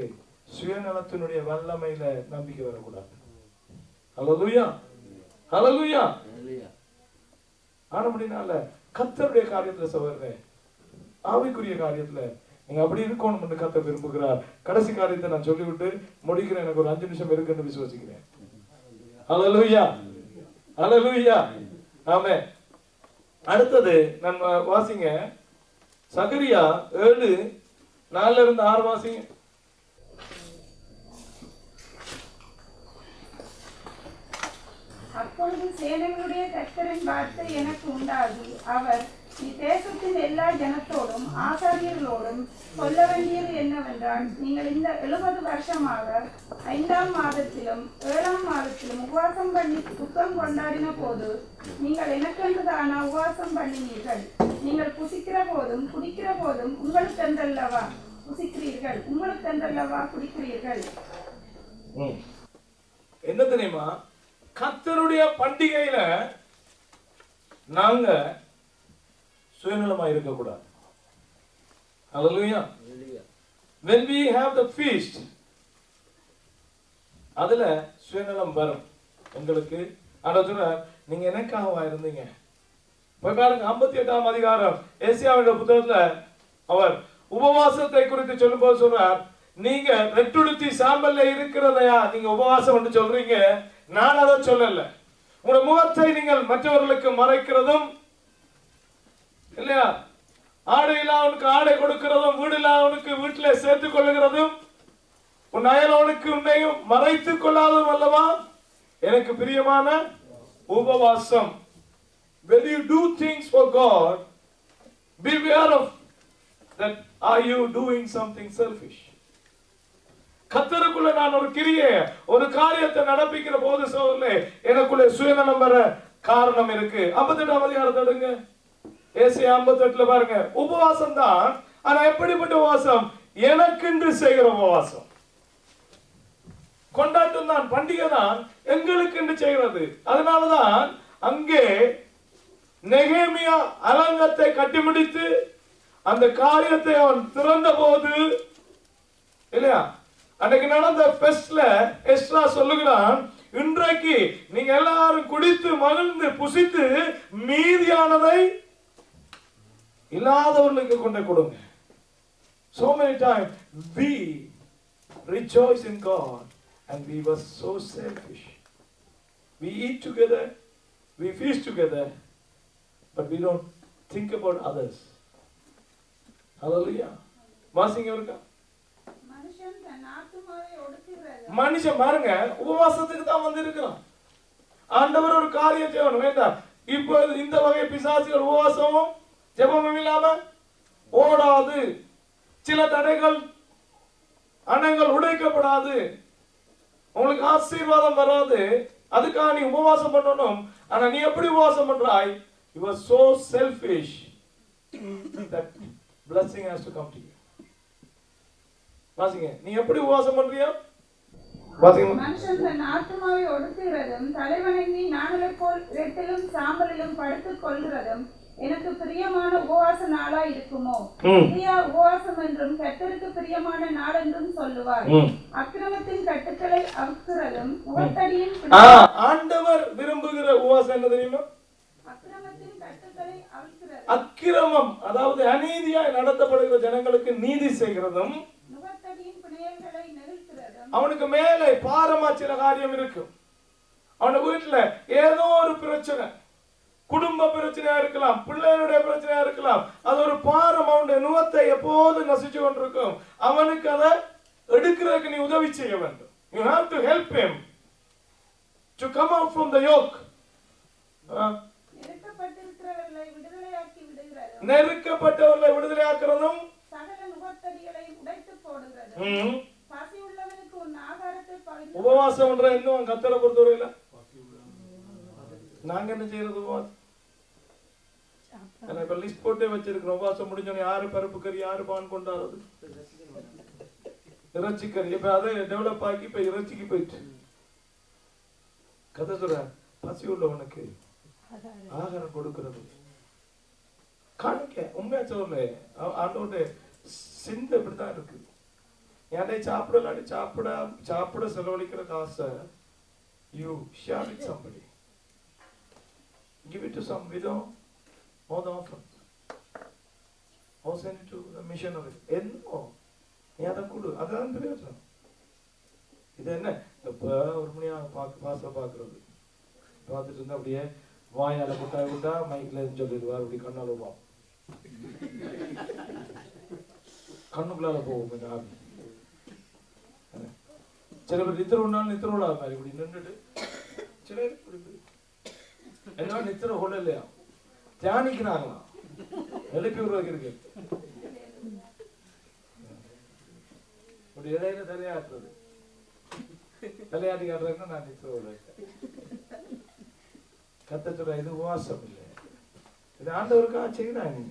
சுயநலத்தினுடைய வல்லமையில நம்பிக்கை வரக்கூடாது. ஹல்லேலூயா, ஹல்லேலூயா. ஆனா அப்படினால கர்த்தருடைய காரியத்துல சகோதரனே, ஆவிக்குரிய காரியத்துல நீங்க அப்படி இருக்கணும் கர்த்தர் விரும்புகிறார். கடைசி காரியத்தை நான் சொல்லிவிட்டு முடிக்கிறேன். எனக்கு ஒரு 5 நிமிஷம் இருக்குன்னு விசுவாசிக்கிறேன். ஹல்லேலூயா, ஹல்லேலூயா. ஆமென். அடுத்தது நான் வாசிங்க சகரியா 7:4-6 வாசிங்க. அப்பொழுது சேனைகளுடைய கர்த்தரின் வார்த்தை எனக்கு உண்டாகி, அவர் தேசத்தின் எல்லா ஜனத்தோடும் ஆசாரியர்களோடும் சொல்ல வேண்டியது என்னவென்றால், நீங்கள் இந்த 70 வருஷமாக 5ஆம் மாதத்திலும் 7ஆம் மாதத்திலும் உபவாசம் பண்ணி துக்கம் கொண்டாடின போது நீங்கள் எனக்கென்றுதான உபவாசம் பண்ணினீர்கள். நீங்கள் புசிக்கிற போதும் குடிக்கிற போதும் உங்களுக்கென்றல்லவா புசிக்கிறீர்கள், உங்களுக்கென்றல்லவா குடிக்கிறீர்கள். என்ன தெரியுமா, கர்த்தருடைய பண்டிகையில நாங்க சுயநலமா இருக்கக்கூடாது. ஹல்லேலூயா. When we have the feast, அதுல சுயநலம் வரும் எங்களுக்கு. ஆண்டவர் நீங்க எனக்காகவா இருந்தீங்க. போய் பாருங்க 58ஆம் அதிகாரம் ஏசாயாவுடைய புத்தகத்துல அவர் உபவாசத்தை குறித்து சொல்லும்போது சொல்றார், நீங்க ரெட்டுடுத்தி சாம்பல்ல இருக்கிறதையா நீங்க உபவாசம் என்று சொல்றீங்க, நான் அதை சொல்லல. உங்க முகத்தை நீங்கள் மற்றவர்களுக்கு மறைக்கிறதும் இல்லையா, ஆடை இல்லாதவனுக்கு ஆடை கொடுக்கிறதும், வீடு இல்லாதவனுக்கு வீட்டில சேர்த்துக் கொள்ளுகிறதும், உன் அயலவனுக்கு உன்னையும் மறைத்துக் கொள்ளாததும் அல்லவா எனக்கு பிரியமான உபவாசம். When you do things for God, beware of that. Are you doing something selfish? கர்த்தருக்குள்ள நான் ஒரு கிரியை ஒரு காரியத்தை நடப்பிக்கிற போது சோதரே எனக்குள்ள சுயநலம் வர காரணம் இருக்கு. 58ஆம் அதிகாரத்தை எடுங்க. ஏசாயா 58ல பாருங்க, உபவாசம் தான். ஆனா எப்படிப்பட்ட உபவாசம்? எனக்கென்று செய்கிற உபவாசம். கொண்டாட்டம் தான், பண்டிகை தான், எங்களுக்கு என்று செய்கிறது. அதனாலதான் அங்கே நெகேமியா அலங்கத்தை கட்டி முடித்து அந்த காரியத்தை அவன் திறந்த போது இல்லையா, அன்னைக்கு நடந்த ஃபெஸ்ட்ல எஸ்ரா சொல்லுகிறான், இன்றைக்கு நீங்க எல்லாரும் குடித்து மகிழ்ந்து புசித்து மீதியானதை இல்லாதவர்களுக்கு கொண்டு கொடுங்க. So many times we rejoice in God and we were so selfish. We eat together, we feast together, but we don't think about others. Hallelujah. வாசிங்க இருக்கா? மனுஷன் பாருங்க உபவாசத்துக்கு தான் வந்து இருக்கிறான். ஆண்டவர் ஒரு காரியம் செய்யணும் வேண்டாம். இப்போ இந்த வகை பிசாசுகள் உபவாசமும் ஜெபமும் இல்லாம ஓடாது. சில தடைகள் அணைகள் உடைக்கப்படாது. உங்களுக்கு ஆசீர்வாதம் வராது. அதுக்காக நீ உபவாசம் பண்ணணும். ஆனா நீ எப்படி உபவாசம் பண்றாய்? You are so selfish that blessing has to come to you. வாசிங்க, நீ எப்படி உபவாசம் பண்றியா? வாசிங்க. மனுஷன் தன் ஆத்துமாவை ஒடுக்குகிறதும் தலைவணங்கி நாணலைப் போல் இரட்டிலும் சாம்பலிலும் படுத்துக் கொள்கிறதும் எனக்கு பிரியமான உபவாச நாளா இருக்குமோ? பிரியா உபவாசம் என்றும் கர்த்தருக்கு பிரியமான நாள் என்றும் சொல்லுவார். அக்கிரமத்தின் கட்டுக்களை அவுக்கிறதும் முகத்தடியின் ஆண்டவர் விரும்புகிற உபவாசம் என்ன தெரியுமா? அக்கிரமத்தின் கட்டுக்களை அவுக்கிறது. அக்கிரமம் அதாவது அநீதியாய் நடத்தப்படுகிற ஜனங்களுக்கு நீதி செய்கிறதும் முகத்தடியின் பிணையல்களை நெகிழ்கிறதும். அவனுக்கு மேலே பாரமா சில காரியம் இருக்கும். அவன வீட்டுல ஏதோ ஒரு பிரச்சனை, குடும்ப பிரச்சனையா இருக்கலாம், பிள்ளைகளுடைய பிரச்சனையா இருக்கலாம், அது ஒரு பாரம் அவனுடைய நுகத்தை எப்போது நசிச்சு கொண்டிருக்கும். அவனுக்கு அதை எடுக்கிறதுக்கு நீ உதவி செய்ய வேண்டும். You have to help him to come out from the yoke. நெருக்கப்பட்டிருக்கிறவர்களை விடுதலையாக்கி விடுகிறதும் நெருக்கப்பட்டவர்களை விடுதலையாக்குறதும் சகல நுகத்தடிகளை உடைத்து போடுகிறதும் பசி உள்ளவனுக்கு உன் ஆகாரத்தை பகிர்ந்து. உபவாசம் பண்ற இன்னும் கர்த்தரை பொறுத்தவரையில நாங்க என்ன செய்யறது? உபவாசம் இப்ப லிஸ்ட் போட்டே வச்சிருக்கிறோம். உபவாசம் முடிஞ்சோன்னு யாரு பருப்பு கறி, யாரு பான் கொண்டாடுறது, இறைச்சி கறி. இப்ப அதை டெவலப் ஆக்கி இப்ப இறைச்சிக்கு போயிட்டு கதை சொல்ற, பசி உள்ளவனுக்கு ஆகாரம் கொடுக்கிறது காணிக்க. உண்மையா சொல்ல, ஆண்டோட சிந்தை இப்படிதான் இருக்கு. ஏன்டா சாப்பிடலாடி சாப்பிட செலவழிக்கிற காசை you share with somebody, give it to some widow or the orphans, or send it to the missionary. என்னோ நீ அதை கொடு, அதான் பிரயோஜனம். இது என்ன இப்ப ஒரு மணியா பாச பாக்குறது பார்த்துட்டு இருந்தா அப்படியே வாயால முட்டாய் விட்டா மைக்ல சொல்லிடுவார், அப்படி கண்ணால போவோம், கண்ணுக்குள்ளால போவோம் ஆவி. சில பேர் நித்திர ஒன்னாலும் நித்திர விடாத மாதிரி இப்படி நின்றுட்டு சில என்ன நித்திர கொள்ள இல்லையா தியானிக்கிறாங்களாம், எழுப்பி உருவாக்கி இருக்கு. இப்படி இடையில தலையாட்டுறது, தலையாட்டி காட்டுறதுன்னா நான் நித்திர உருவாக்கேன். கத்த சொல்ற, இது உபவாசம் இல்லை, இது ஆண்டவருக்காக செய்யறாங்க.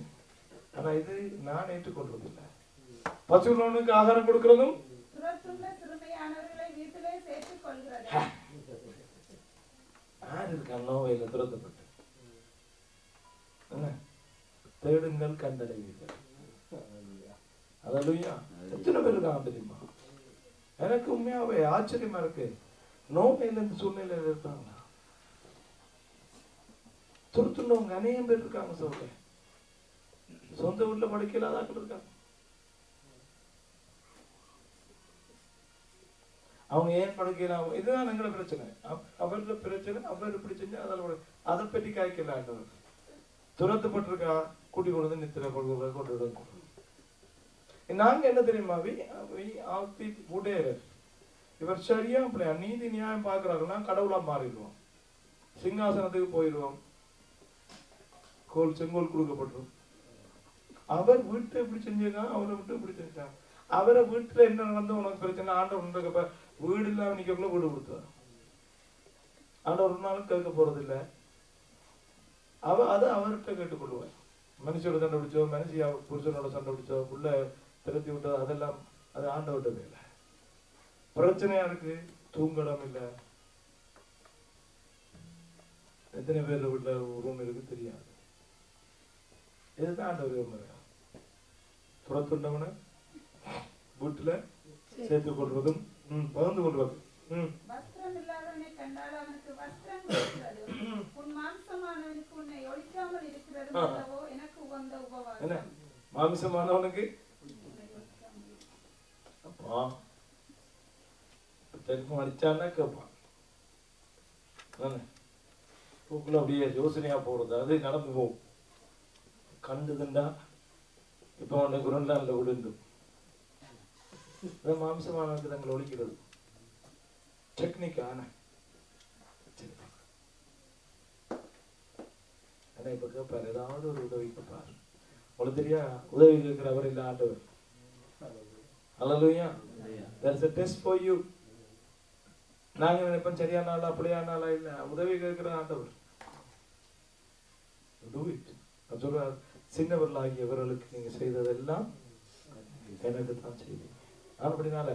ஆனா இது நான் ஏற்றுக்கொள்றது இல்லை. பசு உள்ளவனுக்கு ஆகாரம் கொடுக்கறதும் யார் இருக்கா நோவையில துரத்தப்பட்டு தேடுங்கள் கண்டடைவீர்கள். அல்லேலூயா. எத்தனை பேர் இருக்காங்க தெரியுமா? எனக்கு உண்மையாவே ஆச்சரியமா இருக்கு. நோவையில இந்த சூழ்நிலையில இருக்காங்க, துருத்துண்டவங்க அநேகம் பேர் இருக்காங்க. சொல்றேன், சொந்த வீட்டுல படிக்கலாதாக்கள் இருக்காங்க. அவங்க ஏன் படுக்கலாம், இதுதான் எங்களோட பிரச்சனை. அவரோட பிரச்சனை, அவர் இப்படி செஞ்சு அதை பற்றி காய்க்கல. ஆண்டவர் துரத்துப்பட்டிருக்கா, கூட்டி கொண்டு நித்திர கொண்டு நாங்க என்ன தெரியுமா, இவர் சரியா பிள்ளையா நீதி நியாயம் பாக்குறாருன்னா கடவுளா மாறிடுவோம், சிங்காசனத்துக்கு போயிடுவோம், செங்கோல் கொடுக்கப்பட்டிருக்கும். அவர் வீட்டை எப்படி செஞ்சிருக்காங்க, அவரை விட்டு இப்படி செஞ்சாங்க. அவரை வீட்டுல என்ன நடந்து உனக்கு பிரச்சனை, ஆண்டவர் வீடு இல்லாம நிக்கக்குள்ள வீடு கொடுத்தார். ஆண்டவர் ஒரு நாளும் கேட்க போறது இல்லை. அதை அவர்கிட்ட கேட்டுக்கொள்வார். மனுஷோட சண்டை பிடிச்சோ, மனுஷியா புருஷனோட சண்டை பிடிச்சோ, உள்ள திரத்தி விட்டோ, அதெல்லாம் அது ஆண்டவர்கிட்ட வேலை. பிரச்சனையா இருக்கு, தூங்கடம் இல்லை. எத்தனை பேர் வீட்டுல ரூம் இருக்கு தெரியாது. இதுதான் ஆண்டவர் விரும்புறார். துரத்துண்டவன வீட்டுல சேர்த்துக் கொள்வதும் பகிர்ந்து கொள்வதும். வஸ்திரம் இல்லாதவனை கண்டால் அவனுக்கு வஸ்திரம் கொடுக்கிறதும், உன் மாம்சமானவனுக்கு உன்னை ஒழிக்காமல் இருக்கிறதும் அல்லவோ எனக்கு உகந்த உபவாசம். என்ன மாம்சமானவனுக்கு அப்பா தெற்கு அடிச்சான்னா கேட்பான். பூக்குள்ள அப்படியே யோசனையா போறது, அது நடந்து போகும். கண்டுதுண்டா இப்ப அவன குரண்டான்ல விழுந்து மாம்சமானவனுக்கு தங்களை ஒழிக்கிறது டெக்னிக்கான. இப்ப கேட்பாரு, ஏதாவது ஒரு உதவி கேட்பாரு. உங்களுக்கு தெரியா, உதவி கேட்கிறவர் இல்ல ஆண்டவர். அல்லேலூயா. There is a test for you. நாங்க நினைப்போம் சரியான ஆளா அப்படியான ஆளா இல்ல, உதவி கேட்கிற ஆண்டவர். Do it. நான் சொல்ற சின்னவர்களாகியவர்களுக்கு நீங்க செய்ததெல்லாம் எனக்கு தான் செய்வீங்க. அப்படினால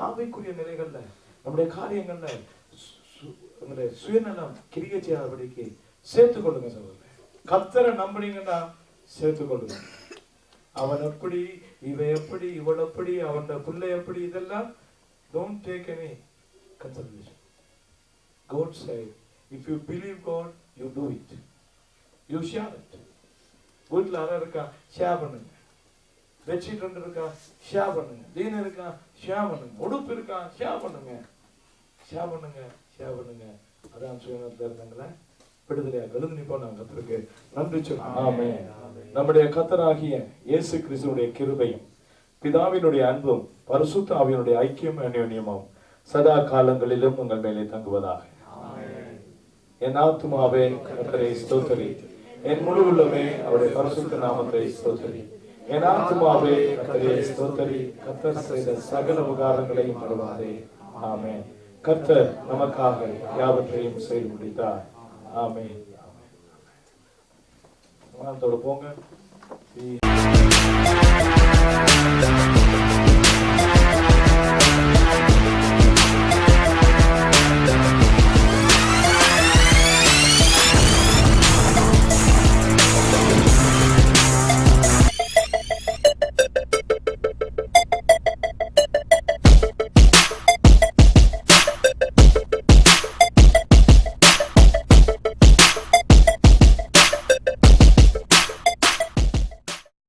ஆவிக்குரிய நிலைகள்ல நம்முடைய காரியங்கள்ல சுயநலம் கிரியை செய்யாதபடிக்கு சேர்த்துக் கொள்ளுங்க சகோதரர். கர்த்தரை நம்பினீங்கன்னா சேர்த்துக் கொள்ளுங்க. அவன் எப்படி, இவ எப்படி, இவள் எப்படி, அவன் பிள்ளை எப்படி, இதெல்லாம் don't take any consideration. God said, if you believe God, you do it. You share it. வீட்டுல அறை இருக்கா, ஷேர் பண்ணுங்க. பெட்ஷீட் ரெண்டு இருக்கா, ஷேர் பண்ணுங்க. தீன் இருக்கா, ஷேர் பண்ணுங்க. உடுப்பு இருக்கா, ஷேர் பண்ணுங்க. ஷேர் பண்ணுங்க, ஷேர் பண்ணுங்க. அதான் சுயநலத்துல இருந்தாங்களே விடுதலையா எழுந்து நிப்போம். நாங்க கர்த்தருக்கு நன்றி சொல்றோம். ஆமென். நம்முடைய கர்த்தராகிய இயேசு கிறிஸ்துவினுடைய கிருபையும் பிதாவினுடைய அன்பும் பரிசுத்த ஆவியினுடைய ஐக்கியம் அந்யோன்யமும் சதா காலங்களிலும் உங்கள் மேலே தங்குவதாக. என் ஆத்துமாவே கர்த்தரை ஸ்தோத்திரி, என் முழு உள்ளமே அவருடைய பரிசுத்த நாமத்தை ஸ்தோத்திரி. என் ஆத்துமாவே கர்த்தரை ஸ்தோத்திரி, கர்த்தர் செய்த சகல உபகாரங்களை மறவாதே. ஆமென். கர்த்தர் நமக்காக யாவற்றையும் செய்து முடித்தார். ஆமென். சமாதானத்தோட போங்க.